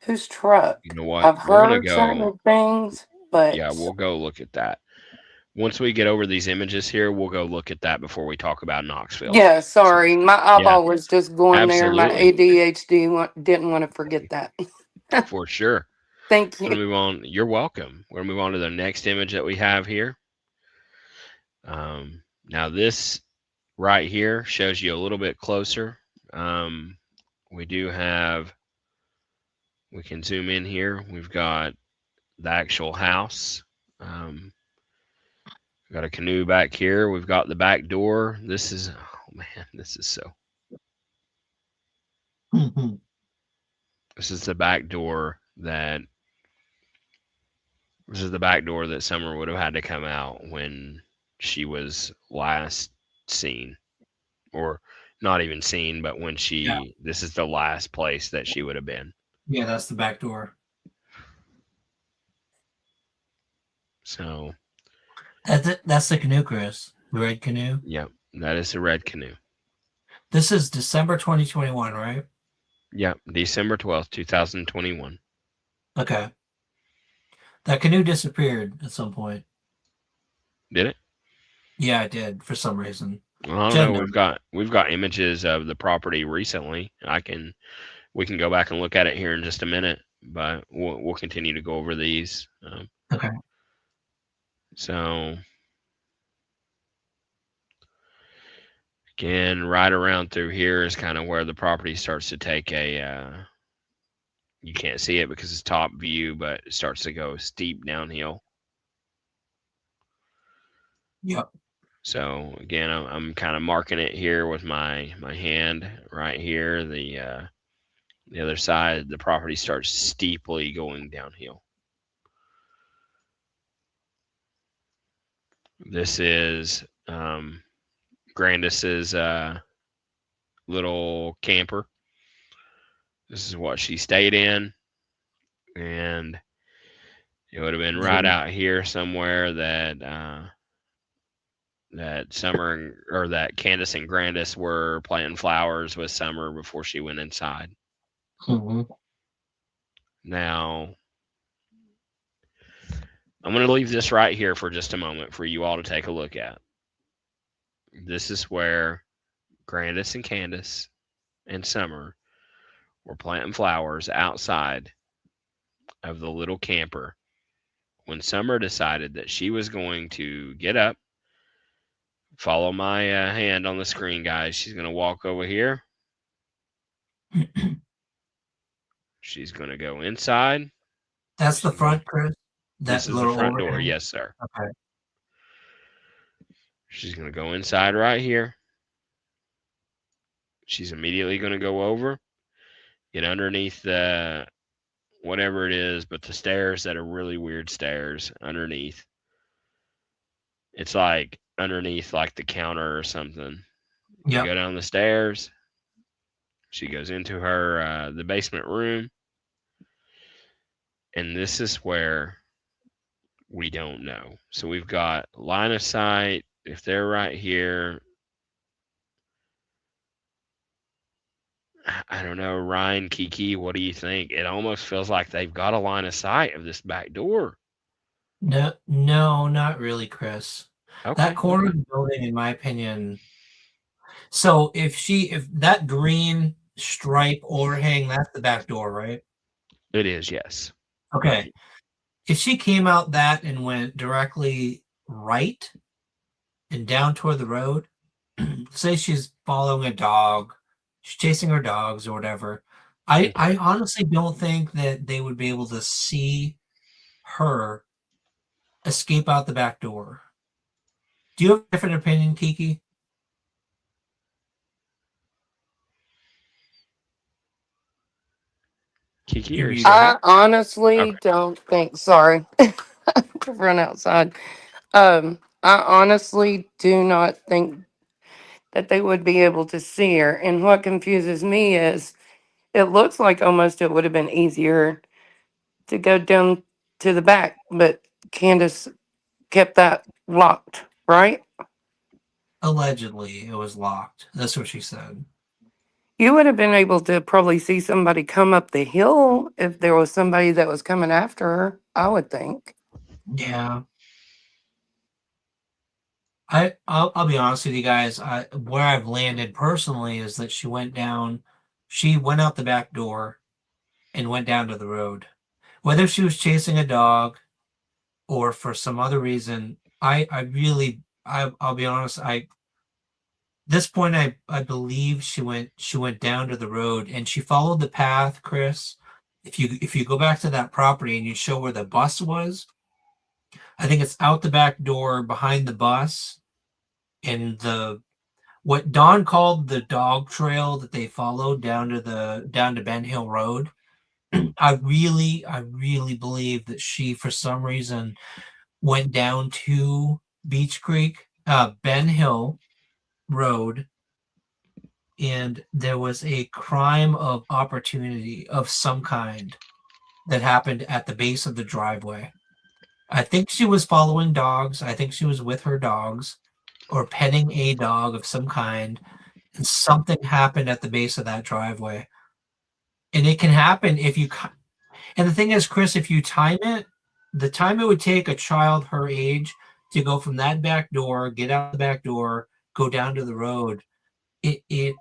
whose You truck. know what? I've We're gonna heard go. certain things, Yeah, but we'll go look at that. Once we get over these images here, we'll go look at that before we talk about Knoxville. yeah, So, sorry. My yeah, eyeball was just going there. My absolutely, ADHD didn't want to forget that. for sure. Thank We're you. gonna move on. You're welcome. We're gonna move on to the next image that we have here. Now this right here shows you a little bit closer. We do have. We can zoom in here. We've got the actual house. We've got a canoe back here. We've got the back door. This is, oh man, this is so. This is the back door that. This is the back door that Summer would have had to come out when she was last seen, or not even seen, but when she. Yeah. This is the last place that she would have been. Yeah, that's the back door. So. That's the canoe, Chris. The red canoe. Yep, that is the red canoe. This is December 2021, right? Yep, December 12th, 2021. Okay. That canoe disappeared at some point. Did it? Yeah, it did for some reason. Well, I don't know. We've got images of the property recently. We can go back and look at it here in just a minute, but we'll continue to go over these. Okay. So again, right around through here is kind of where the property starts to take a. You can't see it because it's top view, but it starts to go steep downhill. Yep. So again, I'm kind of marking it here with my hand right here. The other side, the property starts steeply going downhill. This is Grandis's little camper. This is what she stayed in, and it would have been right out here somewhere that that Summer or that Candace and Grandis were planting flowers with Summer before she went inside. Mm-hmm. Now, I'm going to leave this right here for just a moment for you all to take a look at. This is where Grandis and Candace and Summer were planting flowers outside of the little camper when Summer decided that she was going to get up. Follow my hand on the screen, guys. She's going to walk over here. She's going to go inside. That's the front, Chris? This is the front door. Yes, sir. Okay. She's going to go inside right here. She's immediately going to go over, get underneath the whatever it is, but the stairs that are really weird stairs underneath. It's like underneath like the counter or something. Yeah. Go down the stairs. She goes into her the basement room. And this is where we don't know. So we've got line of sight. If they're right here, I don't know, Ryan, Kiki, what do you think? It almost feels like they've got a line of sight of this back door. No, not really, Chris. Okay. That corner of the building, in my opinion. So if that green stripe overhang, that's the back door, right? It is, yes. Okay. If she came out that and went directly right and down toward the road, say she's following a dog, she's chasing her dogs or whatever, I honestly don't think that they would be able to see her escape out the back door. Do you have a different opinion, Kiki? Kiki, You're are you muted. still I here? honestly Okay. don't think. Sorry, to run outside. I honestly do not think that they would be able to see her. And what confuses me is it looks like almost it would have been easier to go down to the back, but Candace kept that locked, right? Allegedly, it was locked. That's what she said. You would have been able to probably see somebody come up the hill if there was somebody that was coming after her, I would think. Yeah. I'll be honest with you guys. Where I've landed personally is that she went down, she went out the back door and went down to the road. Whether she was chasing a dog or for some other reason, I'll be honest, this point I believe she went down to the road and she followed the path, Chris. If you go back to that property and you show where the bus was, I think it's out the back door behind the bus and the what Don called the dog trail that they followed down to Ben Hill Road. I really believe that she, for some reason, went down to Beach Creek, Ben Hill Road, and there was a crime of opportunity of some kind that happened at the base of the driveway. I think she was following dogs. I think she was with her dogs or petting a dog of some kind, and something happened at the base of that driveway. And it can happen if you, and the thing is, Chris, if you time it, the time it would take a child her age to go from that back door, get out the back door, go down to the road, it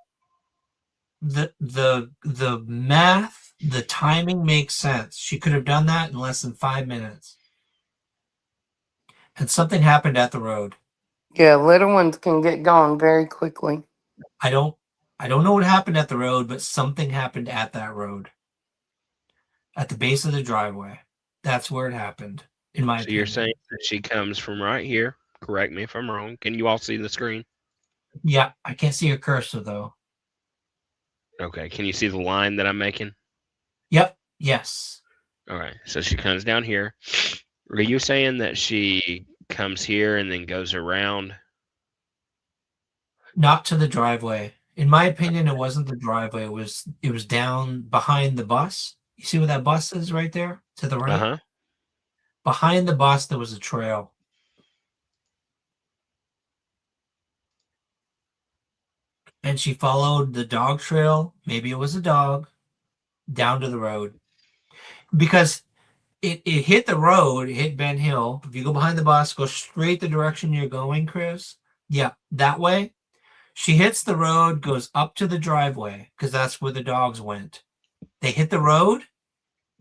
the math, the timing makes sense. She could have done that in less than 5 minutes. And something happened at the road. Yeah, little ones can get gone very quickly. I don't know what happened at the road, but something happened at that road. At the base of the driveway. That's where it happened, in my So opinion. you're saying that she comes from right here. Correct me if I'm wrong. Can you all see the screen? Yeah, I can't see her cursor though. Okay. Can you see the line that I'm making? Yep. Yes. All right. So she comes down here. Are you saying that she comes here and then goes around? Not to the driveway. In my opinion, it wasn't the driveway. It was down behind the bus. You see where that bus is right there to the right? Uh-huh. Behind the bus, there was a trail. And she followed the dog trail. Maybe it was a dog down to the road. Because it hit the road, it hit Ben Hill. If you go behind the bus, go straight the direction you're going, Chris. Yeah, that way. She hits the road, goes up to the driveway because that's where the dogs went. They hit the road,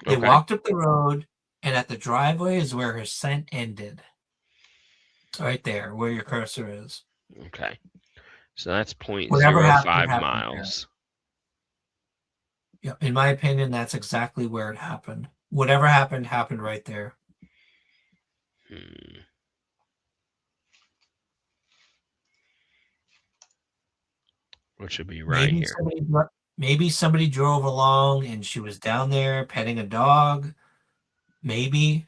they Okay. walked up the road, and at the driveway is where her scent ended. Right there, where your cursor is. Okay. So that's Whatever happened, 0.05 happened miles. Yeah, in my opinion, that's exactly where it happened. Whatever happened, happened right there. Which should be right here. Maybe somebody drove along and she was down there petting a dog. Maybe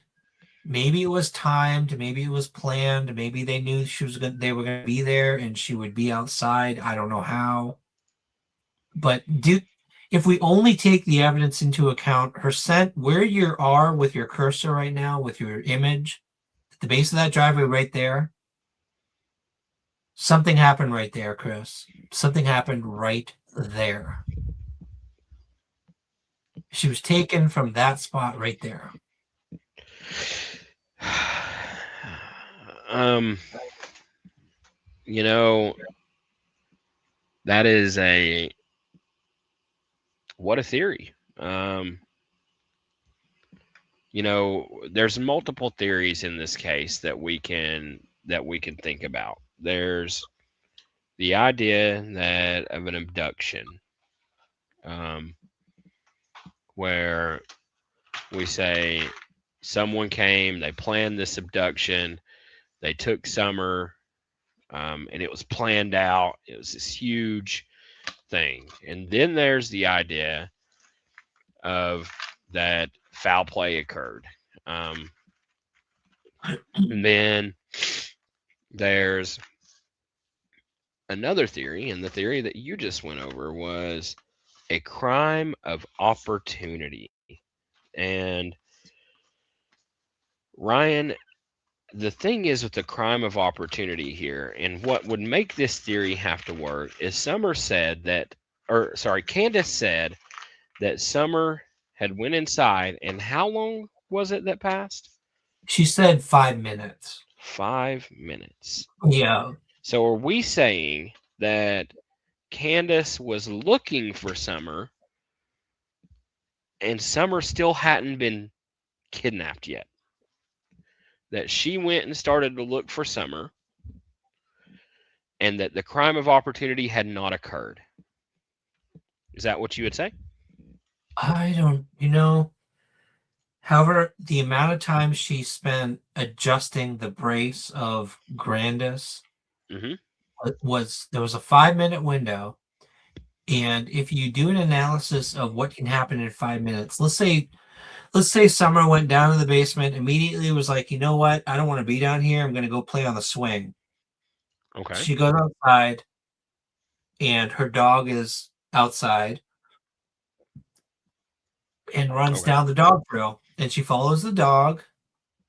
it was timed. Maybe it was planned. Maybe they knew they were going to be there and she would be outside. I don't know how. But if we only take the evidence into account, her scent, where you are with your cursor right now, with your image, at the base of that driveway right there, something happened right there, Chris. Something happened right there. She was taken from that spot right there. You know, that is what a theory. You know, there's multiple theories in this case that we can think about. There's the idea that of an abduction, where we say someone came, they planned this abduction, they took Summer, and it was planned out. It was this huge thing. And then there's the idea of that foul play occurred. And then there's another theory, and the theory that you just went over was a crime of opportunity. And Ryan, the thing is with the crime of opportunity here, and what would make this theory have to work is Candace said that Summer had went inside, and how long was it that passed? She said 5 minutes. 5 minutes. Yeah. So are we saying that Candace was looking for Summer and Summer still hadn't been kidnapped yet? That she went and started to look for Summer and that the crime of opportunity had not occurred? Is that what you would say? I don't, however, the amount of time she spent adjusting the brace of Grandis there was a 5 minute window. And if you do an analysis of what can happen in 5 minutes, let's say Summer went down to the basement, immediately was like, you know what? I don't want to be down here. I'm going to go play on the swing. Okay. She goes outside and her dog is outside and runs down the dog trail, and she follows the dog.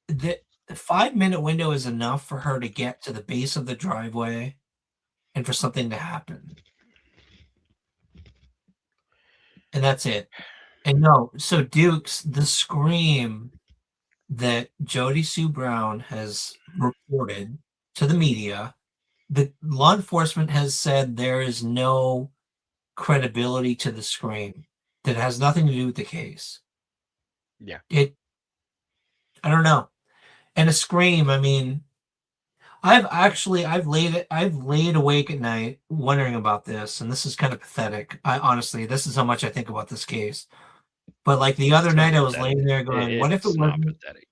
The 5 minute window is enough for her to get to the base of the driveway and for something to happen. And that's it. And no, so Dukes, the scream that Jody Sue Brown has reported to the media, the law enforcement has said there is no credibility to the scream. That has nothing to do with the case. Yeah. I don't know. And a scream, I mean, I've laid awake at night wondering about this, and this is kind of pathetic. Honestly, this is how much I think about this case. But like the other night, I was laying there going, "What if it wasn't pathetic?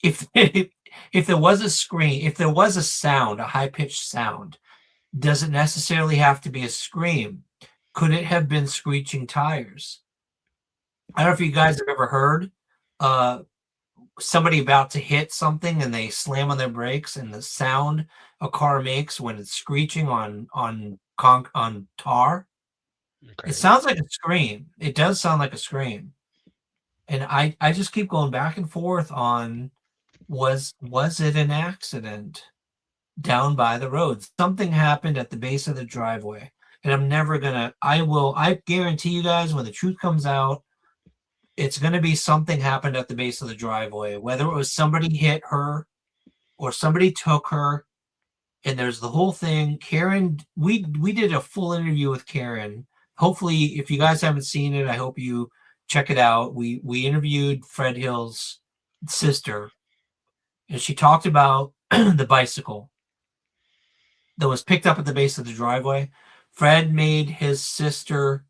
If there was a scream, if there was a sound, a high pitched sound, does it necessarily have to be a scream? Could it have been screeching tires? I don't know if you guys have ever heard somebody about to hit something and they slam on their brakes, and the sound a car makes when it's screeching on tar. Okay. It sounds like a scream. It does sound like a scream. And I just keep going back and forth on was it an accident down by the road? Something happened at the base of the driveway. And I'm never gonna, I guarantee you guys, when the truth comes out, it's going to be something happened at the base of the driveway, whether it was somebody hit her or somebody took her. And there's the whole thing. Karen, we did a full interview with Karen. Hopefully, if you guys haven't seen it, I hope you check it out. We interviewed Fred Hill's sister, and she talked about the bicycle that was picked up at the base of the driveway. Fred made his sister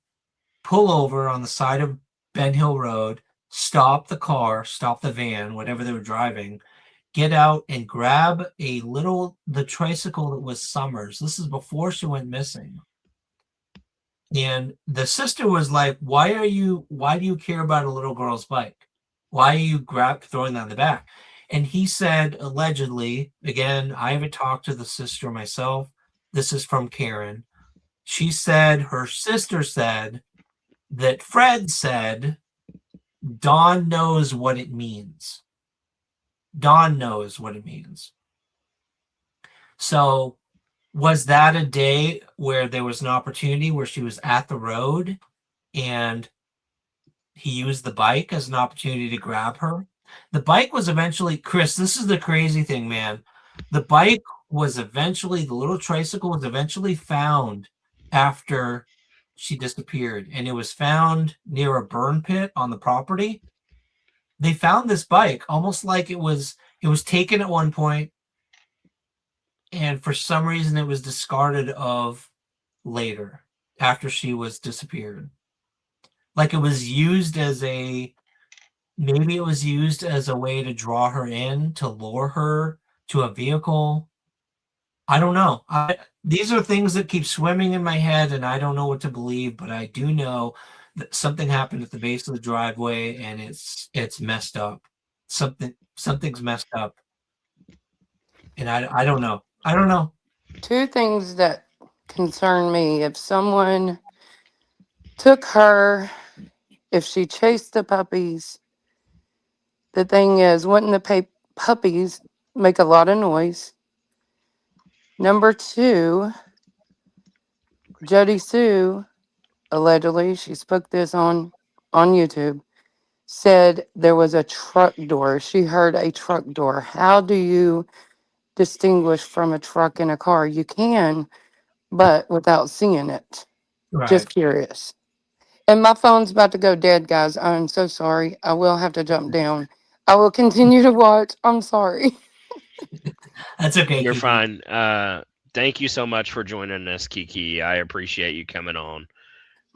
pull over on the side of Ben Hill Road, stop the car, stop the van, whatever they were driving, get out and grab the tricycle that was Summer's. This is before she went missing. And the sister was like, why do you care about a little girl's bike? Why are you throwing that in the back? And he said, allegedly, again, I haven't talked to the sister myself. This is from Karen. She said, her sister said that Fred said, Dawn knows what it means. Dawn knows what it means. So was that a day where there was an opportunity where she was at the road and he used the bike as an opportunity to grab her? The bike was eventually, Chris, this is the crazy thing, man. The bike was eventually, the little tricycle was eventually found after she disappeared, and it was found near a burn pit on the property. They found this bike almost like it was taken at one point, and for some reason it was discarded of later after she was disappeared. Like it was used as maybe it was used as a way to draw her in, to lure her to a vehicle. I don't know. These are things that keep swimming in my head, and I don't know what to believe, but I do know something happened at the base of the driveway, and it's messed up. Something's messed up, and I don't know. I don't know. Two things that concern me: if someone took her, if she chased the puppies, the thing is, wouldn't the puppies make a lot of noise? Number two, Jody Sue, allegedly, she spoke this on YouTube, said there was a truck door. She heard a truck door. How do you distinguish from a truck and a car? You can, but without seeing it. Right. Just curious. And my phone's about to go dead, guys. I'm so sorry. I will have to jump down. I will continue to watch. I'm sorry. That's okay, You're Kiki. fine. Thank you so much for joining us, Kiki. I appreciate you coming on.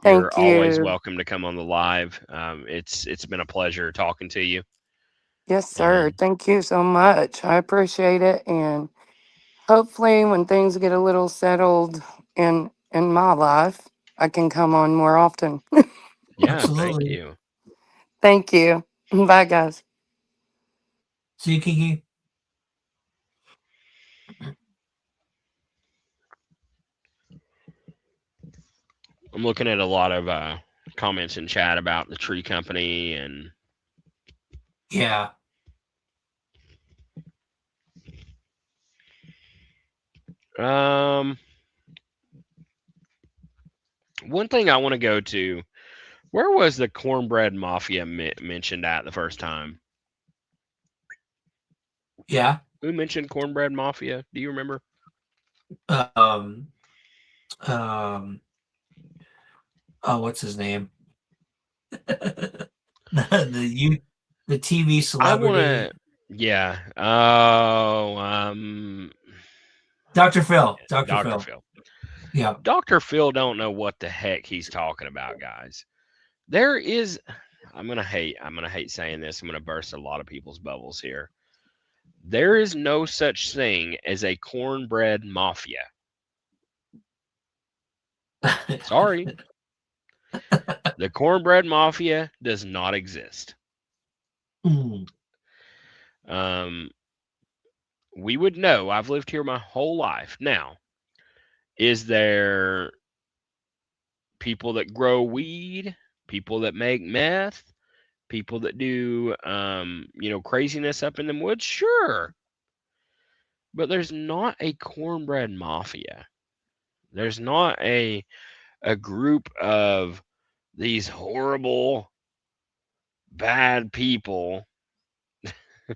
You're Thank always you. welcome to come on the live. It's been a pleasure talking to you. Yes, sir. And Thank you so much. I appreciate it. And hopefully when things get a little settled in my life, I can come on more often. yeah, thank Absolutely. you. Thank you. Bye, guys. See you, Kiki. I'm looking at a lot of comments in chat about the tree company and Yeah. one thing I want to go to. Where was the cornbread mafia mentioned at the first time? Yeah. Who mentioned cornbread mafia? Do you remember? Um. Oh, what's his name? The TV I want celebrity, to. Yeah. Oh, Dr. Phil. Dr. Dr. Phil. Phil. Yeah. Dr. Phil don't know what the heck he's talking about, guys. There is. I'm gonna hate saying this. I'm gonna burst a lot of people's bubbles here. There is no such thing as a cornbread mafia. Sorry. The cornbread mafia does not exist. Mm. We would know. I've lived here my whole life. Now, is there people that grow weed, people that make meth, people that do, craziness up in the woods? Sure. But there's not a cornbread mafia. There's not a group of these horrible, bad people.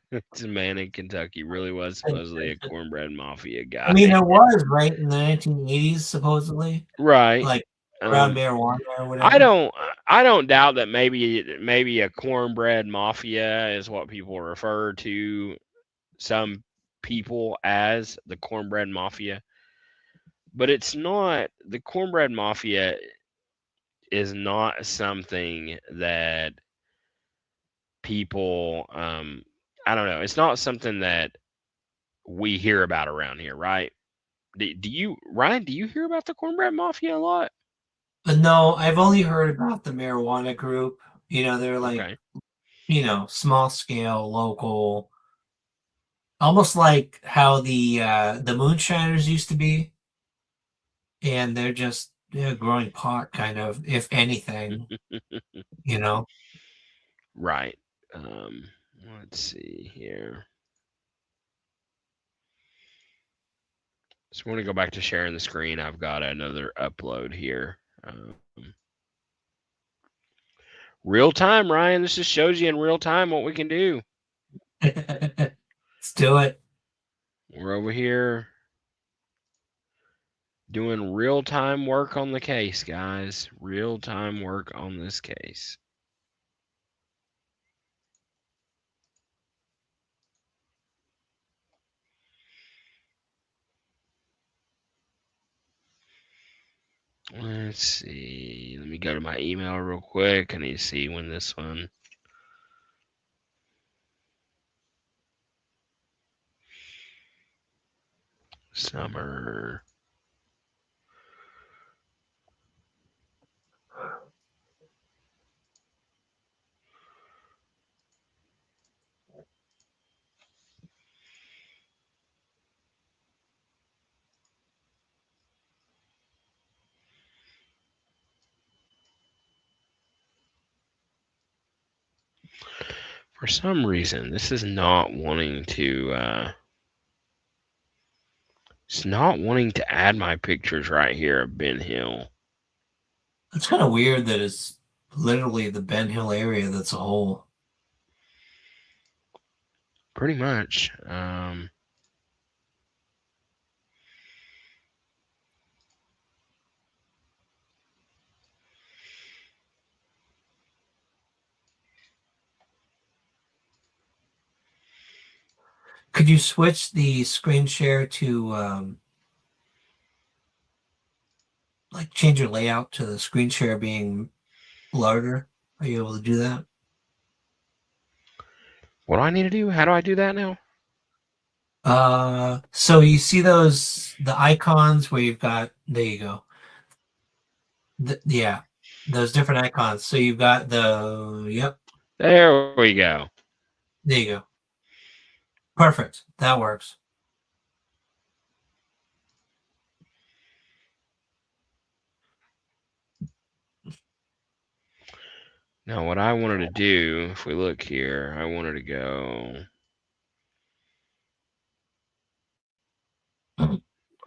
This man in Kentucky really was supposedly a cornbread mafia I mean, guy. there was, right, in the 1980s, supposedly, Right. like around Um, marijuana or I whatever. don't I don't doubt that maybe a cornbread mafia is what people refer to some people as the cornbread mafia, but it's not. The cornbread mafia is not something that people I don't know. It's not something that we hear about around here, right? Do you, Ryan, do you hear about the cornbread mafia a lot? But no, I've only heard about the marijuana group. They're like, Okay. small scale, local, almost like how the moonshiners used to be, and they're just growing pot, kind of, if anything. You know. Right. Um, let's see here. So I want to go back to sharing the screen. I've got another upload here. Real time, Ryan. This just shows you in real time what we can do. Let's do it. We're over here doing real time work on the case, guys. Real time work on this case. Let's see. Let me go to my email real quick. I need to see when this one. Summer. For some reason, this is not wanting to. It's not wanting to add my pictures right here of Ben Hill. It's kind of weird that it's literally the Ben Hill area that's a whole. Pretty much. Could you switch the screen share to like change your layout to the screen share being larger? Are you able to do that? What do I need to do? How do I do that now? So you see the icons where you've got, there you go. Yeah, those different icons. So you've got yep, There we go. there you go. Perfect. That works. Now, what I wanted to do, if we look here, I wanted to go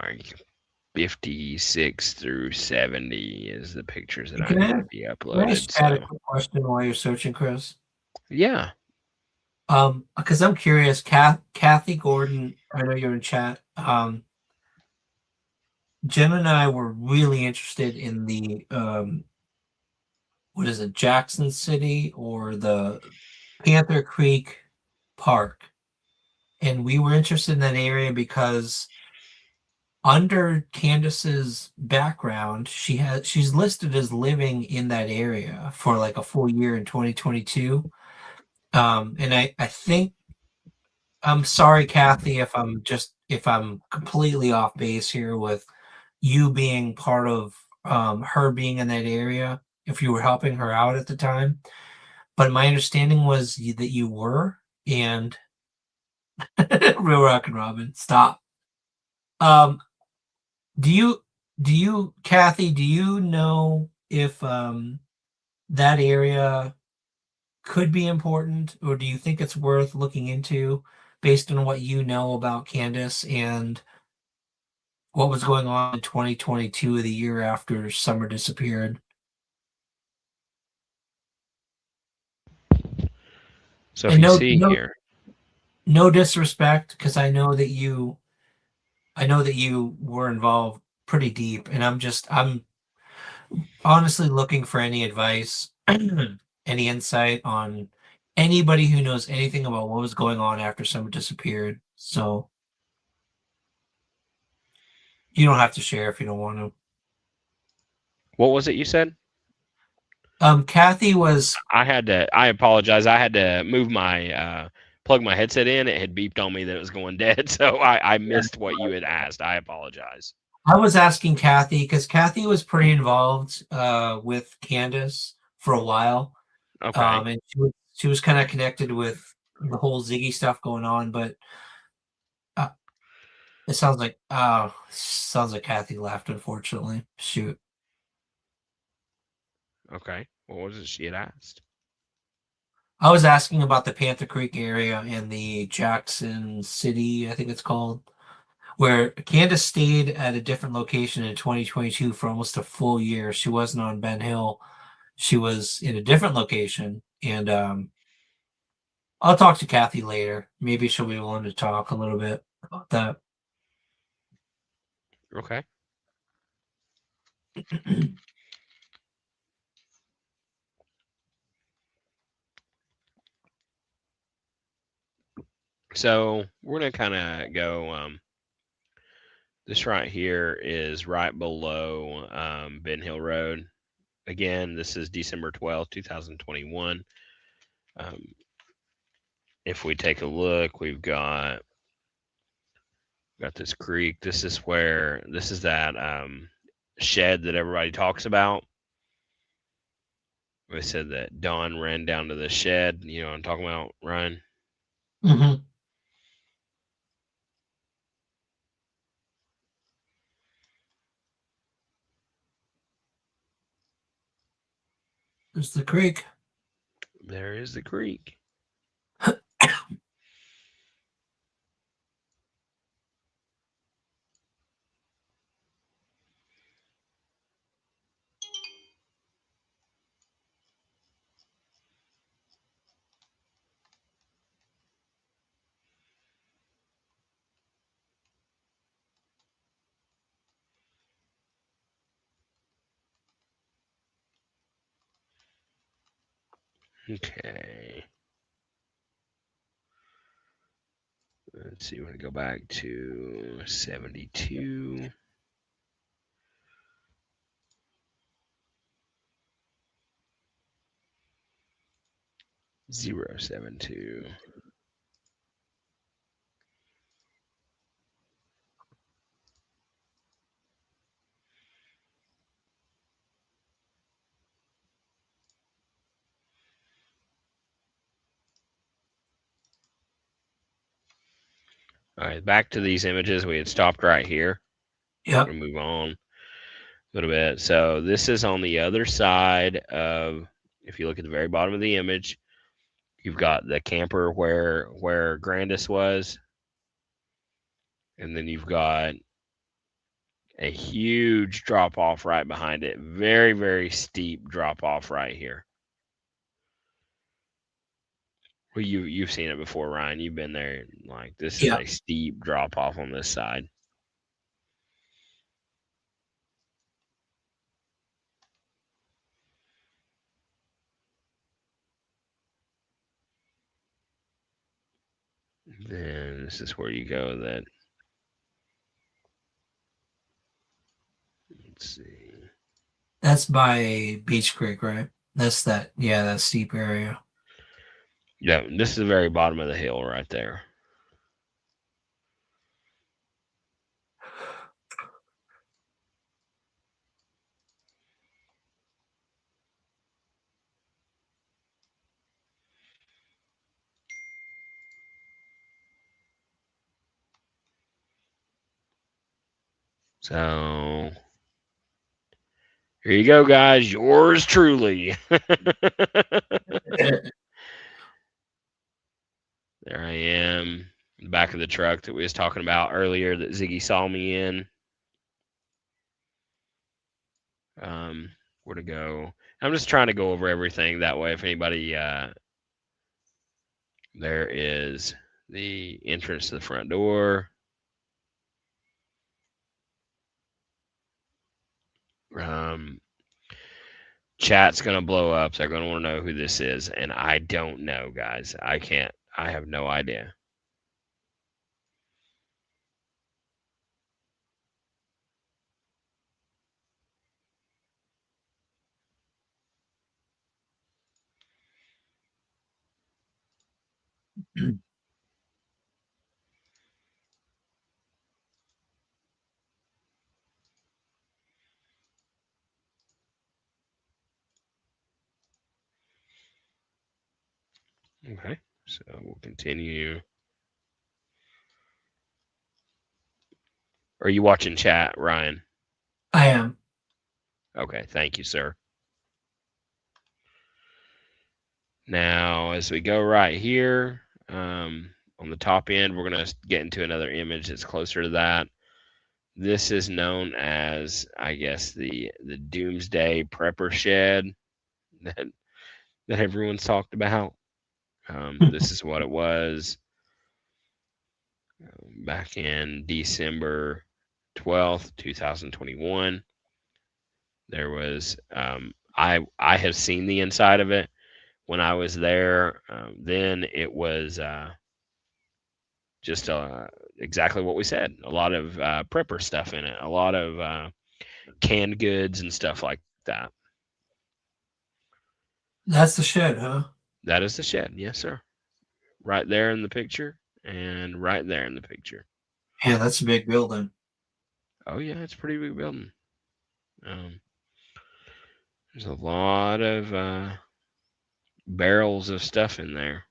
like 56 through 70 is the pictures that I Can need I, to be can I uploaded. just add a So, quick question while you're searching, Chris? yeah. Because I'm curious, Kathy Gordon, I know you're in chat. Jen and I were really interested in the what is it, Jackson City or the Panther Creek Park. And we were interested in that area because under Candace's background, she's listed as living in that area for like a full year in 2022. And I think I'm sorry, Kathy, if I'm completely off base here with you being part of her being in that area, if you were helping her out at the time. But my understanding was that you were, and Real Rock and Robin, stop. Um, Kathy, do you know if that area could be important, or do you think it's worth looking into based on what you know about Candace and what was going on in 2022, the year after Summer disappeared? So, if And you see no here, no disrespect, because I know that you were involved pretty deep, and I'm honestly looking for any advice, any insight on anybody who knows anything about what was going on after Summer disappeared. So you don't have to share if you don't want to. what was it you said? Kathy was I apologize. I had to move plug my headset in. It had beeped on me that it was going dead. So I missed what you had asked. I apologize. I was asking Kathy because Kathy was pretty involved with Candace for a while. Okay. And she was kind of connected with the whole Ziggy stuff going on, but uh, it sounds like Kathy left, unfortunately. Shoot. Okay. What was it she had asked? I was asking about the Panther Creek area and the Jackson City, I think it's called, where Candace stayed at a different location in 2022 for almost a full year. She wasn't on Ben Hill. She was in a different location. And I'll talk to Kathy later. Maybe she'll be willing to talk a little bit about that. Okay. So we're gonna kind of go. This right here is right below Ben Hill Road. Again, this is December 12th, 2021. Um, if we take a look, we've got this creek. This is that shed that everybody talks about. They said that Dawn ran down to the shed. You know what I'm talking about, Ryan? Mm-hmm. There's the creek. There is the creek. Okay. Let's see. We're going to go back to 72. Zero 72. All right, back to these images. We had stopped right here. Yep. We'll move on a little bit. So this is on the other side of, if you look at the very bottom of the image, you've got the camper where Grandis was, and then you've got a huge drop off right behind it. Very, very steep drop off right here. Well, you've seen it before, Ryan. You've been there. Like, this is Yeah. a steep drop off on this side. Then this is where you go. That, let's see. That's by Beach Creek, right? That's that. Yeah, that steep area. Yeah, this is the very bottom of the hill right there. So here you go, guys. Yours truly. There I am, in the back of the truck that we was talking about earlier that Ziggy saw me in. Where to go? I'm just trying to go over everything that way. If anybody, there is the entrance to the front door. Chat's gonna blow up. They're gonna want to know who this is, and I don't know, guys. I can't. I have no idea. Okay, so we'll continue. Are you watching chat, Ryan? I am. Okay, thank you, sir. Now, as we go right here, on the top end, we're going to get into another image that's closer to that. This is known as, I guess, the Doomsday Prepper Shed that everyone's talked about. This is what it was back in December 12th, 2021. There was, I have seen the inside of it when I was there. Then it was just exactly what we said. A lot of prepper stuff in it, a lot of canned goods and stuff like that. That's the shed, huh? That is the shed. Yes, sir. Right there in the picture and right there in the picture. Yeah, that's a big building. Oh, yeah, it's a pretty big building. There's a lot of barrels of stuff in there.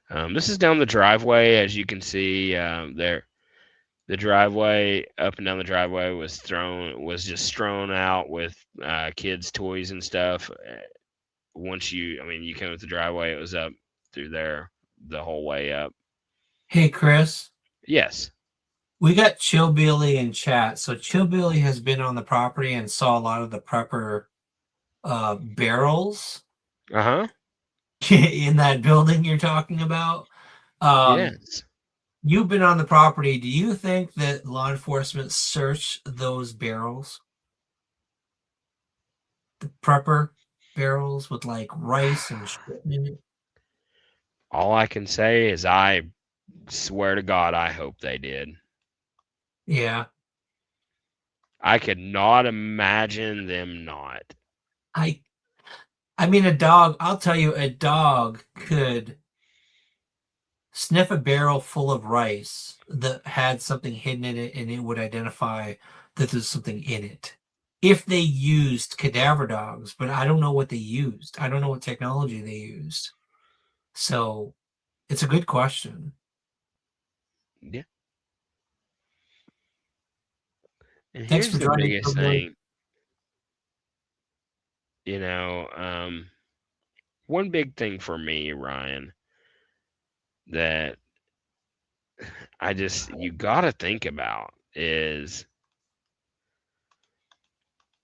This is down the driveway, as you can see there. The driveway, up and down the driveway, was just strewn out with kids' toys and stuff. Once you came up the driveway, it was up through there the whole way up. Hey, Chris. Yes. We got Chillbilly in chat. So Chillbilly has been on the property and saw a lot of the prepper barrels in that building you're talking about. Yes. You've been on the property. Do you think that law enforcement searched those barrels? The prepper barrels with like rice and shit in it? All I can say is I swear to God, I hope they did. Yeah. I could not imagine them not. I mean, a dog, I'll tell you, a dog could sniff a barrel full of rice that had something hidden in it, and it would identify that there's something in it. If they used cadaver dogs, but I don't know what they used. I don't know what technology they used. So it's a good question. Yeah. And Thanks here's for the joining, biggest Chillbilly. thing. One big thing for me, Ryan, that you got to think about is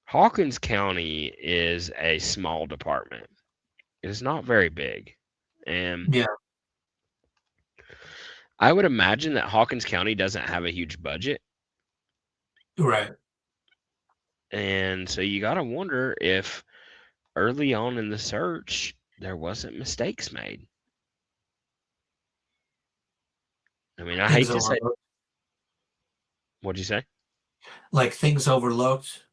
Hawkins County is a small department. It's not very big. And Yeah. I would imagine that Hawkins County doesn't have a huge budget. Right. And so you got to wonder if early on in the search there wasn't mistakes made. I mean, I hate to say. What'd you say? Like things overlooked,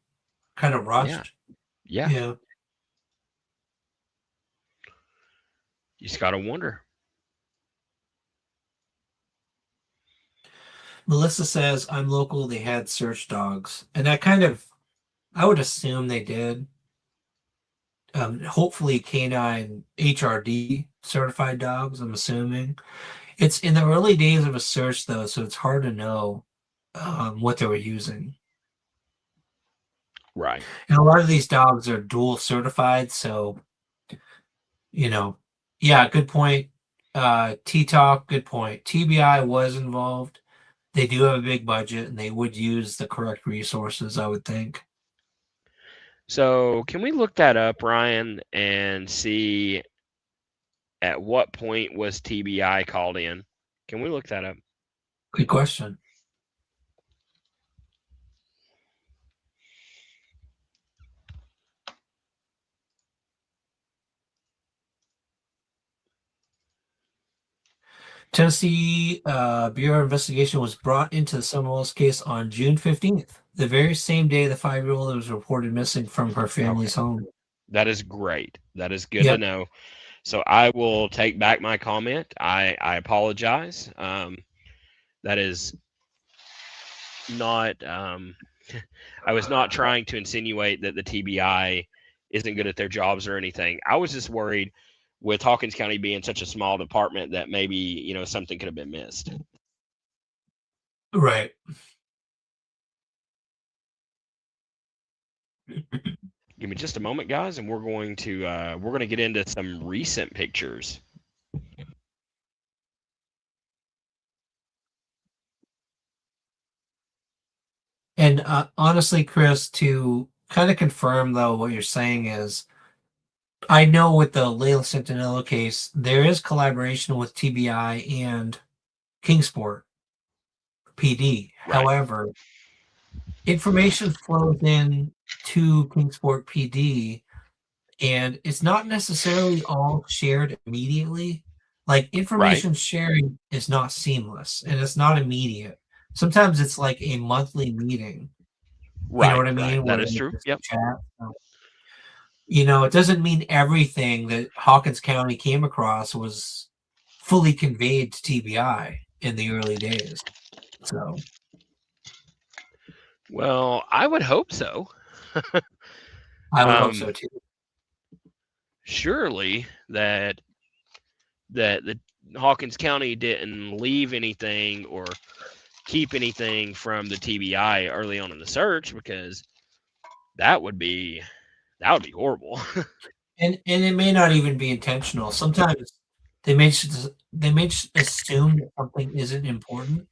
kind of rushed. Yeah. Yeah. You just got to wonder. Melissa says, I'm local. They had search dogs. And I would assume they did. Hopefully canine HRD certified dogs, I'm assuming. It's in the early days of a search, though, so it's hard to know what they were using. Right. And a lot of these dogs are dual certified, so, yeah, good point. T-Talk, good point. TBI was involved. They do have a big budget, and they would use the correct resources, I would think. So can we look that up, Ryan, and see at what point was TBI called in? Can we look that up? Good question. Tennessee Bureau of Investigation was brought into the Seminoles case on June 15th, the very same day the 5-year-old was reported missing from her family's home. That is great. That is good to know. So I will take back my comment. I apologize. That is not. I was not trying to insinuate that the TBI isn't good at their jobs or anything. I was just worried with Hawkins County being such a small department that maybe, something could have been missed. Right. Give me just a moment, guys, and we're going to get into some recent pictures. And honestly, Chris, to kind of confirm, though, what you're saying is, I know with the Layla Centinelo case, there is collaboration with TBI and Kingsport PD. Right. However, information flows in to Kingsport PD, and it's not necessarily all shared immediately. Like, information sharing is not seamless, and it's not immediate. Sometimes it's like a monthly meeting. Right. You know what I mean? That is true. Yep. Chat. So, it doesn't mean everything that Hawkins County came across was fully conveyed to TBI in the early days. So, well, I would hope so. I would hope so too. Surely that the Hawkins County didn't leave anything or keep anything from the TBI early on in the search, because that would be horrible. And it may not even be intentional. Sometimes they may just assume that something isn't important.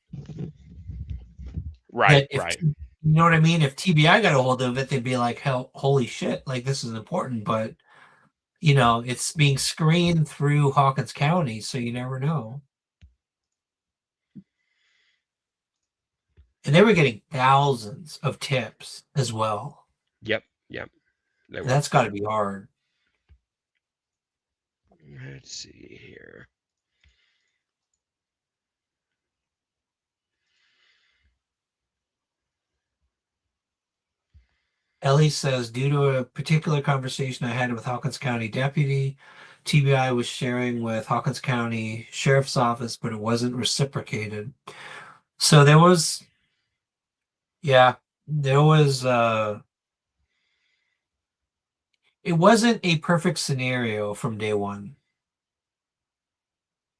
Right, That if right. you know what I mean, if TBI got a hold of it, they'd be like, "Hell, holy shit! Like this is important." But it's being screened through Hawkins County, so you never know. And they were getting thousands of tips as well. Yep. They were. That's got to be hard. Let's see here. Ellie says, due to a particular conversation I had with Hawkins County deputy, TBI was sharing with Hawkins County Sheriff's Office, but it wasn't reciprocated. So there was it wasn't a perfect scenario from day one.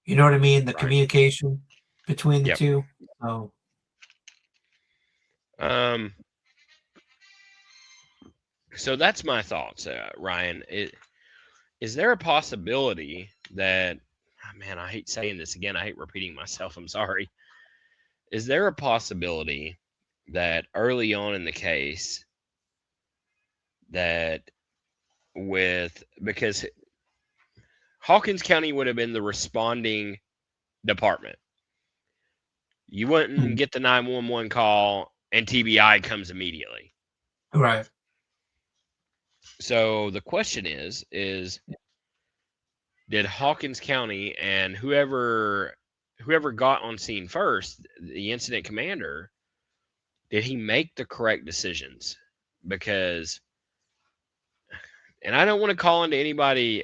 You know what I mean? The Right. communication between the Yep. two. Oh. So that's my thoughts, Ryan. Is there a possibility that, man, I hate saying this again. I hate repeating myself. I'm sorry. Is there a possibility that early on in the case because Hawkins County would have been the responding department. You wouldn't get the 911 call and TBI comes immediately. Right. So the question is did Hawkins County and whoever got on scene first, the incident commander, did he make the correct decisions? Because, and I don't want to call into anybody,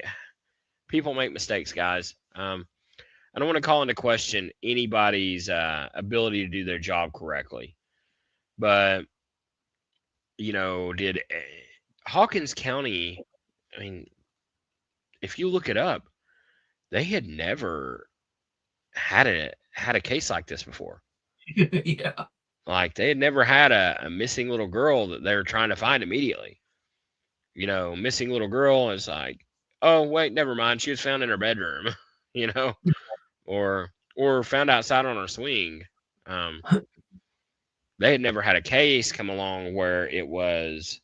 people make mistakes, guys. I don't want to call into question anybody's ability to do their job correctly. But, did Hawkins County, I mean, if you look it up, they had never had a case like this before. Yeah. Like they had never had a missing little girl that they were trying to find immediately. Missing little girl is like, oh wait, never mind. She was found in her bedroom, or found outside on her swing. They had never had a case come along where it was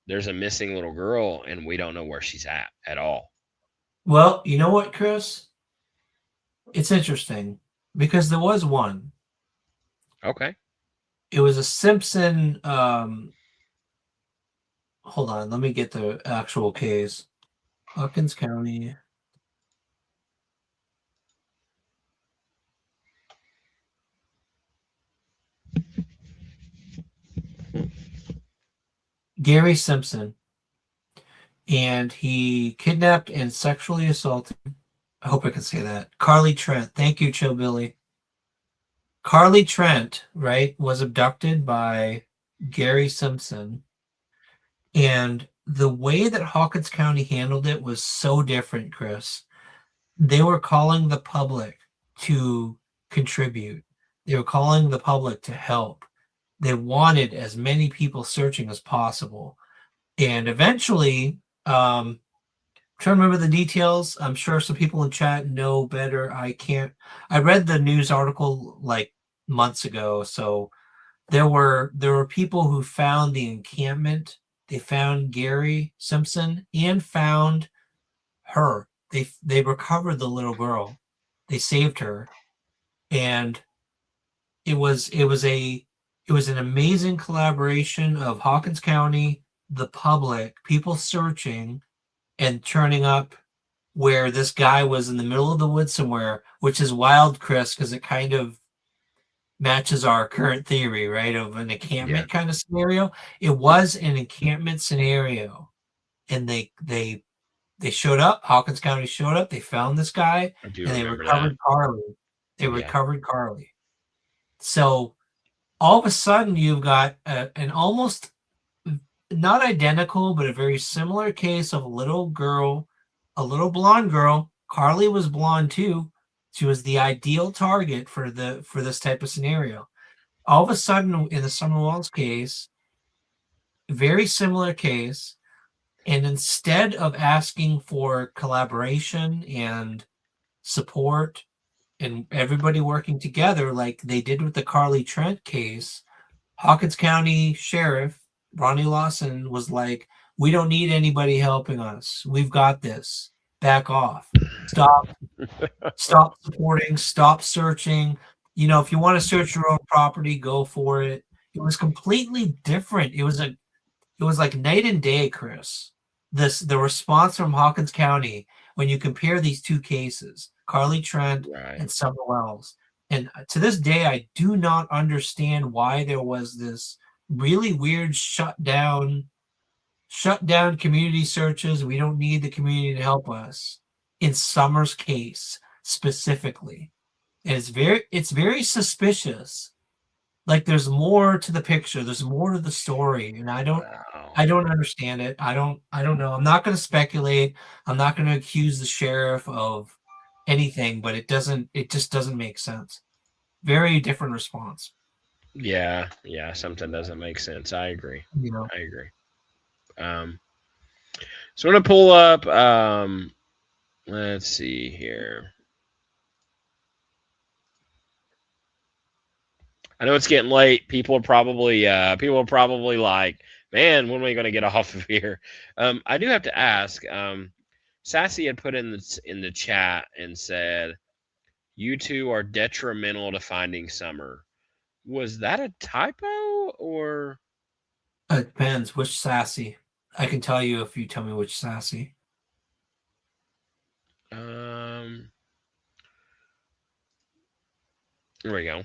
there's a missing little girl and we don't know where she's at all. Well, you know what, Chris? It's interesting because there was one. Okay. It was a Simpson. Hold on, let me get the actual case. Hawkins County. Gary Simpson. And he kidnapped and sexually assaulted. I hope I can say that. Carly Trent. Thank you, Chill Billy. Carly Trent, right, was abducted by Gary Simpson. And the way that Hawkins County handled it was so different, Chris. They were calling the public to contribute. They were calling the public to help. They wanted as many people searching as possible. And eventually, trying to remember the details. I'm sure some people in chat know better. I read the news article like months ago. So there were people who found the encampment. They found Gary Simpson and found her. They recovered the little girl. They saved her. And it was an amazing collaboration of Hawkins County, the public, people searching, and turning up where this guy was in the middle of the woods somewhere, which is wild, Chris, because it kind of matches our current theory, right, of an encampment kind of scenario. It was an encampment scenario, and they showed up. Hawkins County showed up. They found this guy, and they recovered Carly. They recovered Carly. So all of a sudden, you've got an almost not identical, but a very similar case of a little girl, a little blonde girl. Carly was blonde too, She was the ideal target for this type of scenario. All of a sudden, in the Summer Walls case, very similar case, and instead of asking for collaboration and support and everybody working together like they did with the Carly Trent case, Hawkins County Sheriff Ronnie Lawson was like, "We don't need anybody helping us. We've got this. Back off. Stop supporting, stop searching. You know, if you want to search your own property, go for it." It was completely different. It was like night and day, Chris. The response from Hawkins County when you compare these two cases, Carly Trent and Summer Wells. And to this day, I do not understand why there was this really weird shut down community searches. We don't need the community to help us in Summer's case specifically. And it's very suspicious. Like there's more to the picture. There's more to the story. And I don't understand it. I don't know. I'm not going to speculate. I'm not going to accuse the sheriff of anything, but it just doesn't make sense. Very different response. Yeah, something doesn't make sense. I agree. You know, I agree. So I'm gonna pull up. Let's see here. I know it's getting late. People are probably like, man, when are we gonna get off of here? I do have to ask. Sassy had put in the chat and said, "You two are detrimental to finding Summer." Was that a typo or? it depends which Sassy. I can tell you if you tell me which Sassy. There we go.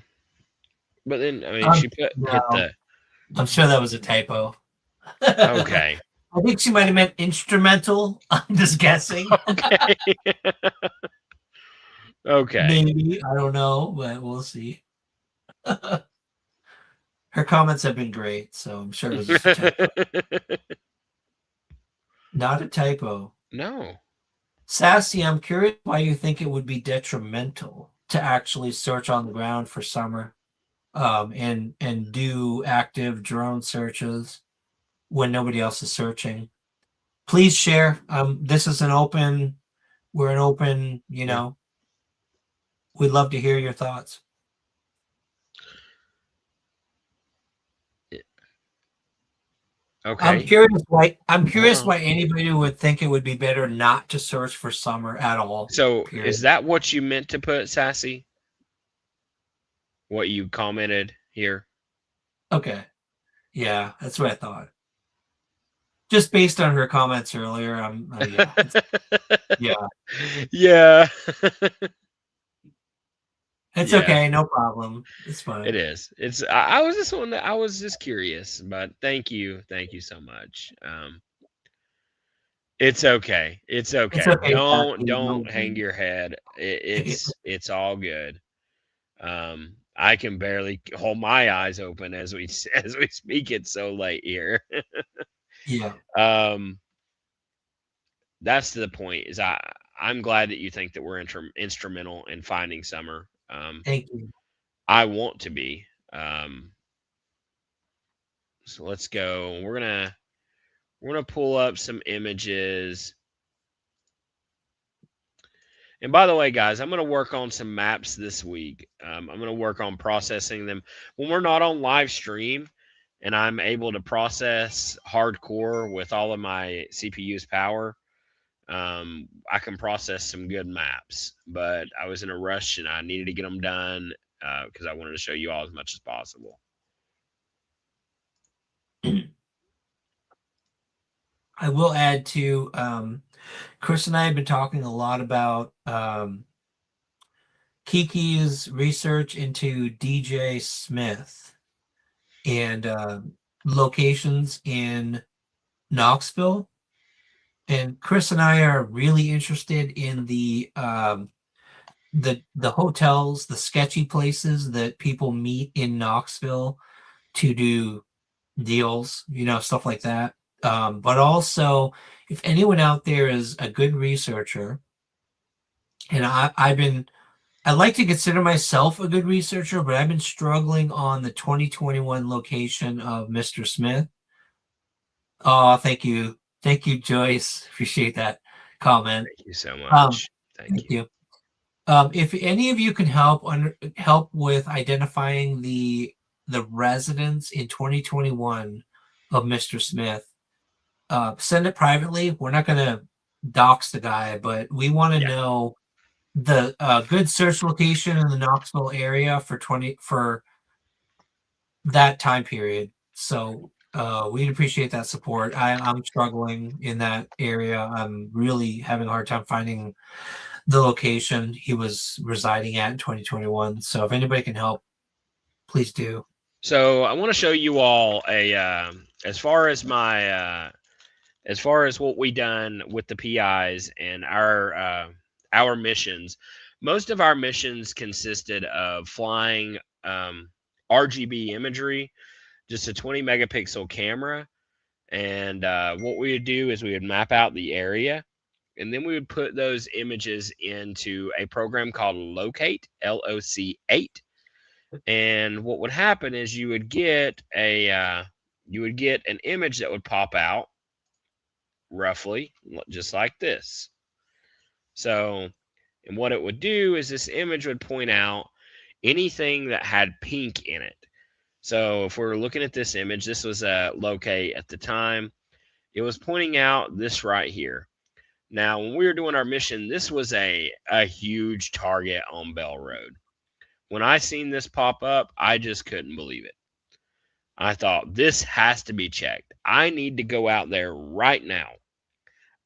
But then, I mean, she hit the. I'm sure that was a typo. Okay. I think she might have meant instrumental. I'm just guessing. Okay. Okay. Maybe. I don't know, but we'll see. Her comments have been great, so I'm sure it was just a typo. Not a typo. No. Sassy, I'm curious why you think it would be detrimental to actually search on the ground for Summer, and do active drone searches when nobody else is searching. Please share. This is we're an open, you know. We'd love to hear your thoughts. Okay. I'm curious why anybody would think it would be better not to search for Summer at all. So period. Is that what you meant to put, Sassy? What you commented here? Okay. Yeah, that's what I thought. Just based on her comments earlier, yeah. Yeah. It's okay, no problem. It's fine. It is. I was just curious, but thank you so much. It's okay. It's okay. Don't hang your head. It's all good. I can barely hold my eyes open as we speak. It's so late here. Yeah. That's the point. Is I'm glad that you think that we're instrumental in finding Summer. Thank you. I want to be. So let's go. We're gonna pull up some images. And by the way, guys, I'm gonna work on some maps this week. I'm gonna work on processing them when we're not on live stream, and I'm able to process hardcore with all of my CPU's power. I can process some good maps, but I was in a rush and I needed to get them done because I wanted to show you all as much as possible. I will add to Chris and I have been talking a lot about Kiki's research into DJ Smith and locations in Knoxville. And Chris and I are really interested in the hotels, the sketchy places that people meet in Knoxville to do deals, stuff like that. But also, if anyone out there is a good researcher, and I've I'd like to consider myself a good researcher, but I've been struggling on the 2021 location of Mr. Smith. Oh, thank you. Thank you, Joyce. Appreciate that comment. Thank you so much. Thank you. If any of you can help with identifying the residents in 2021 of Mr. Smith, send it privately. We're not going to dox the guy, but we want to know the good search location in the Knoxville area for that time period. So we'd appreciate that support. I'm struggling in that area. I'm really having a hard time finding the location he was residing at in 2021. So if anybody can help, please do. So I want to show you all a as far as what we done with the PIs and our missions. Most of our missions consisted of flying RGB imagery, just a 20 megapixel camera, and what we would do is we would map out the area, and then we would put those images into a program called Locate, LOC8. And what would happen is you would get an image that would pop out roughly just like this. So, and what it would do is this image would point out anything that had pink in it. So if we're looking at this image, this was a Locate at the time. It was pointing out this right here. Now, when we were doing our mission, this was a huge target on Bell Road. When I seen this pop up, I just couldn't believe it. I thought, this has to be checked. I need to go out there right now.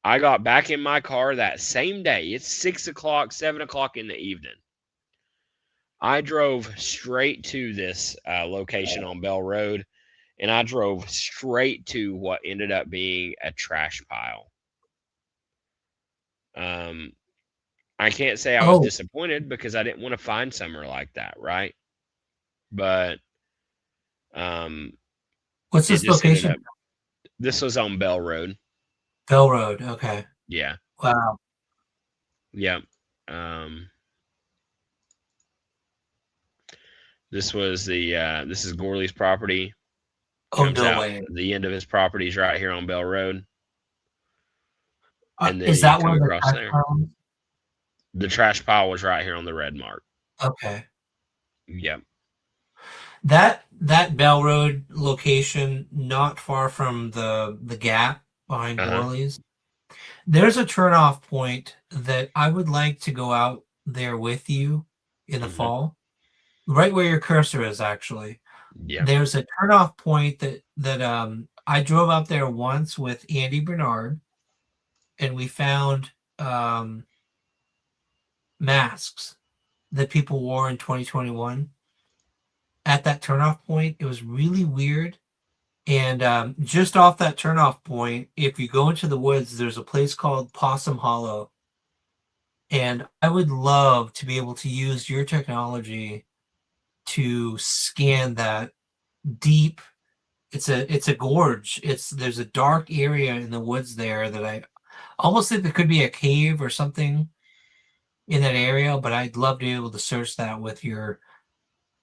I got back in my car that same day. It's 6 o'clock, 7 o'clock in the evening. I drove straight to this location on Bell Road, and I drove straight to what ended up being a trash pile. I can't say I was disappointed because I didn't want to find somewhere like that, right? But what's this location? This was on Bell Road. Bell Road, okay. Yeah. Wow. Yeah. This was this is Gorley's property. Oh, no way. The end of his property is right here on Bell Road. And then is that where the trash pile? The trash pile was right here on the red mark. Okay. Yep. That Bell Road location, not far from the gap behind Gorley's, there's a turnoff point that I would like to go out there with you in the fall. Right where your cursor is, actually. Yeah. There's a turnoff point that I drove out there once with Andy Bernard, and we found masks that people wore in 2021 at that turnoff point. It was really weird. And just off that turnoff point, if you go into the woods, there's a place called Possum Hollow. And I would love to be able to use your technology to scan that deep. It's a gorge. There's a dark area in the woods there that I almost think there could be a cave or something in that area, but I'd love to be able to search that with your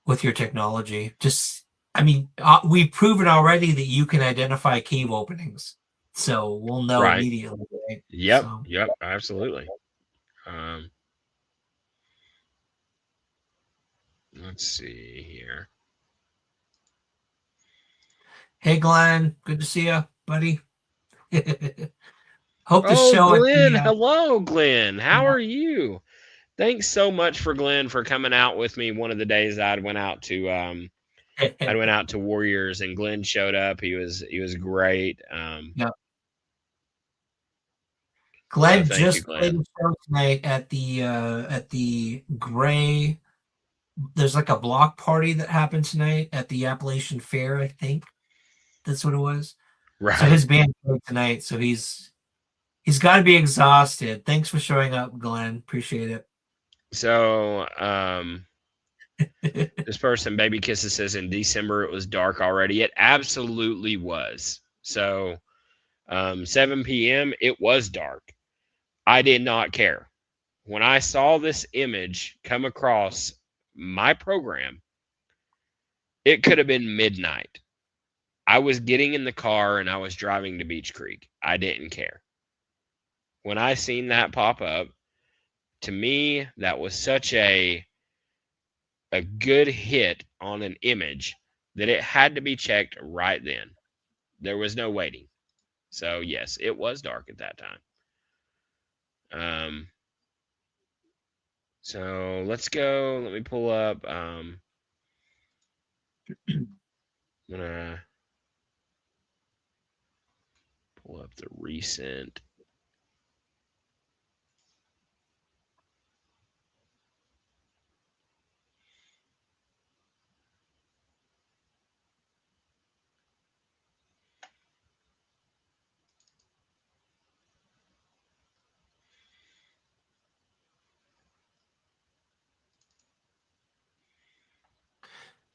technology. Just, I mean, we've proven already that you can identify cave openings, so we'll know immediately. Right? Yep. So. Yep. Absolutely. Let's see here. Hey, Glenn. Good to see you, buddy. Hope the show. Glenn. Hello, Glenn. How are you? Thanks so much for Glenn for coming out with me one of the days I went out to Warriors, and Glenn showed up. He was great. Yeah. Glenn just played a show tonight at the Gray. There's like a block party that happened tonight at the Appalachian Fair, I think. That's what it was. Right. So his band played tonight, so he's got to be exhausted. Thanks for showing up, Glenn. Appreciate it. So, this person, Baby Kisses, says in December it was dark already. It absolutely was. So, 7 p.m. it was dark. I did not care. when I saw this image come across my program, it could have been midnight. I was getting in the car and I was driving to Beach Creek. I didn't care. When I seen that pop up, to me, that was such a good hit on an image that it had to be checked right then. There was no waiting. So yes, it was dark at that time. So let's go. Let me pull up. I'm gonna pull up the recent.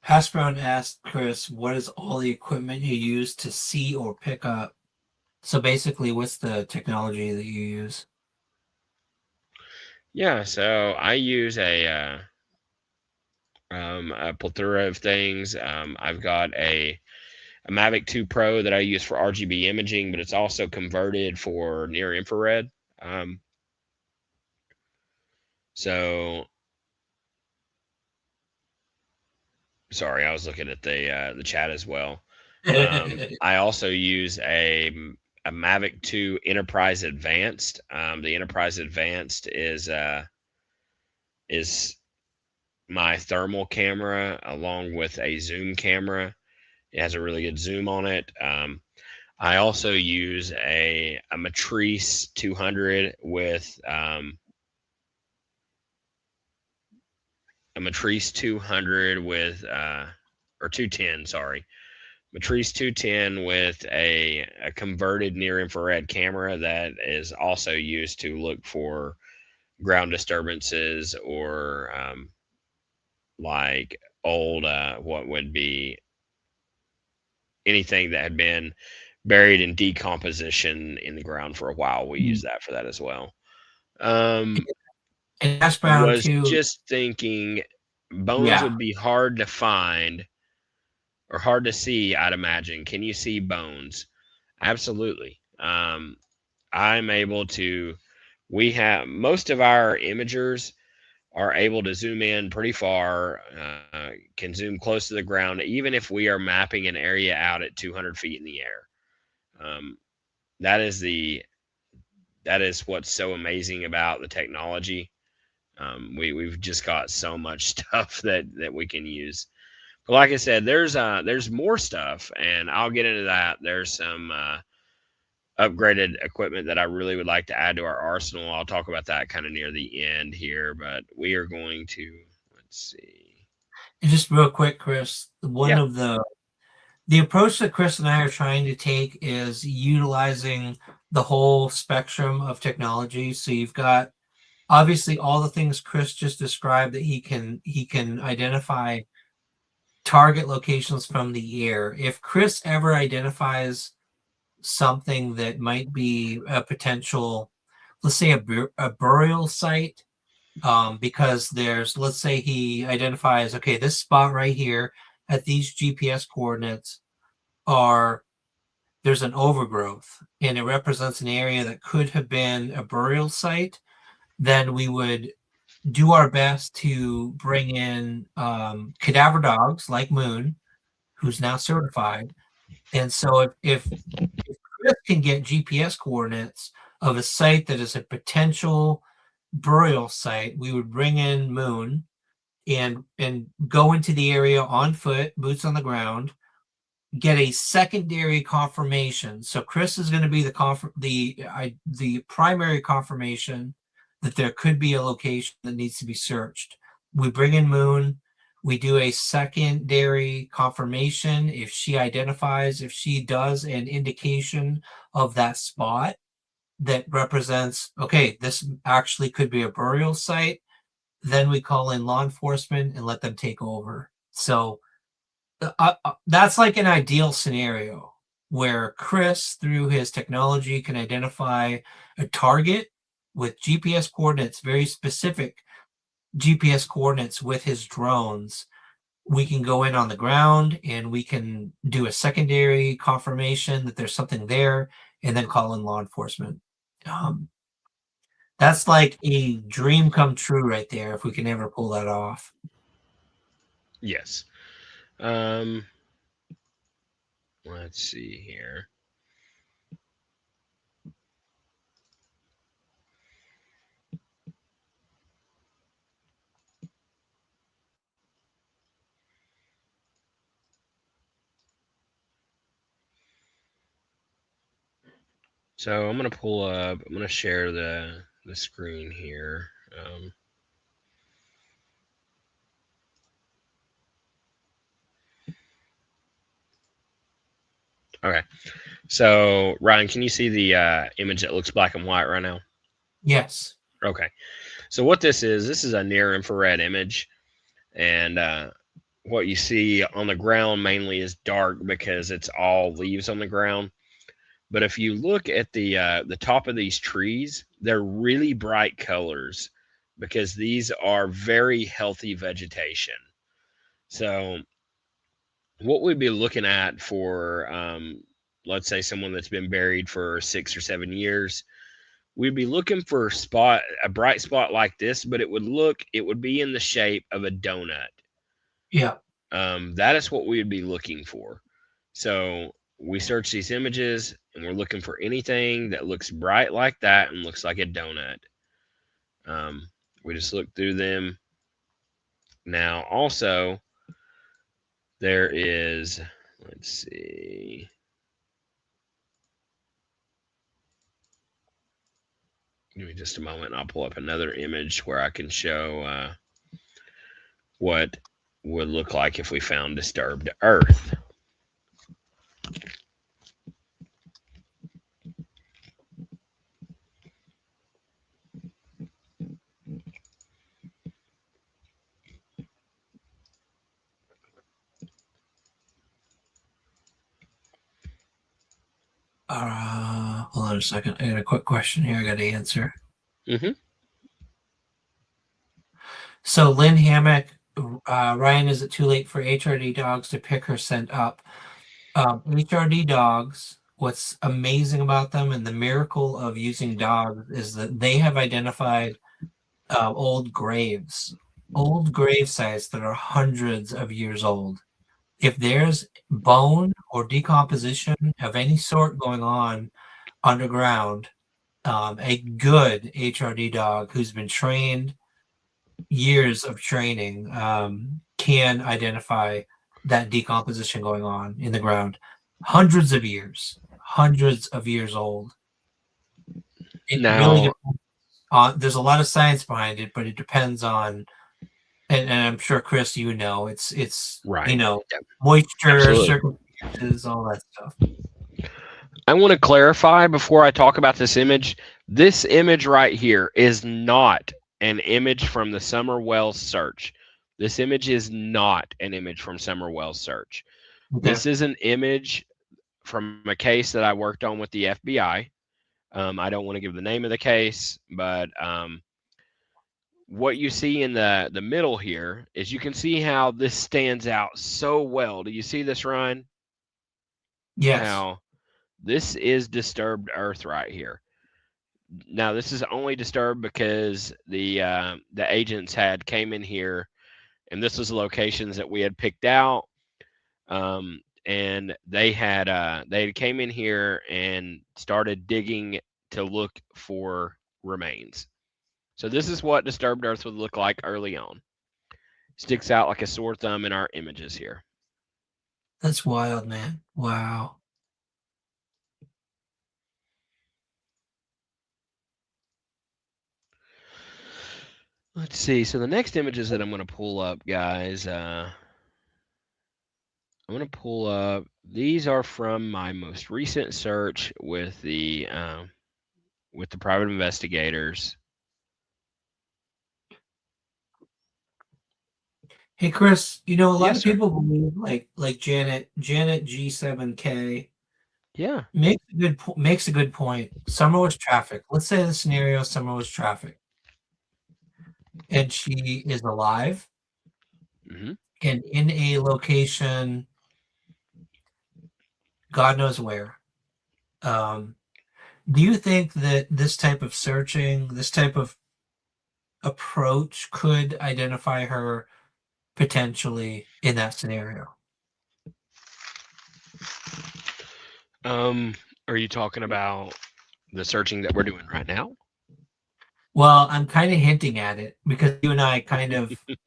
Hash Brown asked Chris, what is all the equipment you use to see or pick up? So basically, what's the technology that you use? Yeah, so I use a plethora of things. I've got a Mavic 2 Pro that I use for RGB imaging, but it's also converted for near infrared. So sorry, I was looking at the chat as well. I also use a Mavic 2 Enterprise Advanced. The Enterprise Advanced is my thermal camera along with a zoom camera. It has a really good zoom on it. I also use a Matrice 200 with a Matrice 200 with or 210, sorry. Matrice 210 with a converted near infrared camera that is also used to look for ground disturbances or like old what would be anything that had been buried in decomposition in the ground for a while. We use that for that as well. And Hash Brown Was too. just thinking bones would be hard to find or hard to see, I'd imagine. Can you see bones? Absolutely. I'm able to, we have most of our imagers are able to zoom in pretty far, can zoom close to the ground, even if we are mapping an area out at 200 feet in the air. That is what's so amazing about the technology. We've just got so much stuff that we can use. But like I said, there's more stuff, and I'll get into that. There's some upgraded equipment that I really would like to add to our arsenal. I'll talk about that kind of near the end here, but we are going to, let's see. And just real quick, Chris, one of the approach that Chris and I are trying to take is utilizing the whole spectrum of technology. So you've got obviously all the things Chris just described that he can identify target locations from the air. If Chris ever identifies something that might be a potential, let's say a burial site, because let's say he identifies, okay, this spot right here at these GPS coordinates there's an overgrowth and it represents an area that could have been a burial site, then we would do our best to bring in cadaver dogs like Moon, who's now certified. And so if Chris can get GPS coordinates of a site that is a potential burial site, we would bring in Moon and go into the area on foot, boots on the ground, get a secondary confirmation. So Chris is going to be the primary confirmation that there could be a location that needs to be searched. We bring in Moon. We do a secondary confirmation. If she does an indication of that spot that represents, okay, this actually could be a burial site, then we call in law enforcement and let them take over. So that's like an ideal scenario where Chris, through his technology, can identify a target with GPS coordinates, very specific GPS coordinates with his drones, we can go in on the ground and we can do a secondary confirmation that there's something there and then call in law enforcement. That's like a dream come true right there if we can ever pull that off. Yes. Let's see here. So I'm gonna pull up. I'm gonna share the screen here. Okay. So Ryan, can you see the image that looks black and white right now? Yes. Okay. So what this is a near infrared image, and what you see on the ground mainly is dark because it's all leaves on the ground. But if you look at the top of these trees, they're really bright colors because these are very healthy vegetation. So what we'd be looking at for, let's say, someone that's been buried for 6 or 7 years, we'd be looking for a bright spot like this, but it would be in the shape of a donut. Yeah. That is what we would be looking for. So we search these images and we're looking for anything that looks bright like that and looks like a donut. We just look through them. Now, also, there is, let's see. Give me just a moment and I'll pull up another image where I can show what would look like if we found disturbed earth. Hold on a second. I got a quick question here I got to answer. Mm-hmm. So Lynn Hammock, Ryan, is it too late for HRD dogs to pick her scent up? HRD dogs, what's amazing about them and the miracle of using dogs is that they have identified old grave sites that are hundreds of years old. If there's bone or decomposition of any sort going on underground, a good HRD dog who's been trained, years of training, can identify that decomposition going on in the ground. Hundreds of years old. It really depends there's a lot of science behind it, but it depends on, and I'm sure Chris, it's right. Moisture, Absolutely. circumstances, all that stuff. I want to clarify before I talk about this image. This image right here is not an image from the Summer Wells search. This image is not an image from Summer Wells search. Okay. This is an image from a case that I worked on with the FBI. I don't want to give the name of the case, but what you see in the middle here is you can see how this stands out so well. Do you see this, Ryan? Yes. How this is disturbed earth right here. Now, this is only disturbed because the agents came in here, and this was the locations that we had picked out, and they came in here and started digging to look for remains. So this is what disturbed earth would look like early on. Sticks out like a sore thumb in our images here. That's wild, man. Wow. Let's see. So the next images that I'm going to pull up, guys, I'm going to pull up. These are from my most recent search with the private investigators. Hey, Chris, a lot of people believe like Janet G7K Yeah. makes a good point. Summer was traffic. Let's say the scenario Summer was traffic, and she is alive Hmm. and in a location, God knows where. Do you think that this type of searching, this type of approach could identify her potentially in that scenario? Are you talking about the searching that we're doing right now? Well, I'm kind of hinting at it because you and I kind of, you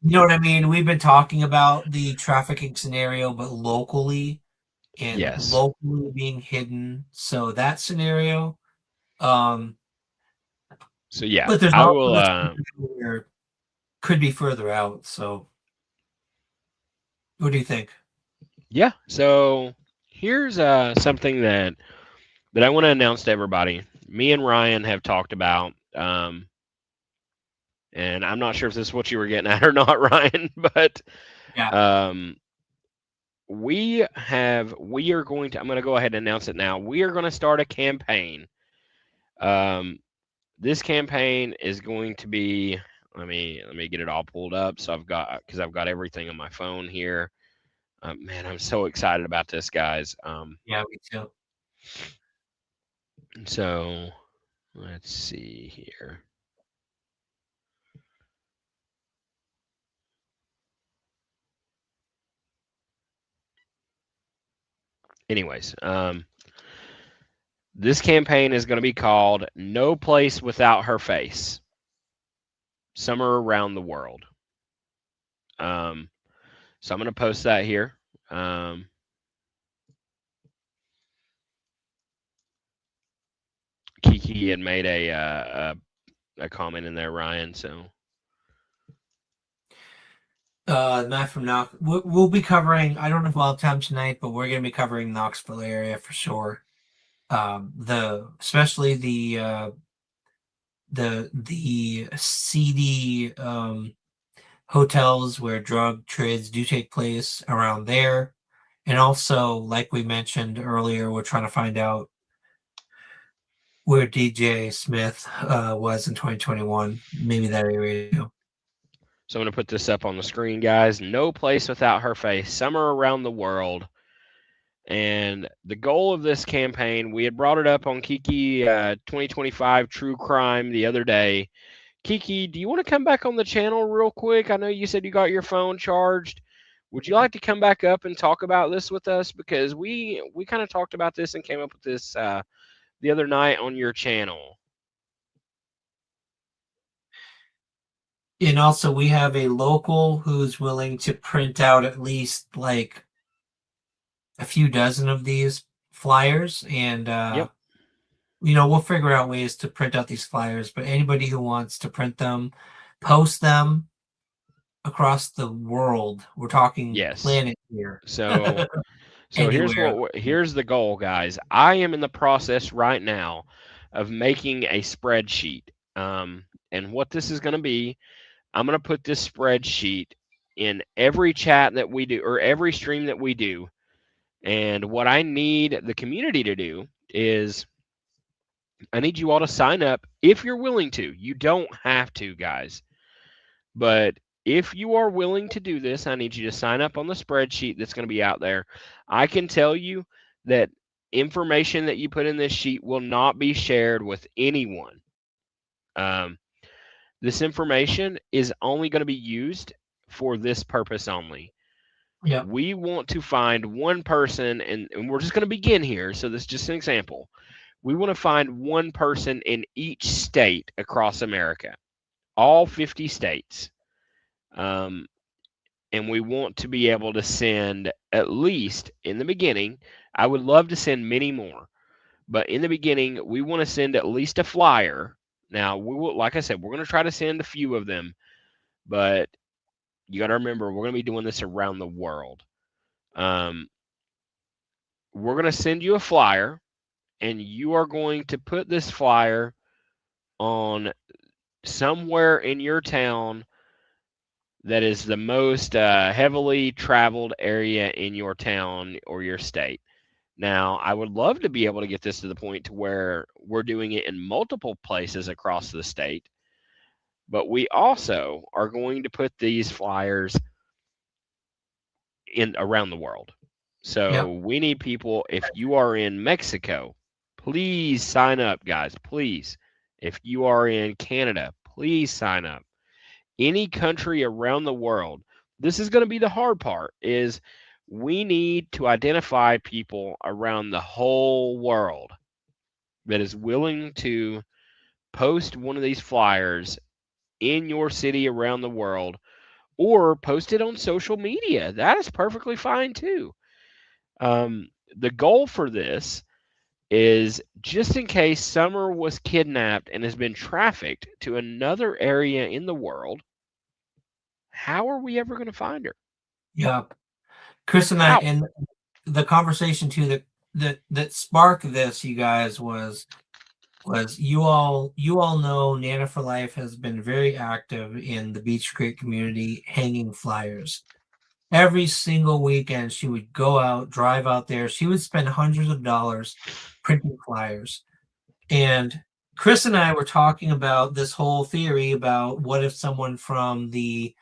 know what I mean? We've been talking about the trafficking scenario, but locally and Yes. locally being hidden. So that scenario, um, So yeah, but there's I also will. the scenario where could be further out. So what do you think? Yeah. So here's something that I want to announce to everybody. Me and Ryan have talked about, and I'm not sure if this is what you were getting at or not, Ryan, but Yeah. um, we are going to. I'm going to go ahead and announce it now. We are going to start a campaign. Um, this campaign is going to be. Let me get it all pulled up. So I've got everything on my phone here. Man, I'm so excited about this, guys. Yeah, me too. So let's see here. Anyways, this campaign is going to be called "No Place Without Her Face." Summer around the world. So I'm going to post that here. Kiki had made a comment in there, Ryan. So Matt from Knox. We'll be covering. I don't know if we'll have time tonight, but we're going to be covering Knoxville area for sure. Especially the seedy hotels where drug trades do take place around there, and also like we mentioned earlier, we're trying to find out where DJ Smith was in 2021. Maybe that area. I'm going to put this up on the screen, guys. No Place Without Her Face. Summer around the world. And the goal of this campaign, we had brought it up on Kiki 2025 True Crime the other day. Kiki, do you want to come back on the channel real quick? I know you said you got your phone charged. Would you like to come back up and talk about this with us? Because we kind of talked about this and came up with this the other night on your channel. And also, we have a local who's willing to print out at least like a few dozen of these flyers, and Yep. we'll figure out ways to print out these flyers. But anybody who wants to print them, post them across the world. We're talking Yes. planet here. So Anywhere. here's the goal, guys. I am in the process right now of making a spreadsheet. And what this is going to be, I'm going to put this spreadsheet in every chat that we do or every stream that we do. And what I need the community to do is I need you all to sign up if you're willing to. You don't have to, guys. But if you are willing to do this, I need you to sign up on the spreadsheet that's going to be out there. I can tell you that information that you put in this sheet will not be shared with anyone. This information is only going to be used for this purpose only. Yeah. We want to find one person, and we're just going to begin here. So this is just an example. We want to find one person in each state across America, all 50 states. And we want to be able to send at least in the beginning. I would love to send many more, but in the beginning, we want to send at least a flyer. Now, we will, like I said, we're going to try to send a few of them, but you got to remember, we're going to be doing this around the world. We're going to send you a flyer, and you are going to put this flyer on somewhere in your town that is the most heavily traveled area in your town or your state. Now, I would love to be able to get this to the point to where we're doing it in multiple places across the state, but we also are going to put these flyers in around the world. So Yep. we need people. If you are in Mexico, please sign up, guys. Please. If you are in Canada, please sign up. Any country around the world. This is going to be the hard part is we need to identify people around the whole world that is willing to post one of these flyers in your city around the world or post it on social media. That is perfectly fine too. Um, the goal for this is just in case Summer was kidnapped and has been trafficked to another area in the world, how are we ever going to find her? Yep. Chris and I, How? and the conversation too that sparked this, you guys, was you all know Nana for Life has been very active in the Beach Creek community, hanging flyers. Every single weekend, she would go out, drive out there. She would spend hundreds of dollars printing flyers. And Chris and I were talking about this whole theory about what if someone from the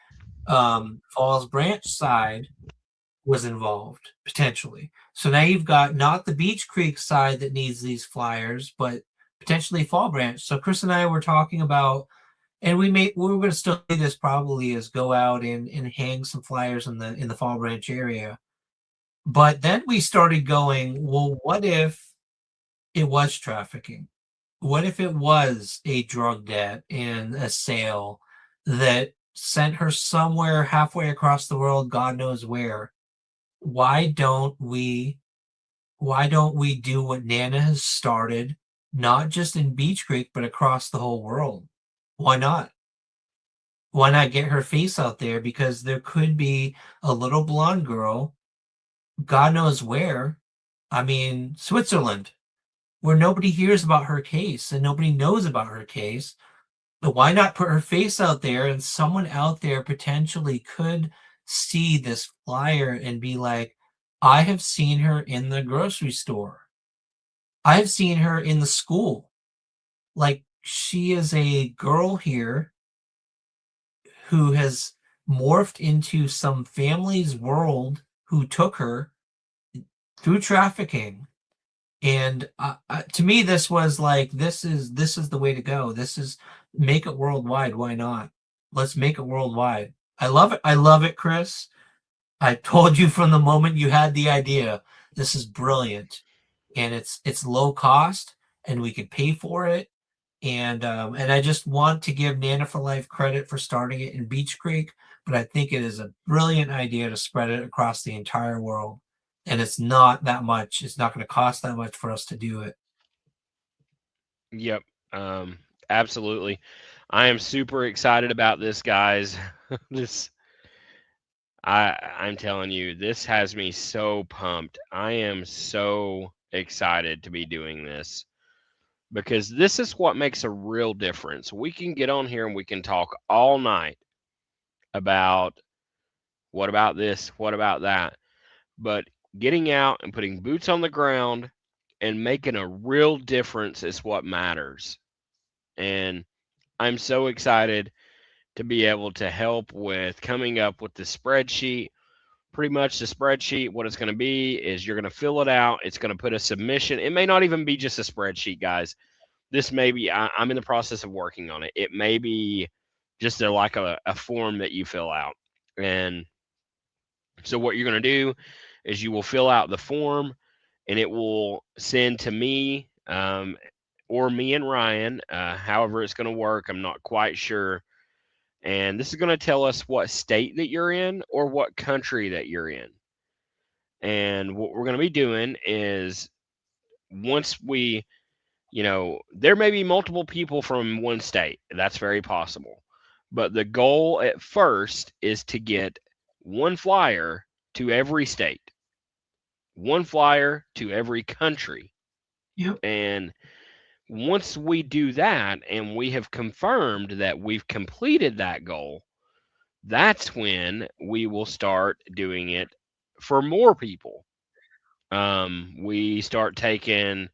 Falls Branch side was involved potentially. So now you've got not the Beach Creek side that needs these flyers, but potentially Fall Branch. So Chris and I were talking about, and we were going to still do this probably is go out and hang some flyers in the Fall Branch area. But then we started going, well, what if it was trafficking? What if it was a drug debt and a sale that sent her somewhere halfway across the world, God knows where? Why don't we do what Nana has started, not just in Beach Creek, but across the whole world? Why not? Why not get her face out there? Because there could be a little blonde girl, God knows where. I mean, Switzerland, where nobody hears about her case and nobody knows about her case. But why not put her face out there, and someone out there potentially could see this flyer and be like, I have seen her in the grocery store. I've seen her in the school. Like, she is a girl here who has morphed into some family's world who took her through trafficking. And to me, this was like, this is the way to go. This is make it worldwide. Why not? Let's make it worldwide. I love it. I love it, Chris. I told you from the moment you had the idea, this is brilliant, and it's low cost, and we could pay for it. And I just want to give Nana for Life credit for starting it in Beach Creek, but I think it is a brilliant idea to spread it across the entire world. And it's not that much. It's not going to cost that much for us to do it. Yep. Absolutely. I am super excited about this, guys. This I'm telling you, this has me so pumped. I am so excited to be doing this because this is what makes a real difference. We can get on here and we can talk all night about what about this, what about that, but getting out and putting boots on the ground and making a real difference is what matters. And I'm so excited to be able to help with coming up with the spreadsheet. Pretty much the spreadsheet, what it's going to be is you're going to fill it out. It's going to put a submission. It may not even be just a spreadsheet, guys. This may be, I'm in the process of working on it. It may be just like a form that you fill out. And so what you're going to do is you will fill out the form and it will send to me or me and Ryan, however it's going to work. I'm not quite sure. And this is going to tell us what state that you're in or what country that you're in. And what we're going to be doing is once we, there may be multiple people from one state. That's very possible. But the goal at first is to get one flyer to every state, one flyer to every country. Yep. And once we do that and we have confirmed that we've completed that goal, that's when we will start doing it for more people. we start taking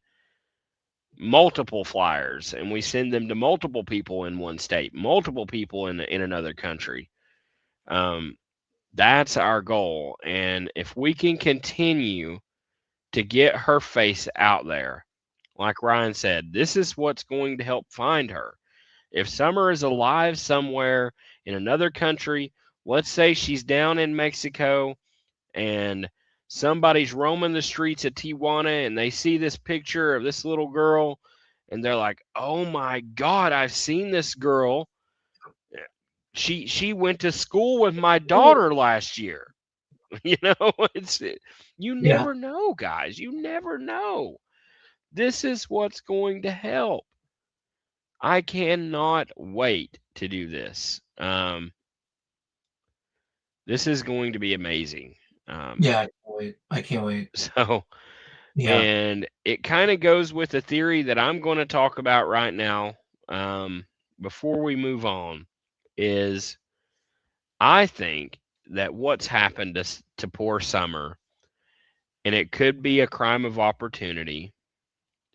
multiple flyers and we send them to multiple people in one state, multiple people in another country. That's our goal. And if we can continue to get her face out there, like Ryan said, this is what's going to help find her. If Summer is alive somewhere in another country, let's say she's down in Mexico and somebody's roaming the streets of Tijuana and they see this picture of this little girl and they're like, "Oh my God, I've seen this girl. She went to school with my daughter last year." You know, you Yeah. never know, guys. You never know. This is what's going to help. I cannot wait to do this. This is going to be amazing. Yeah, I can't wait. I can't wait. So, Yeah. and it kind of goes with the theory that I'm going to talk about right now. Before we move on, is I think that what's happened to poor Summer, and it could be a crime of opportunity,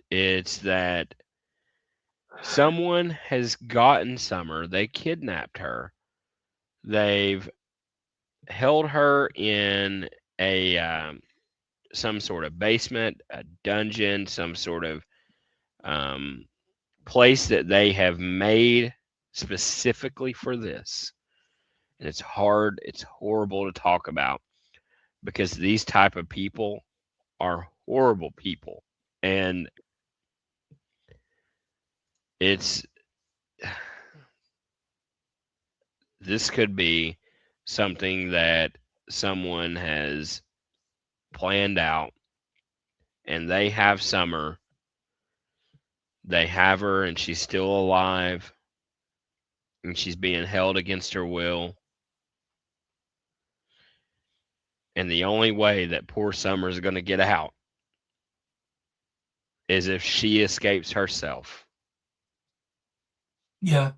it's that someone has gotten Summer, they kidnapped her, they've held her in a some sort of basement, a dungeon, some sort of place that they have made specifically for this. And it's hard, it's horrible to talk about because these type of people are horrible people. And it's this could be something that someone has planned out and they have Summer, they have her and she's still alive and she's being held against her will. And the only way that poor Summer is going to get out is if she escapes herself. Yeah.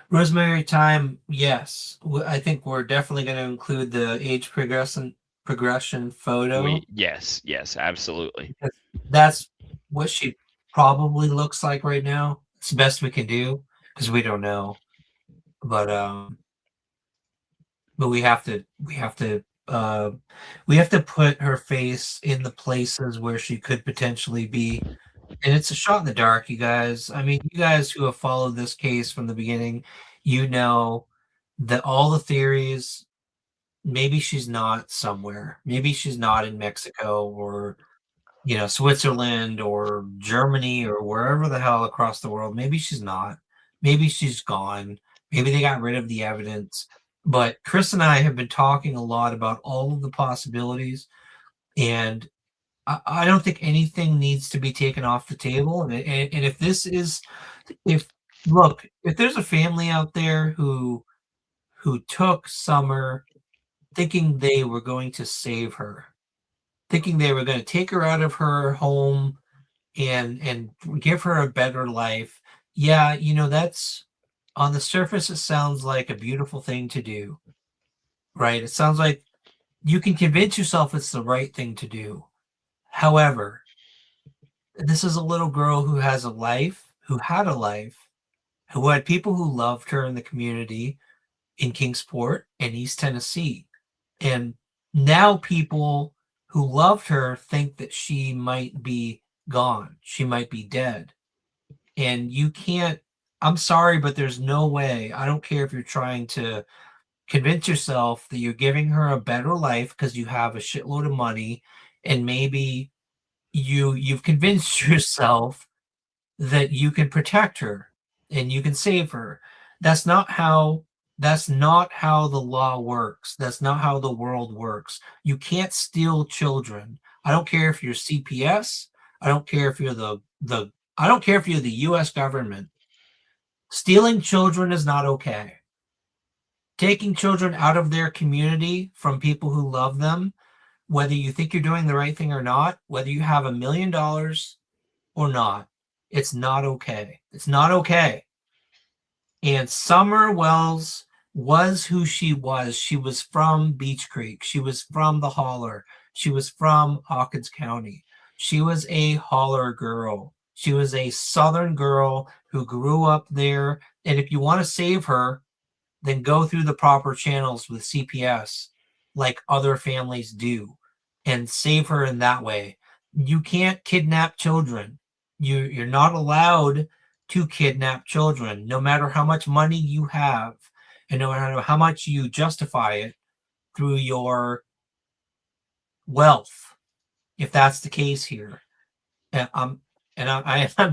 Rosemary Time, yes. I think we're definitely going to include the age progression photo. Yes, absolutely. That's what she probably looks like right now. It's the best we can do because we don't know. But we have to put her face in the places where she could potentially be. And it's a shot in the dark, you guys. I mean, you guys who have followed this case from the beginning, you know that all the theories, maybe she's not somewhere. Maybe she's not in Mexico or, Switzerland or Germany or wherever the hell across the world. Maybe she's not. Maybe she's gone. Maybe they got rid of the evidence. But Chris and I have been talking a lot about all of the possibilities, and I don't think anything needs to be taken off the table. And if there's a family out there who took Summer thinking they were going to save her, thinking they were going to take her out of her home and give her a better life, yeah, that's on the surface, it sounds like a beautiful thing to do, right? It sounds like you can convince yourself it's the right thing to do. However, this is a little girl who has a life, who had a life, who had people who loved her in the community in Kingsport and East Tennessee. And now people who loved her think that she might be gone. She might be dead. And you can't, I'm sorry, but there's no way. I don't care if you're trying to convince yourself that you're giving her a better life because you have a shitload of money and maybe you've convinced yourself that you can protect her and you can save her. That's not how the law works. That's not how the world works. You can't steal children. I don't care if you're CPS. I don't care if you're I don't care if you're the US government. Stealing children is not okay. Taking children out of their community from people who love them, whether you think you're doing the right thing or not, whether you have $1 million or not, it's not okay. It's not okay. And Summer Wells was who she was. She was from Beech Creek. She was from the Holler. She was from Hawkins County. She was a holler girl. She was a Southern girl who grew up there. And if you want to save her, then go through the proper channels with CPS like other families do and save her in that way. You can't kidnap children. You're not allowed to kidnap children, no matter how much money you have and no matter how much you justify it through your wealth, if that's the case here. I'm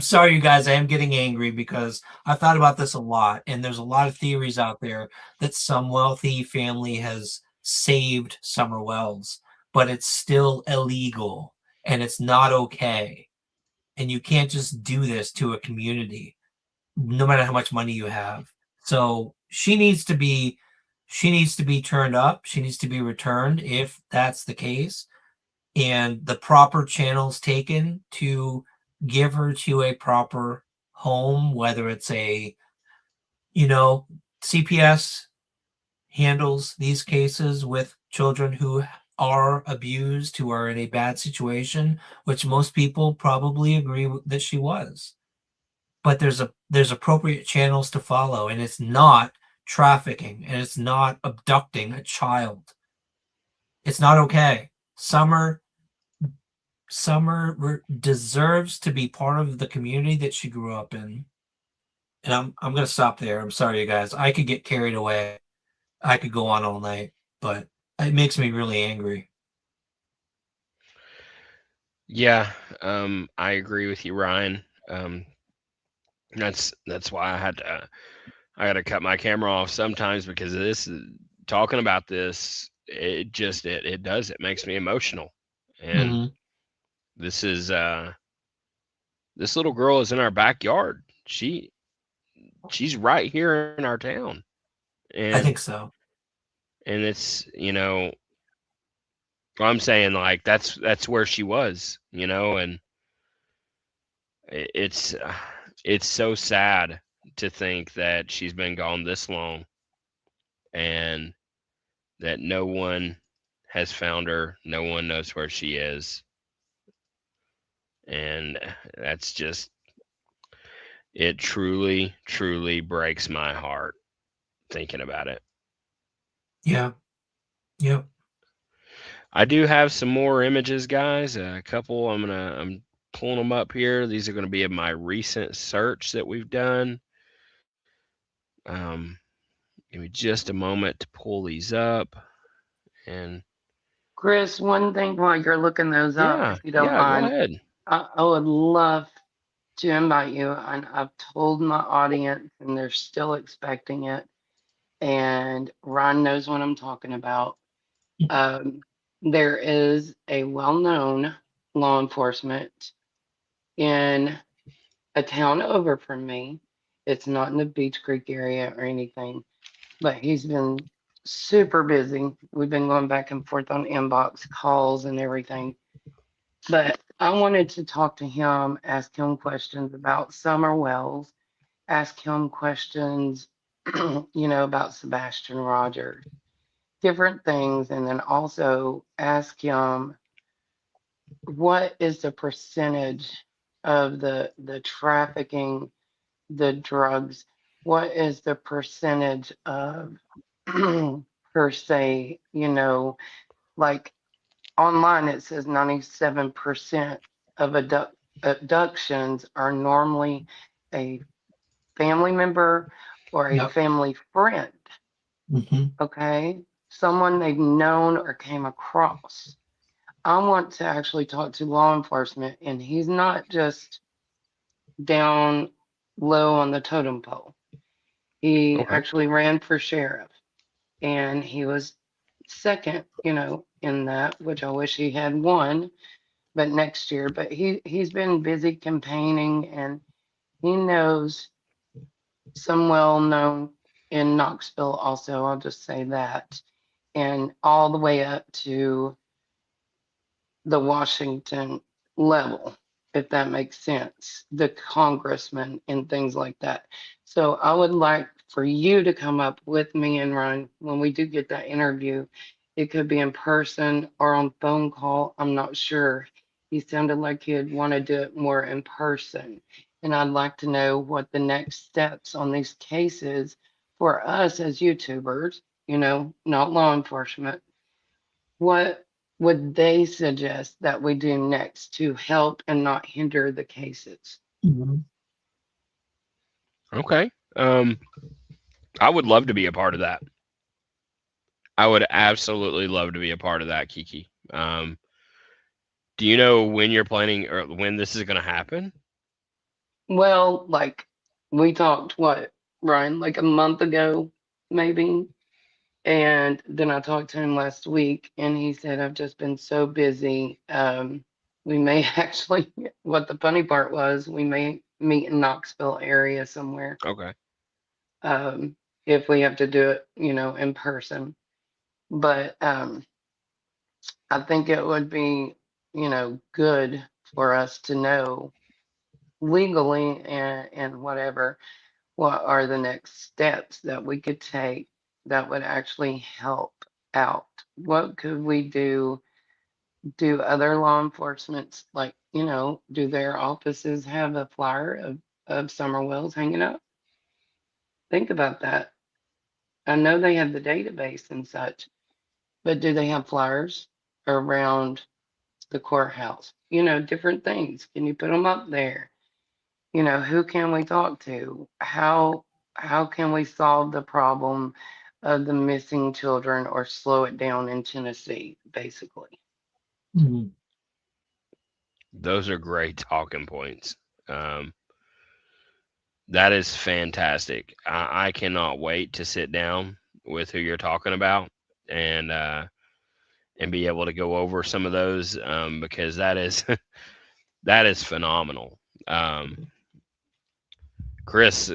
sorry, you guys, I am getting angry because I've thought about this a lot, and there's a lot of theories out there that some wealthy family has saved Summer Wells, but it's still illegal and it's not okay. And you can't just do this to a community, no matter how much money you have. So she needs to be turned up. She needs to be returned if that's the case, and the proper channels taken to give her to a proper home, whether it's CPS handles these cases with children who are abused, who are in a bad situation, which most people probably agree that she was. But there's appropriate channels to follow, and it's not trafficking, and it's not abducting a child. It's not okay. Summer deserves to be part of the community that she grew up in. And I'm going to stop there. I'm sorry, you guys. I could get carried away. I could go on all night, but it makes me really angry. Yeah, I agree with you, Ryan. That's why I got to cut my camera off sometimes, because this talking about this, it makes me emotional. And this is this little girl is in our backyard. She's right here in our town. And I think so. And it's, I'm saying, like, that's where she was, and it's so sad to think that she's been gone this long and that no one has found her. No one knows where she is. And that's just, it truly, truly breaks my heart thinking about it. Yeah. Yep. I do have some more images, guys. A couple. I'm pulling them up here. These are going to be of my recent search that we've done. Give me just a moment to pull these up. And Chris, one thing while you're looking those up, if you don't go mind, ahead. I would love to invite you, and I've told my audience, and they're still expecting it. And Ron knows what I'm talking about. There is a well-known law enforcement in a town over from me. It's not in the Beach Creek area or anything, but he's been super busy. We've been going back and forth on inbox calls and everything. But I wanted to talk to him, ask him questions about Summer Wells, ask him questions, about Sebastian Rogers, different things, and then also ask him what is the percentage of the trafficking, the drugs, what is the percentage of per se, like online it says 97% of abductions are normally a family member or a family friend. Okay, someone they've known or came across. I want to actually talk to law enforcement, and he's not just down low on the totem pole. He actually ran for sheriff, and he was second, in that, which I wish he had won, but next year. But he's been busy campaigning, and he knows some well-known in Knoxville also, I'll just say that, and all the way up to the Washington level, if that makes sense, the congressman and things like that. So I would like for you to come up with me and Ryan when we do get that interview It could be in person or on phone call. I'm not sure. He sounded like he'd want to do it more in person. And I'd like to know what the next steps on these cases for us as YouTubers, not law enforcement. What would they suggest that we do next to help and not hinder the cases? Okay. I would love to be a part of that. I would absolutely love to be a part of that, Kiki. Do you know when you're planning or when this is going to happen? Well, like we talked, what, Ryan, like a month ago, maybe. And then I talked to him last week and he said, I've just been so busy. We may actually, what the funny part was, we may meet in Knoxville area somewhere. Okay. If we have to do it, in person. But I think it would be, good for us to know legally and whatever, what are the next steps that we could take that would actually help out? What could we do? Do other law enforcement, like, do their offices have a flyer of Summer Wells hanging up? Think about that. I know they have the database and such, but do they have flyers around the courthouse? Different things. Can you put them up there? Who can we talk to? How can we solve the problem of the missing children or slow it down in Tennessee, basically? Those are great talking points. That is fantastic. I cannot wait to sit down with who you're talking about and be able to go over some of those because that is that is phenomenal. Chris,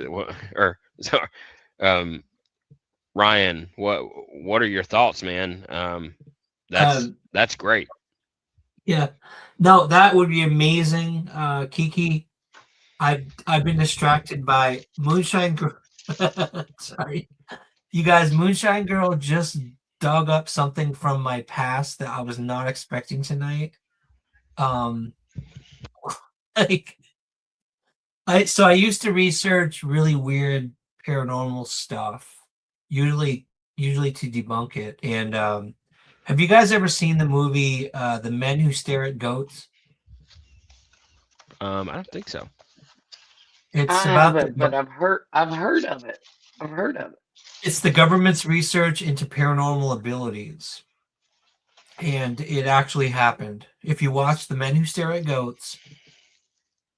Ryan, what are your thoughts, man? That's great. Yeah, no, that would be amazing, Kiki. I've been distracted by Moonshine Girl. Sorry, you guys. Moonshine Girl just dug up something from my past that I was not expecting tonight. Like I used to research really weird paranormal stuff, usually to debunk it. And have you guys ever seen the movie The Men Who Stare at Goats? I don't think so. It's I about haven't, but I've heard of it. I've heard of it. It's the government's research into paranormal abilities. And it actually happened. If you watch The Men Who Stare at Goats,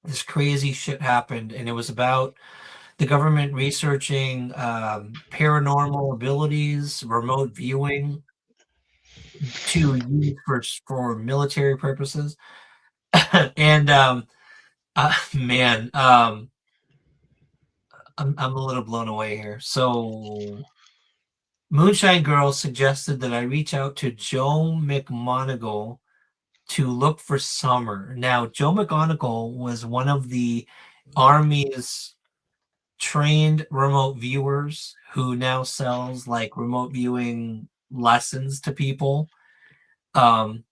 this crazy shit happened, and it was about the government researching paranormal abilities, remote viewing to use for military purposes. And man, I'm a little blown away here. So Moonshine Girl suggested that I reach out to Joe McMoneagle to look for Summer. Now, Joe McGonigal was one of the Army's trained remote viewers who now sells like remote viewing lessons to people. And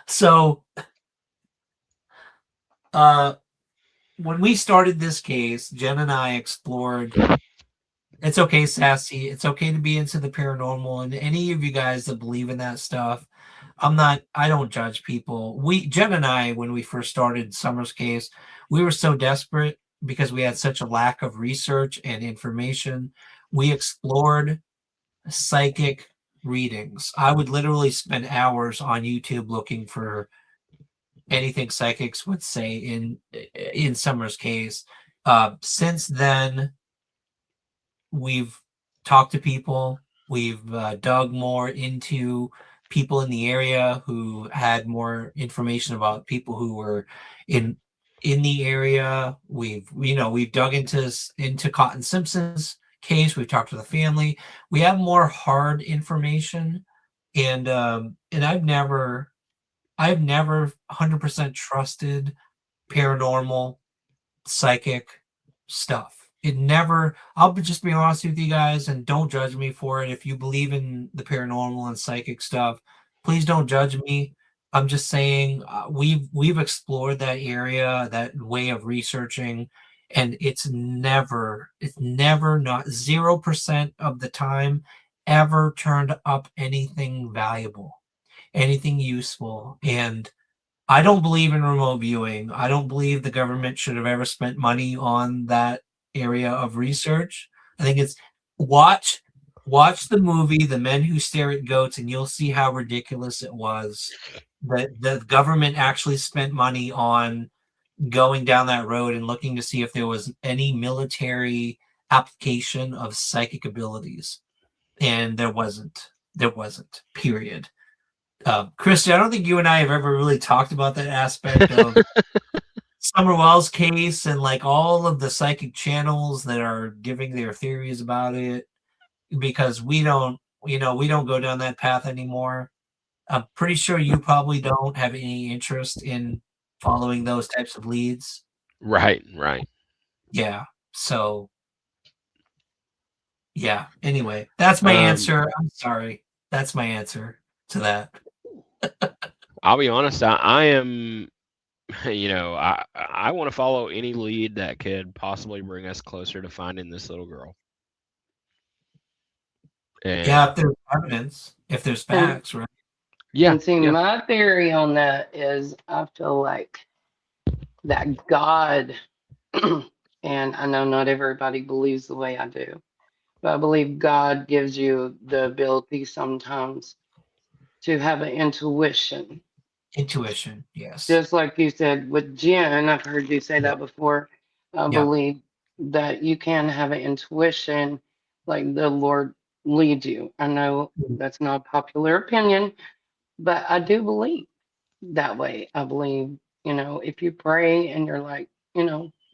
so when we started this case, Jen and I explored. It's okay, Sassy. It's okay to be into the paranormal, and any of you guys that believe in that stuff, I don't judge people. Jen and I, when we first started Summer's case, we were so desperate because we had such a lack of research and information. We explored psychic readings. I would literally spend hours on YouTube looking for anything psychics would say in Summer's case. Since then, we've talked to people. We've dug more into people in the area who had more information about people who were in the area. We've dug into Cotton Simpson's case. We've talked to the family. We have more hard information, and I've never 100% trusted paranormal psychic stuff. It never. Just be honest with you guys, and don't judge me for it. If you believe in the paranormal and psychic stuff, please don't judge me. I'm just saying we've explored that area, that way of researching, and it's never not 0% of the time ever turned up anything valuable, anything useful. And I don't believe in remote viewing. I don't believe the government should have ever spent money on that area of research. I think it's watch watch the movie The Men Who Stare at Goats, and you'll see how ridiculous it was that the government actually spent money on going down that road and looking to see if there was any military application of psychic abilities. And there wasn't. There wasn't. Period. Christy, I don't think you and I have ever really talked about that aspect of Summer Wells case and like all of the psychic channels that are giving their theories about it, because we don't go down that path anymore. I'm pretty sure you probably don't have any interest in following those types of leads. Right, right. Yeah. So yeah. Anyway, that's my Um, answer. I'm sorry. That's my answer to that. I'll be honest. I am, I want to follow any lead that could possibly bring us closer to finding this little girl. And Yeah, if there's evidence, if there's facts, right? yeah, And see, yeah, my theory on that is I feel like that God, and I know not everybody believes the way I do, but I believe God gives you the ability sometimes to have an intuition. Intuition, yes. Just like you said with Jen, I've heard you say Yeah. that before. I Yeah. believe that you can have an intuition like the Lord leads you. I know that's not a popular opinion, but I do believe that way. I believe, if you pray and you're like,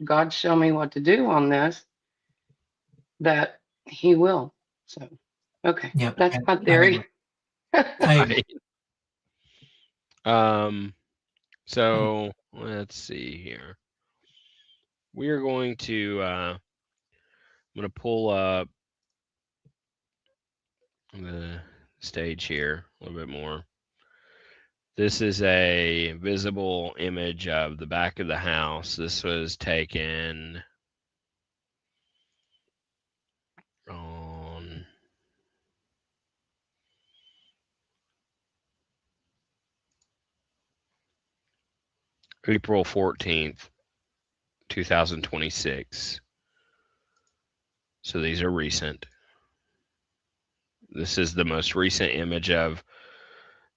God, show me what to do on this, that He will. So, okay, Yep. that's my I theory. agree. I agree. right. So let's see here. We are going to. I'm going to pull up the stage here a little bit more. This is a visible image of the back of the house. This was taken on April 14th, 2026. So these are recent. This is the most recent image of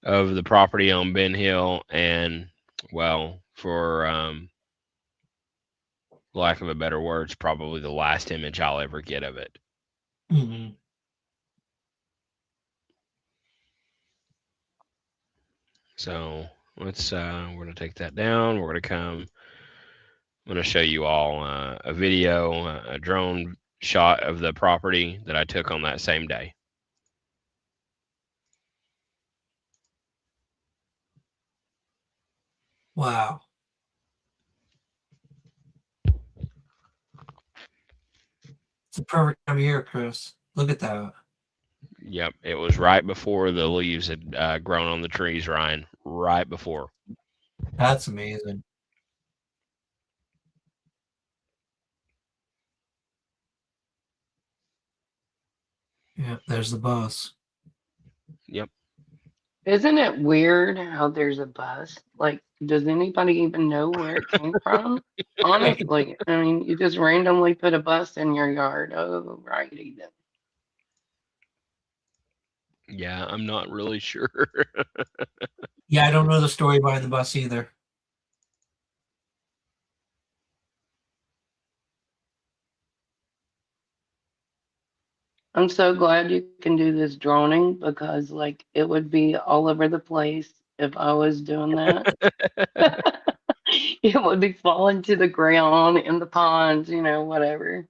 the property on Ben Hill, and well, for lack of a better words, probably the last image I'll ever get of it. Hmm. So let's we're gonna take that down. We're gonna come. I'm gonna show you all a video, a drone shot of the property that I took on that same day. Wow. It's a perfect time of year, Chris. Look at that. Yep, it was right before the leaves had grown on the trees, Ryan. Right before. That's amazing. Yeah, there's the bus. Yep. Isn't it weird how there's a bus? Like, does anybody even know where it came from? Honestly, I mean, you just randomly put a bus in your yard. Oh, righty then. Yeah, I'm not really sure. Yeah, I don't know the story behind the bus either. I'm so glad you can do this droning because, like, it would be all over the place if I was doing that. It would be falling to the ground in the ponds, whatever.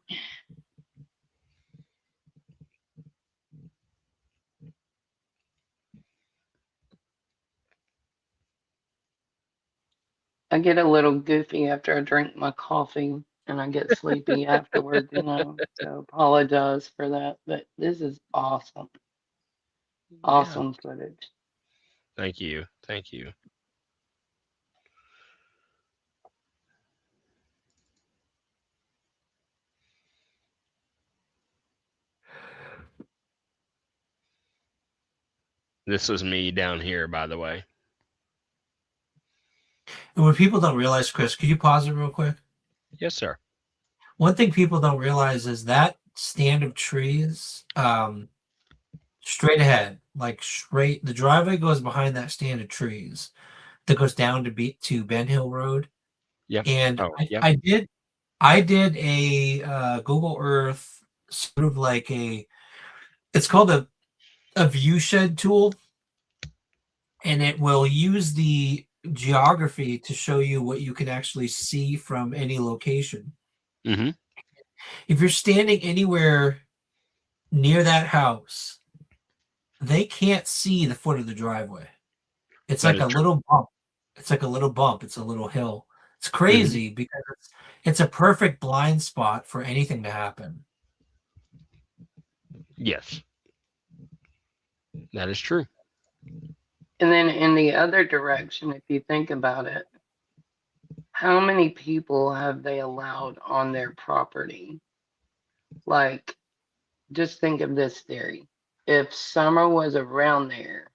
I get a little goofy after I drink my coffee. and I get sleepy afterwards, So apologize for that, but this is awesome. Yeah. Awesome footage. Thank you. Thank you. This was me down here, by the way. And what people don't realize, Chris, could you pause it real quick? Yes, sir. One thing people don't realize is that stand of trees, straight ahead, like straight. The driveway goes behind that stand of trees that goes down to Ben Hill Road. Yep. And Oh, yep. I did a Google Earth sort of like it's called a view shed tool, and it will use the geography to show you what you can actually see from any location. Mm-hmm. If you're standing anywhere near that house, they can't see the foot of the driveway. It's That like is a true. little bump. It's like a little bump. It's a little hill. It's crazy because it's a perfect blind spot for anything to happen. Yes. That is true. And then in the other direction, if you think about it, how many people have they allowed on their property? Like, just think of this theory. If summer was around there,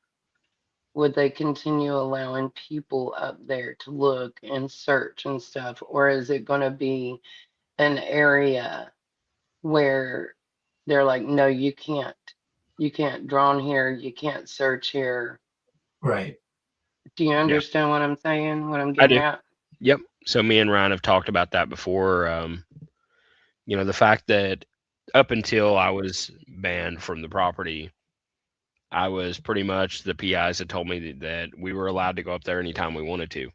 would they continue allowing people up there to look and search and stuff? Or is it going to be an area where they're like, no, you can't draw here, you can't search here? Right. Do you understand what I'm saying? What I'm I getting do. at? Yep. So me and Ryan have talked about that before. The fact that up until I was banned from the property, I was pretty much, the PIs had told me that we were allowed to go up there anytime we wanted to.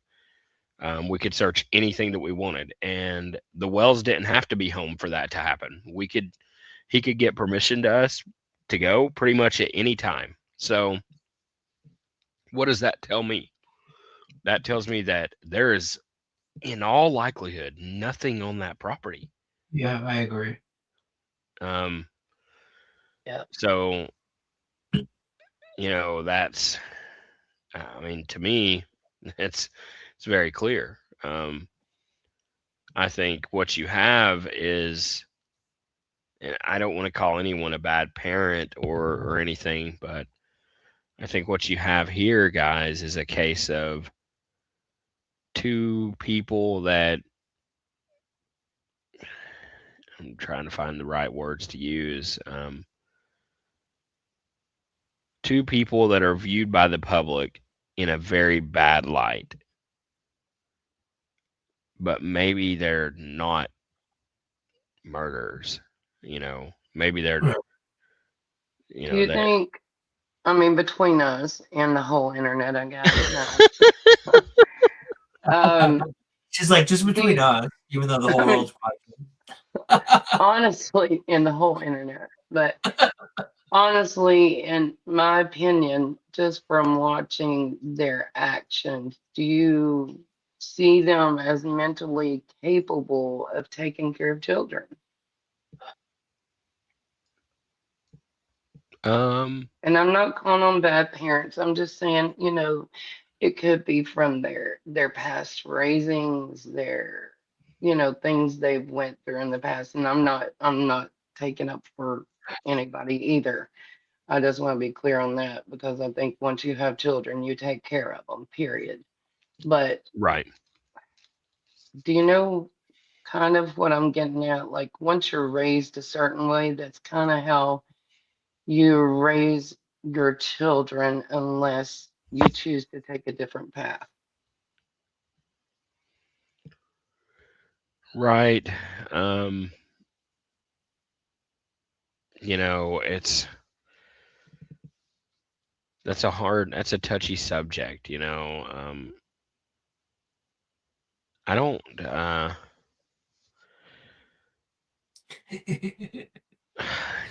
We could search anything that we wanted, and the Wells didn't have to be home for that to happen. He could get permission to us to go pretty much at any time. So what does that tell me? That tells me that there is, in all likelihood, nothing on that property. Yeah, I agree. Yeah. So, that's, to me, it's very clear. I think what you have is, and I don't want to call anyone a bad parent or anything, but I think what you have here, guys, is a case of two people that, I'm trying to find the right words to use. Two people that are viewed by the public in a very bad light, but maybe they're not murderers. Maybe they're, Right. Do you they're, think, between us and the whole internet, I guess, no. She's like, just between us, even though the whole world's watching. Honestly, in the whole internet, but honestly, in my opinion, just from watching their actions, do you see them as mentally capable of taking care of children? And I'm not calling them bad parents. I'm just saying, it could be from their past raisings, their, things they've went through in the past. And I'm not taking up for anybody either. I just want to be clear on that, because I think once you have children, you take care of them, period. But right. do you know kind of what I'm getting at? Like, once you're raised a certain way, that's kind of how you raise your children, unless you choose to take a different path. Right. That's a touchy subject, I don't,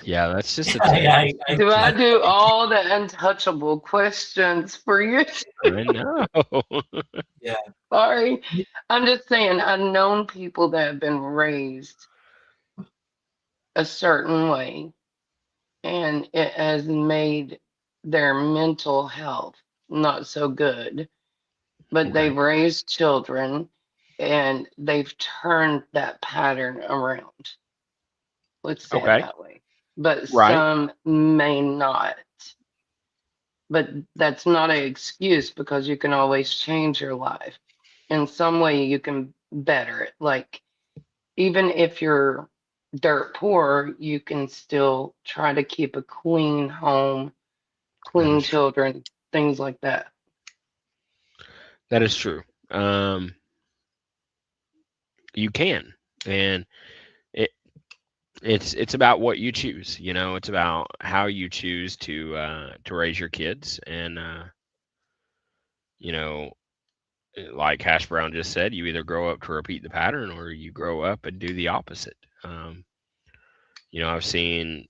yeah, that's just a Do I do all the untouchable questions for you? I know. Yeah. sorry. I'm just saying, I've known people that have been raised a certain way, and it has made their mental health not so good. But Okay. they've raised children and they've turned that pattern around. Let's say it Okay. that way. But Right. some may not. But that's not an excuse because you can always change your life. In some way, you can better it. Like, even if you're dirt poor, you can still try to keep a clean home, That clean is true. children, things like that. That is true. You can, and it it's about what you choose. You know, it's about how you choose to raise your kids, and you know, like Hash Brown just said, you either grow up to repeat the pattern or you grow up and do the opposite. You know, I've seen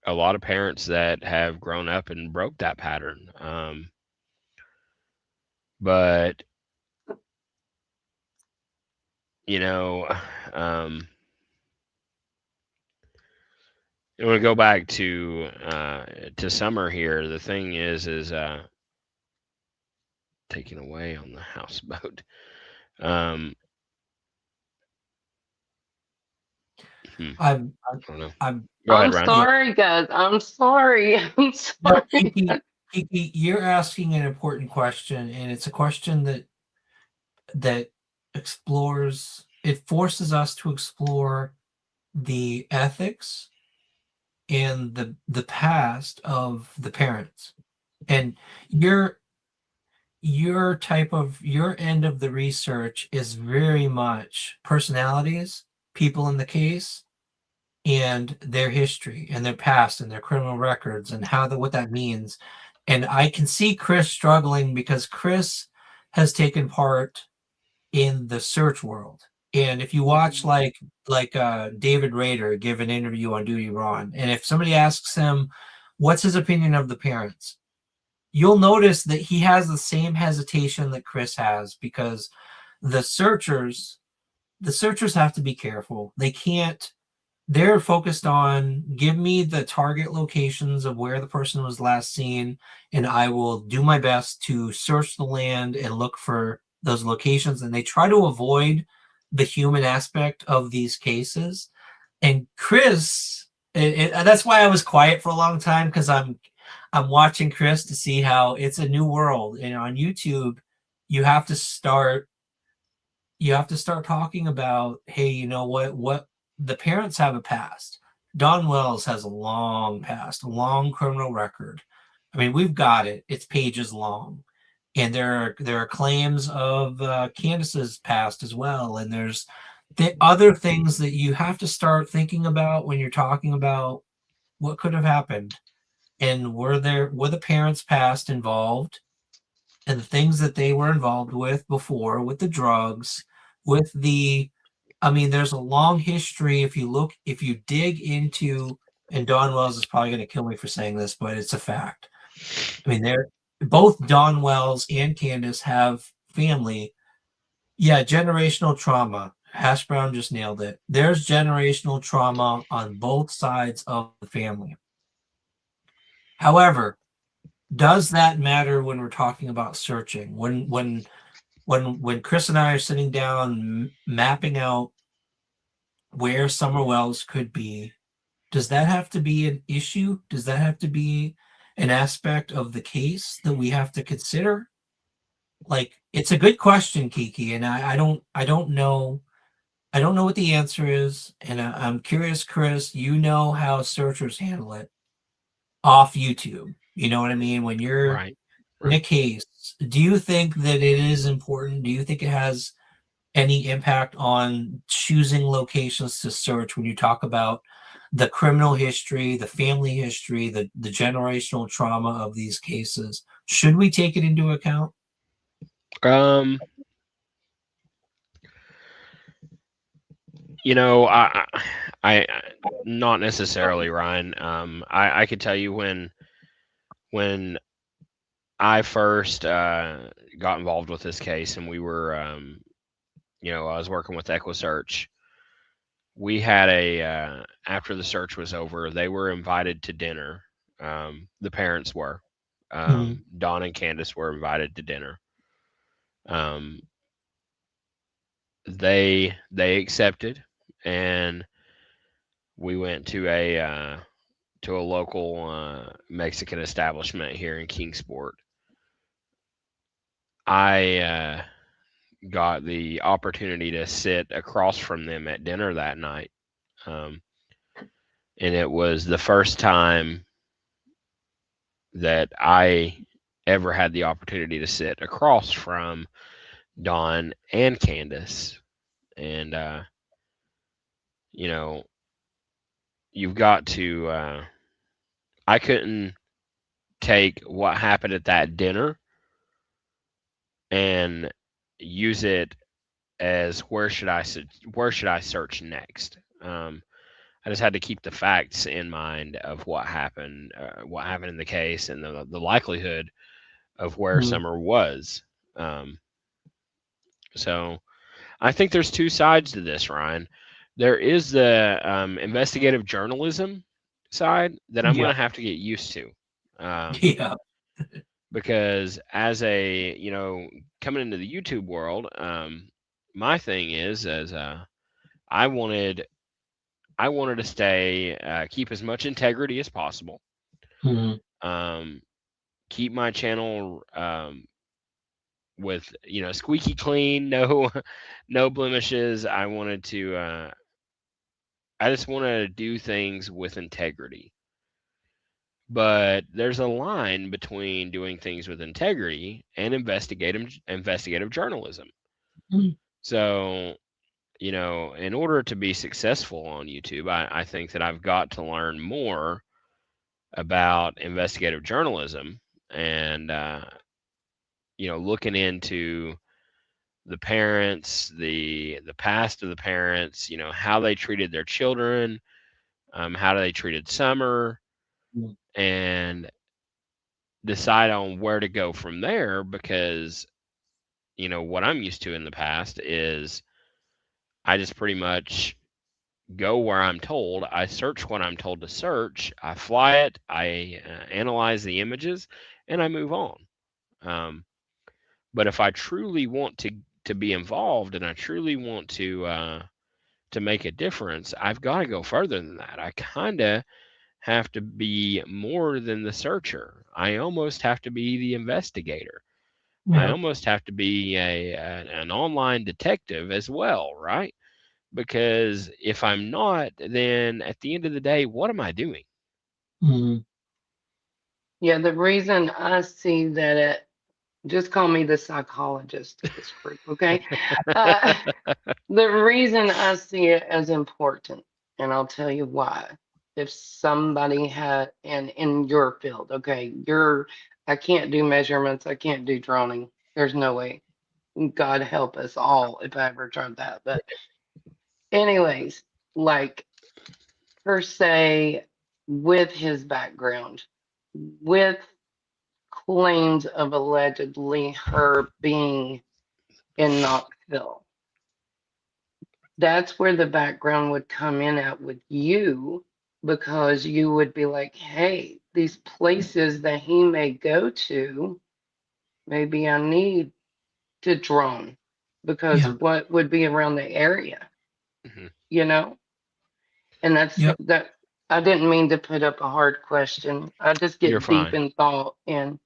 a lot of parents that have grown up and broke that pattern. But you know, um, I want to go back to Summer here. The thing is taken away on the houseboat. Um, I'm, I don't know. I'm, Go ahead, I'm Ryan. sorry, guys. I'm sorry. I'm no, sorry. Kiki, you're asking an important question, and it's a question that explores. It forces us to explore the ethics and the past of the parents, and your your end of the research is very much personalities, people in the case, and their history and their past and their criminal records and what that means. And I can see Chris struggling because Chris has taken part in the search world. And if you watch like David Rader give an interview on Duty Ron, and if somebody asks him what's his opinion of the parents, you'll notice that he has the same hesitation that Chris has, because the searchers have to be careful. They're focused on, give me the target locations of where the person was last seen, and I will do my best to search the land and look for those locations. And they try to avoid the human aspect of these cases. And Chris, that's why I was quiet for a long time, because I'm watching Chris to see how it's a new world. And on YouTube, you have to start talking about, hey, you know what the parents have a past. Don Wells has a long past, a long criminal record. I mean, we've got it. It's pages long. And there are claims of Candace's past as well. And there's the other things that you have to start thinking about when you're talking about what could have happened. And were the parents' past involved, and the things that they were involved with before, with the drugs, with there's a long history. If you dig into, and Don Wells is probably going to kill me for saying this, but it's a fact. I mean, both Don Wells and Candace have family. Yeah, generational trauma. Hash Brown just nailed it. There's generational trauma on both sides of the family. However, does that matter when we're talking about searching? When Chris and I are sitting down mapping out where Summer Wells could be, does that have to be an issue? Does that have to be an aspect of the case that we have to consider? Like, it's a good question, Kiki, and I don't know what the answer is, and I'm curious, Chris. You know how searchers handle it off YouTube. You know what I mean? When you're Right. in a case, do you think that it is important? Do you think it has any impact on choosing locations to search when you talk about the criminal history, the family history, the generational trauma of these cases? Should we take it into account? You know, I not necessarily, Ryan. I could tell you when I first got involved with this case, and we were, I was working with EquiSearch. We had after the search was over, they were invited to dinner. The parents were. Don and Candace were invited to dinner. They accepted, and we went to a local Mexican establishment here in Kingsport. I got the opportunity to sit across from them at dinner that night, and it was the first time that I ever had the opportunity to sit across from Don and Candace. And you've got to I couldn't take what happened at that dinner and use it as where should I search next. I just had to keep the facts in mind of what happened in the case, and the likelihood of where Summer was. So I think there's two sides to this, Ryan. There is the investigative journalism side that I'm going to have to get used to. Yeah. Because as a, coming into the YouTube world, my thing is I wanted to stay, keep as much integrity as possible. Keep my channel with squeaky clean, no blemishes. I wanted to I just want to do things with integrity. But there's a line between doing things with integrity and investigative journalism. So, in order to be successful on YouTube, I think that I've got to learn more about investigative journalism and looking into the parents, the past of the parents, how they treated their children, how they treated Summer, and decide on where to go from there. Because what I'm used to in the past is I just pretty much go where I'm told. I search what I'm told to search. I fly it. I analyze the images, and I move on. But if I truly want to be involved, and I truly want to make a difference, I've got to go further than that. I kind of have to be more than the searcher. I almost have to be the investigator. I almost have to be an online detective as well, right? Because if I'm not, then at the end of the day, what am I doing? Yeah, the reason I see that just call me the psychologist of this group, okay? The reason I see it as important, and I'll tell you why. If somebody had, and in your field, okay, I can't do measurements, I can't do droning. There's no way. God help us all if I ever tried that. But anyways, like per se, with his background, with claims of allegedly her being in Knoxville, that's where the background would come in at with you, because you would be like, hey, these places that he may go to, maybe I need to drone, because what would be around the area, and that's that. I didn't mean to put up a hard question. I just get deep in thought, and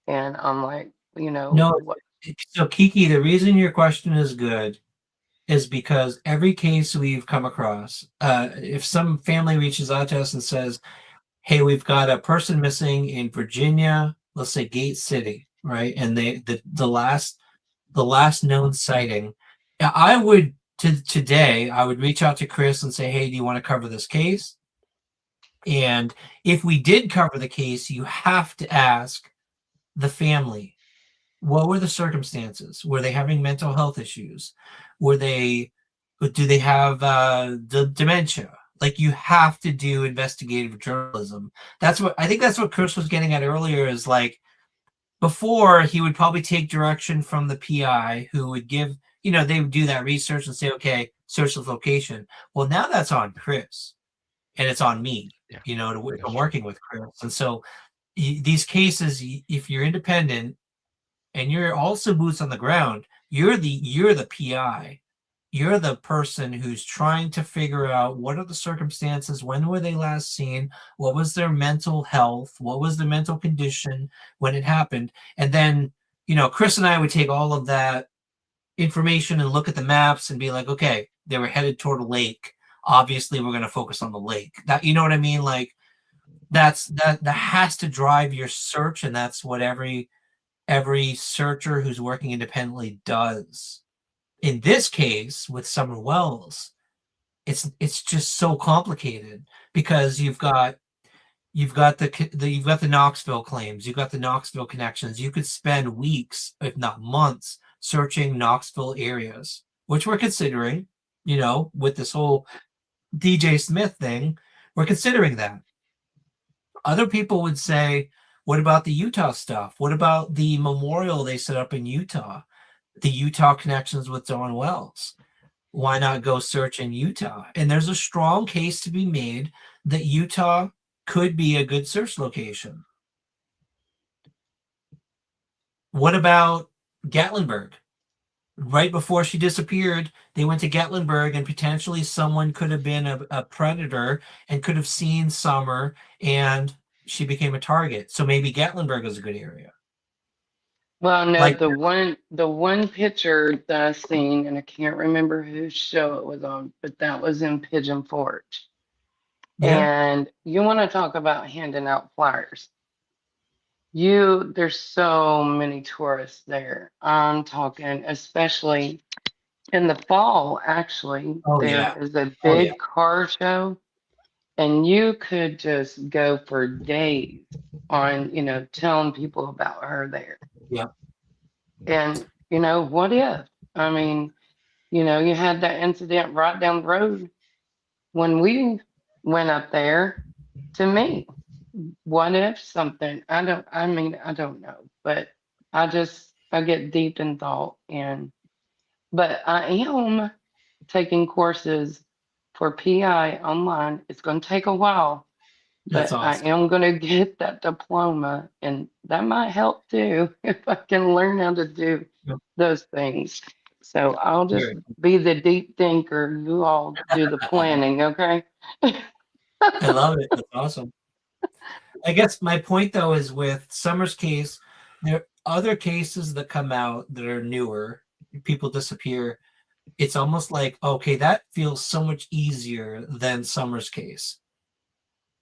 I'm like, No, so Kiki, the reason your question is good is because every case we've come across, if some family reaches out to us and says, hey, we've got a person missing in Virginia, let's say Gate City, right? And the last known sighting, I would today reach out to Chris and say, hey, do you want to cover this case? And if we did cover the case, you have to ask the family, what were the circumstances? Were they having mental health issues? Do they have the dementia? Like, you have to do investigative journalism. I think that's what Chris was getting at earlier, is like, before he would probably take direction from the PI who would give, they would do that research and say, okay, search the location. Well, now that's on Chris and it's on me, Yeah, if I'm working with Chris. And so these cases, if you're independent and you're also boots on the ground, you're the PI. You're the person who's trying to figure out what are the circumstances, when were they last seen, what was their mental health, what was their mental condition when it happened. And then, Chris and I would take all of that information and look at the maps and be like, okay, they were headed toward a lake. Obviously, we're going to focus on the lake. That, you know what I mean? Like that has to drive your search, and that's what every searcher who's working independently does. In this case, with Summer Wells, it's just so complicated because you've got the Knoxville claims, you've got the Knoxville connections. You could spend weeks, if not months, searching Knoxville areas, which we're considering. With this whole DJ Smith thing, we're considering that. Other people would say, what about the Utah stuff? What about the memorial they set up in Utah? The Utah connections with Dawn Wells. Why not go search in Utah? And there's a strong case to be made that Utah could be a good search location. What about Gatlinburg? Right before she disappeared, they went to Gatlinburg, and potentially someone could have been a predator and could have seen Summer, and she became a target. So maybe Gatlinburg is a good area. Well, no, Like- the one picture that I seen, and I can't remember whose show it was on, but that was in Pigeon Forge. Yeah. And you want to talk about handing out flyers. There's so many tourists there. I'm talking, especially in the fall, actually, Oh, there yeah. is a Oh, big yeah. car show, and you could just go for days on, telling people about her there. Yeah. And, what if? I mean, you had that incident right down the road when we went up there to meet. What if something? I don't know, but I get deep in thought, but I am taking courses for PI online. It's going to take a while, That's but awesome. I am going to get that diploma, and that might help too if I can learn how to do Yep. those things. So I'll just Very. be the deep thinker. You all do the planning, okay? I love it. That's awesome. I guess my point, though, is with Summer's case, there are other cases that come out that are newer. People disappear. It's almost like, okay, that feels so much easier than Summer's case.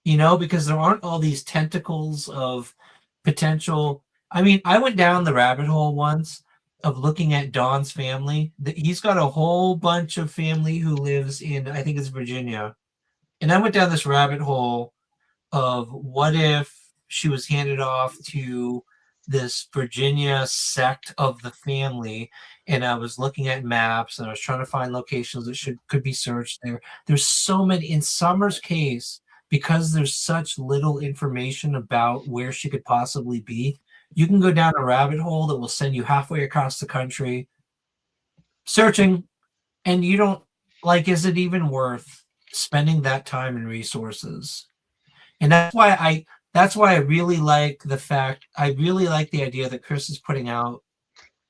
Because there aren't all these tentacles of potential. I mean, I went down the rabbit hole once of looking at Don's family. He's got a whole bunch of family who lives in, I think it's Virginia. And I went down this rabbit hole of what if she was handed off to this Virginia sect of the family, and I was looking at maps and I was trying to find locations that could be searched there. There's so many. In Summer's case, because there's such little information about where she could possibly be, you can go down a rabbit hole that will send you halfway across the country searching, and you don't is it even worth spending that time and resources? And that's why I really like the idea that Chris is putting out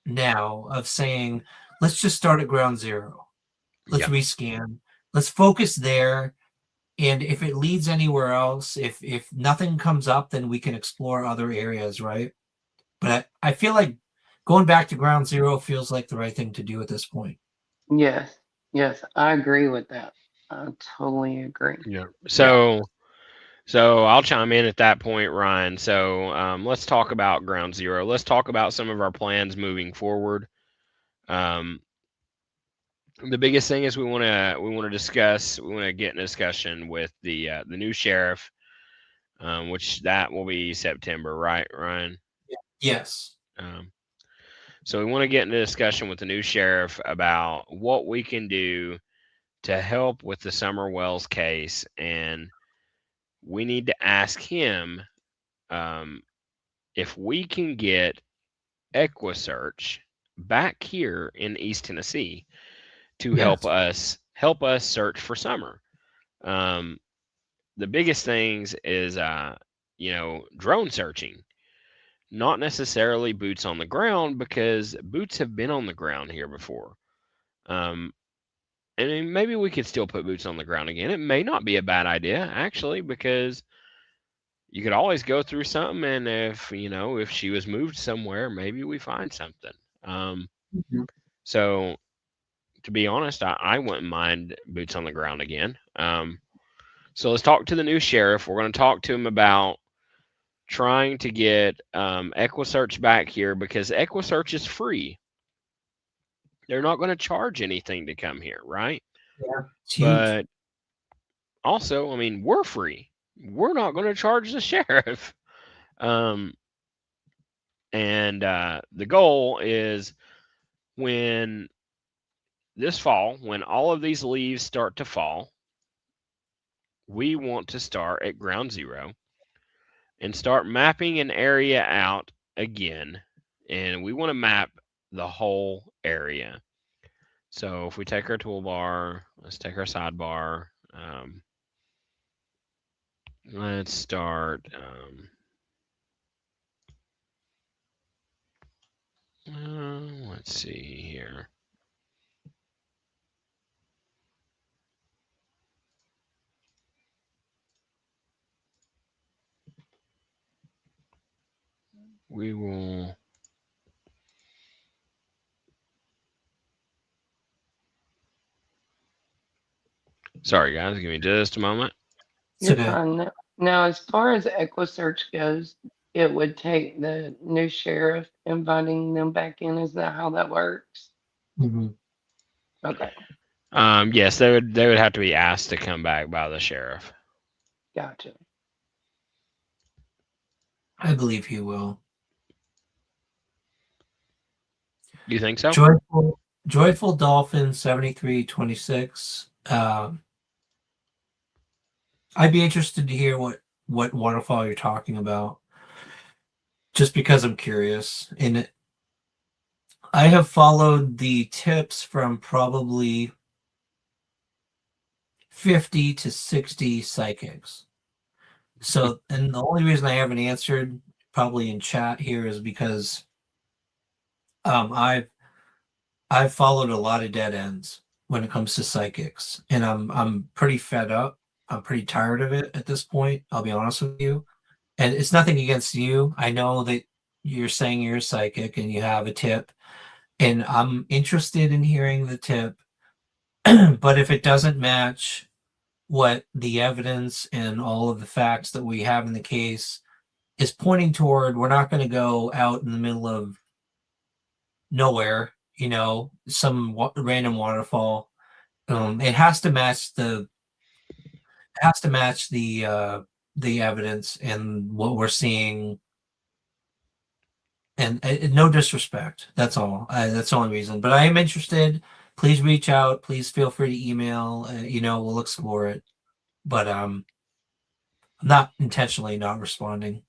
now of saying, let's just start at ground zero. Let's rescan. Let's focus there. And if it leads anywhere else, if nothing comes up, then we can explore other areas, right? But I feel like going back to ground zero feels like the right thing to do at this point. Yes, I agree with that. I totally agree. Yeah. So I'll chime in at that point, Ryan. So let's talk about ground zero. Let's talk about some of our plans moving forward. The biggest thing is we want to discuss. We want to get in a discussion with the new sheriff, which that will be September, right, Ryan? Yes. So we want to get in a discussion with the new sheriff about what we can do to help with the Summer Wells case, and we need to ask him if we can get EquiSearch back here in East Tennessee to help us search for summer. The biggest things is drone searching, not necessarily boots on the ground, because boots have been on the ground here before. And maybe we could still put boots on the ground again. It may not be a bad idea, actually, because you could always go through something, and if she was moved somewhere, maybe we find something. So to be honest, I wouldn't mind boots on the ground again. So let's talk to the new sheriff. We're going to talk to him about trying to get EquiSearch back here, because EquiSearch is free. They're not going to charge anything to come here, right? Yeah, it's But huge. also, I mean, we're free. We're not going to charge the sheriff. And the goal is, when this fall, when all of these leaves start to fall, we want to start at ground zero and start mapping an area out again. And we want to map the whole area. So if we take our toolbar, let's take our sidebar. Let's start. Let's see here. We will. Sorry, guys. Give me just a moment. You're Okay. fine. Now, as far as EquiSearch goes, it would take the new sheriff inviting them back in. Is that how that works? Mhm. Okay, Yes, they would have to be asked to come back by the sheriff. gotcha. I believe he will. You think so? Joyful Dolphin 7326. I'd be interested to hear what waterfall you're talking about, just because I'm curious. And I have followed the tips from probably 50 to 60 psychics. So, and the only reason I haven't answered probably in chat here is because I've followed a lot of dead ends when it comes to psychics, and I'm pretty fed up. I'm pretty tired of it at this point. I'll be honest with you. And it's nothing against you. I know that you're saying you're a psychic and you have a tip, and I'm interested in hearing the tip. But if it doesn't match what the evidence and all of the facts that we have in the case is pointing toward, we're not going to go out in the middle of nowhere, some random waterfall. It has to match the evidence and what we're seeing. And no disrespect. That's all. That's the only reason. But I am interested. Please reach out. Please feel free to email. We'll explore it. But I'm not intentionally not responding.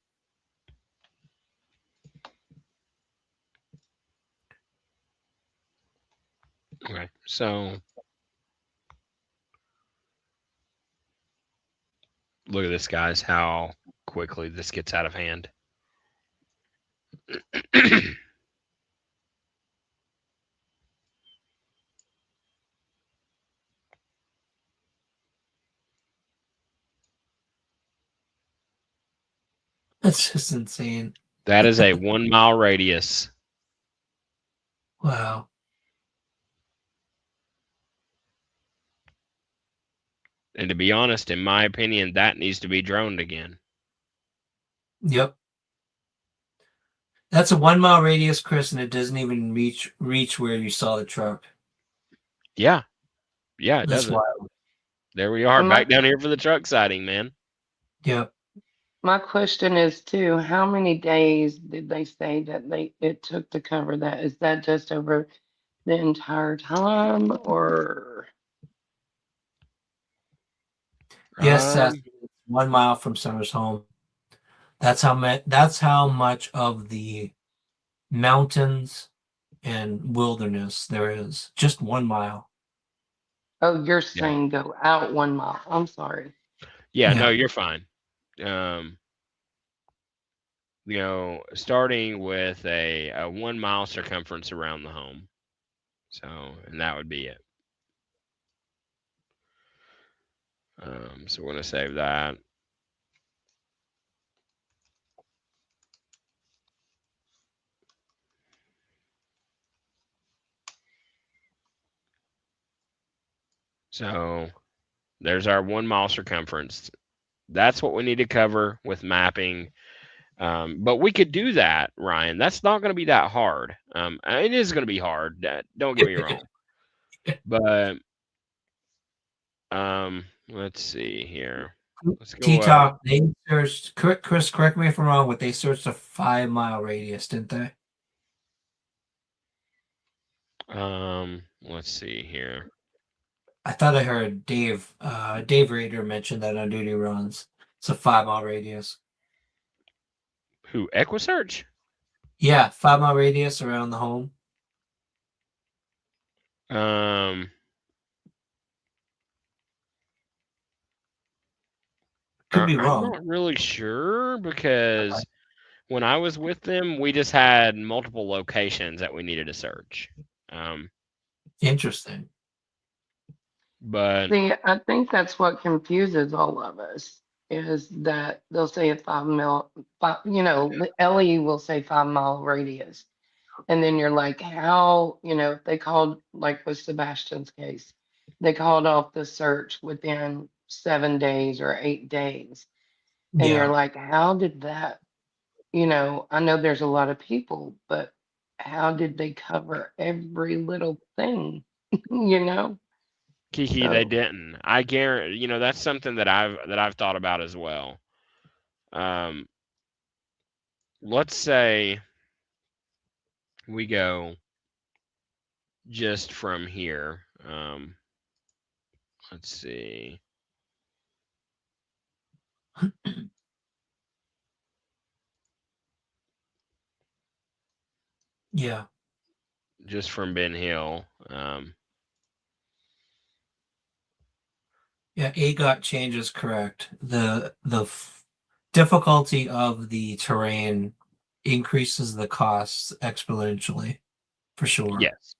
Okay, so look at this, guys, how quickly this gets out of hand. That's just insane. That is a 1 mile radius. Wow. And to be honest, in my opinion, that needs to be droned again. Yep. That's a 1 mile radius, Chris, and it doesn't even reach where you saw the truck. Yeah. Yeah, it That's doesn't. wild. There we are, And back down here for the truck sighting, man. Yep. My question is too, how many days did they say that it took to cover that? Is that just over the entire time, or? Yes, 1 mile from Summer's home. That's how much of the mountains and wilderness there is. Just 1 mile. Oh, you're Yeah. saying go out 1 mile. I'm sorry. Yeah, no, Yeah. you're fine. Starting with a 1 mile circumference around the home. So, and that would be it. So we're going to save that. So there's our 1 mile circumference. That's what we need to cover with mapping. But we could do that, Ryan. That's not going to be that hard. It is going to be hard. Don't get me wrong. But let's see here. Let's go. T-Top, they searched, Chris, correct me if I'm wrong, but they searched a 5 mile radius, didn't they? Let's see here. I thought I heard Dave Rader mention that on Duty Runs. It's a 5 mile radius. Who? EquiSearch? Yeah, 5 mile radius around the home. Could be wrong. I'm not really sure because when I was with them, we just had multiple locations that we needed to search. Interesting. But See, I think that's what confuses all of us is that they'll say a 5 mile, Ellie will say 5 mile radius. And then you're like, how, if they called, like with Sebastian's case, they called off the search within 7 days or 8 days. And you're Yeah. like, how did that, I know there's a lot of people, but how did they cover every little thing, Kiki, they didn't. I guarantee, that's something that I've thought about as well. Let's say we go just from here. Let's see. Yeah. Just from Ben Hill. Yeah, AGOT change is correct. The difficulty of the terrain increases the costs exponentially, for sure. Yes.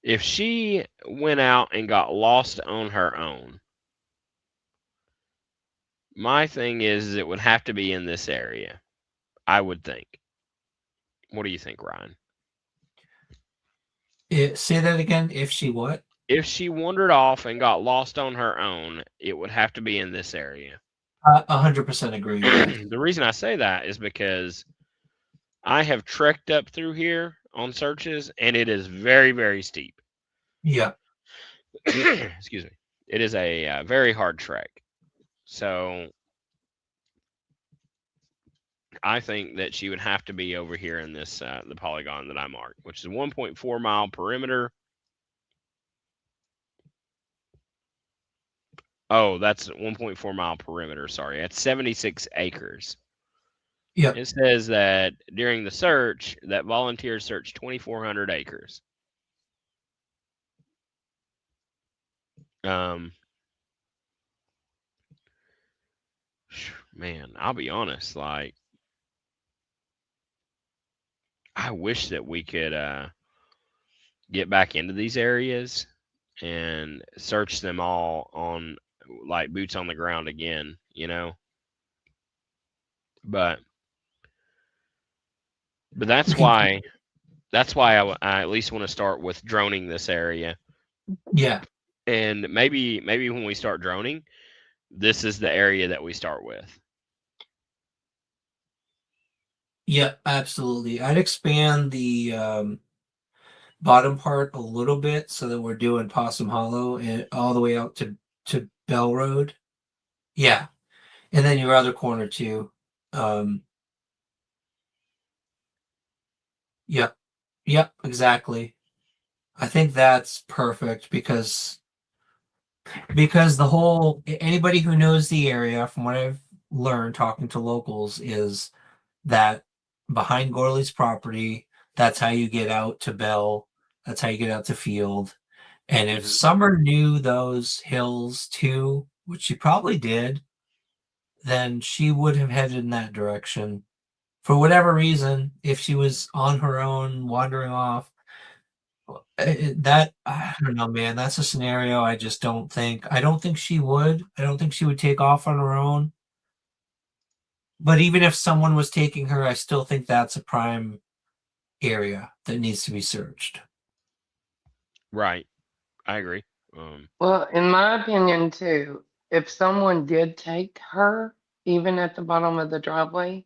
If she went out and got lost on her own, my thing is it would have to be in this area, I would think. What do you think, Ryan? Say that again. If she what? If she wandered off and got lost on her own, it would have to be in this area. 100% agree. The reason I say that is because I have trekked up through here on searches, and it is very, very steep. Yeah. Excuse me. It is a very hard trek. So I think that she would have to be over here in this the polygon that I marked, which is 1.4 mile perimeter. Oh, that's 1.4 mile perimeter. Sorry, that's 76 acres. Yeah. It says that during the search, that volunteers searched 2,400 acres. Man, I'll be honest. Like, I wish that we could get back into these areas and search them all on like boots on the ground again, But that's why I at least want to start with droning this area. Yeah. And maybe when we start droning, this is the area that we start with. Yeah, absolutely. I'd expand the bottom part a little bit so that we're doing Possum Hollow and all the way out to Bell Road. Yeah. And then your other corner too. Yeah. Yep, exactly. I think that's perfect because the whole anybody who knows the area, from what I've learned talking to locals, is that behind Gorley's property, that's how you get out to Bell. That's how you get out to Field. And if Mhm. Summer knew those hills too, which she probably did, then she would have headed in that direction. For whatever reason, if she was on her own, wandering off, that I don't know, man. That's a scenario I just don't think. I don't think she would. I don't think she would take off on her own. But even if someone was taking her, I still think that's a prime area that needs to be searched. Right. I agree. Well, in my opinion, too, if someone did take her, even at the bottom of the driveway,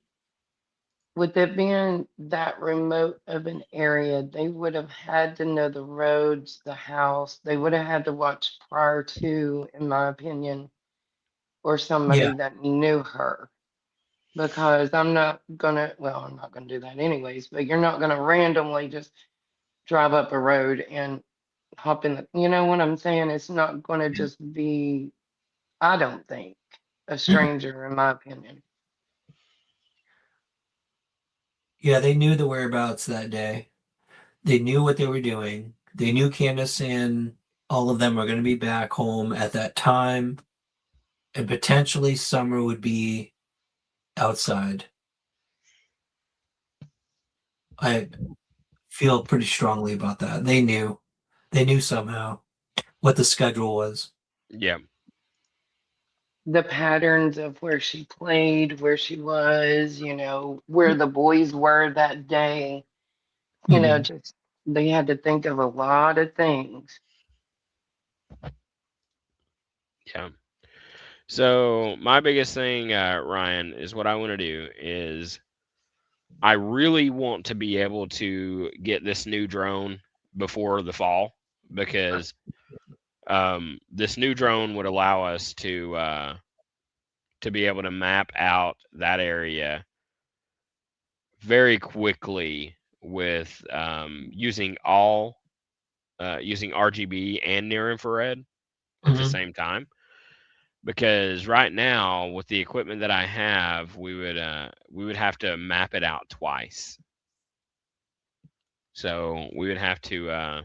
with it being that remote of an area, they would have had to know the roads, the house. They would have had to watch prior to, in my opinion, or Yeah. somebody that knew her. Because I'm not gonna, well, I'm not gonna do that anyways, but you're not gonna randomly just drive up a road and hop in the, you know what I'm saying? It's not gonna just be, I don't think, a stranger, in my opinion. Yeah, they knew the whereabouts that day. They knew what they were doing. They knew Candace and all of them were going to be back home at that time, and potentially Summer would be outside. I feel pretty strongly about that. They knew. They knew somehow what the schedule was. Yeah. The patterns of where she played, where she was, where the boys were that day, Mhm. just they had to think of a lot of things. Yeah. So my biggest thing, Ryan, is what I want to do is I really want to be able to get this new drone before the fall because this new drone would allow us to be able to map out that area very quickly with using RGB and near infrared at the Mhm. same time. Because right now, with the equipment that I have, we would have to map it out twice. So we would have to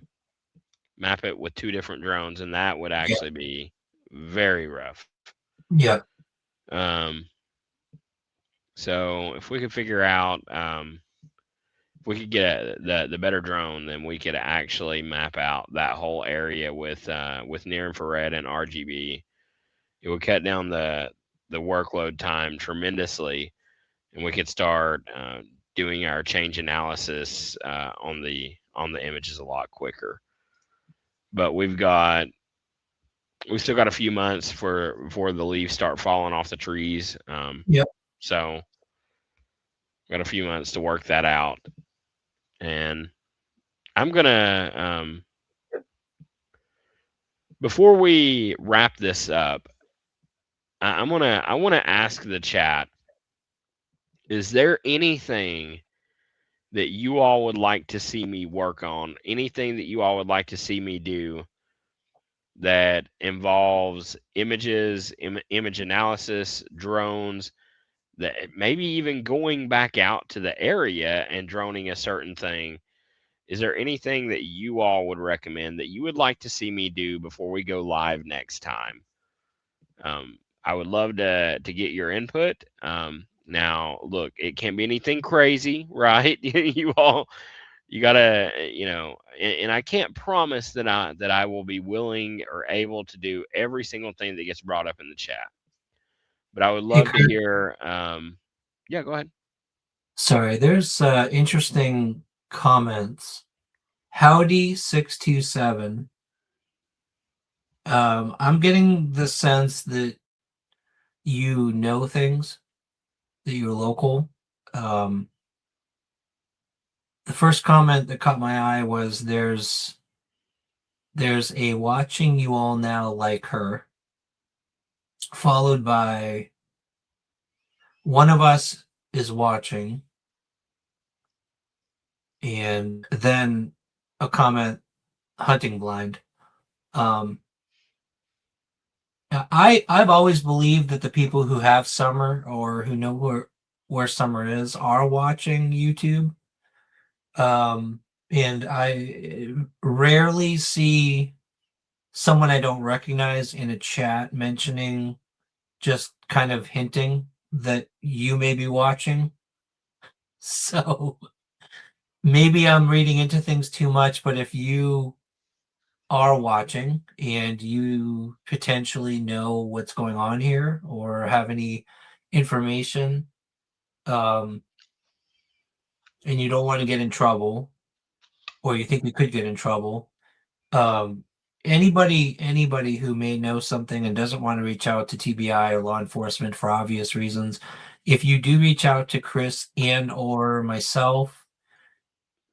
map it with two different drones, and that would Yeah. actually be very rough. Yeah. Um, so if we could figure out if we could get the better drone, then we could actually map out that whole area with near infrared and RGB. It would cut down the workload time tremendously, and we could start doing our change analysis on the images a lot quicker. But we've still got a few months for before the leaves start falling off the trees. Yep. So got a few months to work that out, and I'm gonna before we wrap this up, I want to ask the chat: is there anything that you all would like to see me work on? Anything that you all would like to see me do that involves images, image analysis, drones, that maybe even going back out to the area and droning a certain thing? Is there anything that you all would recommend that you would like to see me do before we go live next time? I would love to get your input. Now, look, it can't be anything crazy, right? You all, you gotta, and I can't promise that I will be willing or able to do every single thing that gets brought up in the chat. But I would Hey, love to hear. Yeah, go ahead. sorry, there's interesting comments. Howdy627. I'm getting the sense that you know things, that you're local. Um, the first comment that caught my eye was there's a watching you all now like her, followed by one of us is watching, and then a comment, hunting blind. I've always believed that the people who have summer or who know where summer is are watching YouTube. And I rarely see someone I don't recognize in a chat mentioning, just kind of hinting that you may be watching. So maybe I'm reading into things too much, but if you are watching and you potentially know what's going on here or have any information, and you don't want to get in trouble, or you think we could get in trouble, anybody who may know something and doesn't want to reach out to TBI or law enforcement for obvious reasons, if you do reach out to Chris and or myself,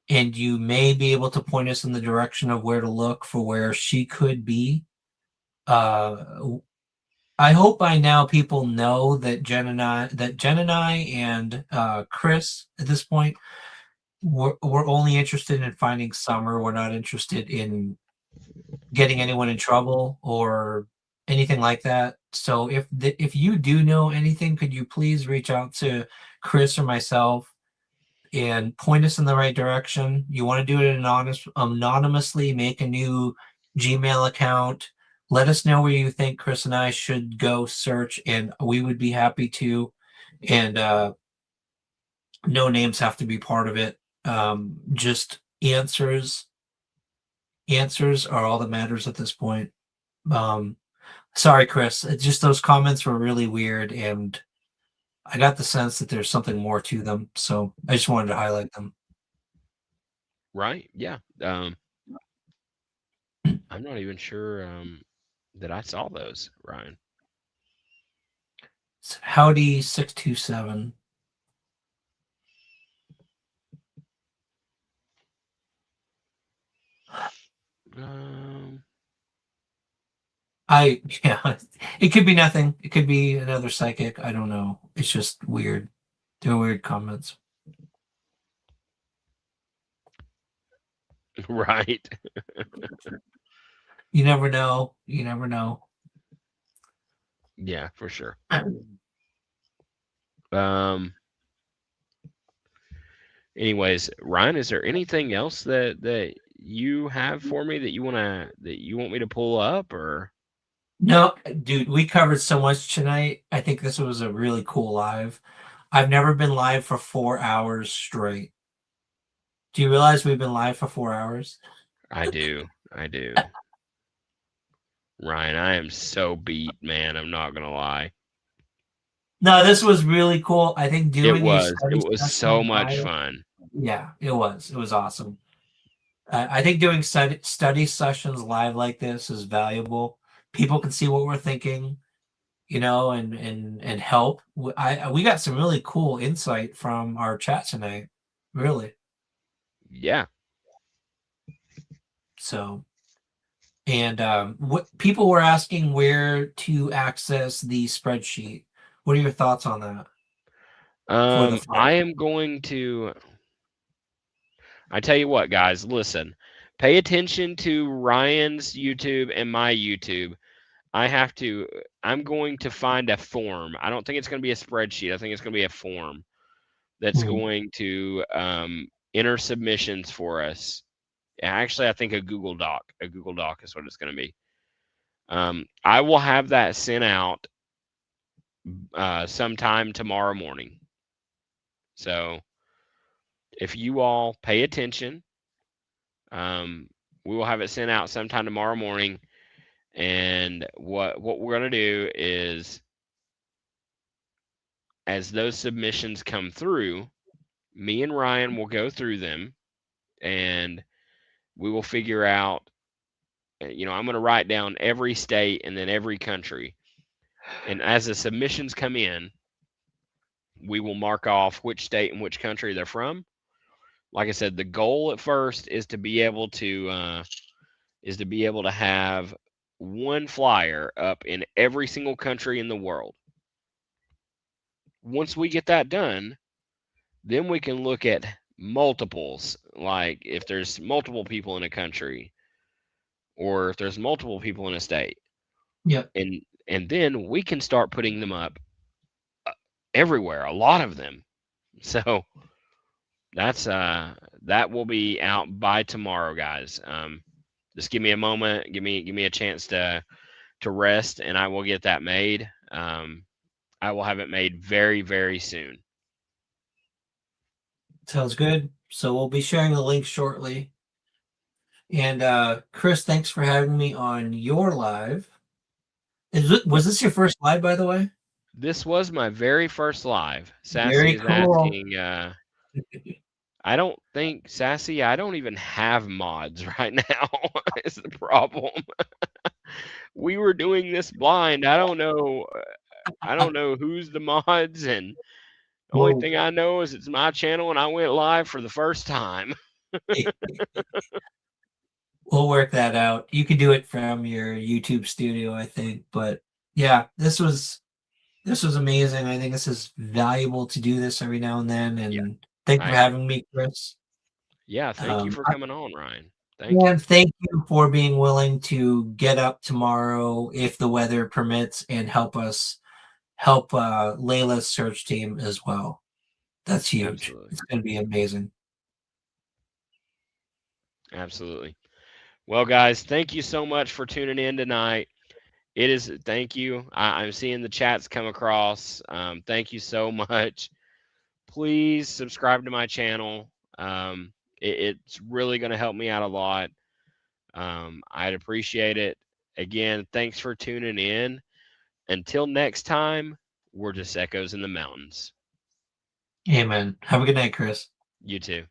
and you may be able to point us in the direction of where to look for where she could be. I hope by now people know that Jen and I and Chris at this point, we're only interested in finding Summer. We're not interested in getting anyone in trouble or anything like that. So if you do know anything, could you please reach out to Chris or myself and point us in the right direction? You want to do it anonymously, make a new Gmail account. Let us know where you think Chris and I should go search, and we would be happy to. And no names have to be part of it. Just answers are all that matters at this point. Sorry, Chris. It's just those comments were really weird, and I got the sense that there's something more to them. So I just wanted to highlight them. Right? Yeah. I'm not even sure that I saw those, Ryan. It's Howdy 627. Yeah, it could be nothing. It could be another psychic. I don't know. It's just weird. They're weird comments. Right. You never know. You never know. Yeah, for sure. Anyways, Ryan, is there anything else that you have for me that you want me to pull up, or? No, dude, we covered so much tonight. I think this was a really cool live. I've never been live for 4 hours straight. Do you realize we've been live for 4 hours? I do. Ryan, I am so beat, man. I'm not gonna lie. No, this was really cool. I think doing it was so much fun. Yeah, it was. It was awesome. I think doing study sessions live like this is valuable. People can see what we're thinking, and help. We got some really cool insight from our chat tonight. Really. Yeah. So, and what people were asking where to access the spreadsheet. What are your thoughts on that? I am going to. I tell you what, guys, listen. Pay attention to Ryan's YouTube and my YouTube. I'm going to find a form. I don't think it's going to be a spreadsheet. I think it's going to be a form that's going to enter submissions for us. Actually, I think a Google Doc. A Google Doc is what it's going to be. I will have that sent out sometime tomorrow morning. So if you all pay attention, we will have it sent out sometime tomorrow morning. And what we're going to do is, as those submissions come through, me and Ryan will go through them, and we will figure out, I'm going to write down every state and then every country. And as the submissions come in, we will mark off which state and which country they're from. Like I said, the goal at first is to be able to have one flyer up in every single country in the world. Once we get that done, then we can look at multiples, like if there's multiple people in a country or if there's multiple people in a state, Yep. and then we can start putting them up everywhere, a lot of them. So that's that will be out by tomorrow, guys. Just give me a moment, give me a chance to rest, and I will get that made. I will have it made very, very soon. Sounds good. So we'll be sharing the link shortly. And Chris, thanks for having me on your live. Was this your first live, by the way? This was my very first live. Sassy Very is cool. asking, I don't think, Sassy, I don't even have mods right now is the problem. We were doing this blind. I don't know who's the mods, and the only Whoa. thing I know is it's my channel and I went live for the first time. We'll work that out. You could do it from your YouTube studio, I think. But yeah, this was amazing. I think this is valuable to do this every now and then. And Yeah, thank you I for having me, Chris. Yeah, thank you for coming on, Ryan. Thank you. And thank you for being willing to get up tomorrow if the weather permits and help Layla's search team as well. That's huge. Absolutely. It's going to be amazing. Absolutely. Well, guys, thank you so much for tuning in tonight. Thank you. I'm seeing the chats come across. Thank you so much. Please subscribe to my channel. It's really going to help me out a lot. I'd appreciate it. Again, thanks for tuning in. Until next time, we're just echoes in the mountains. Amen. Have a good night, Chris. You too.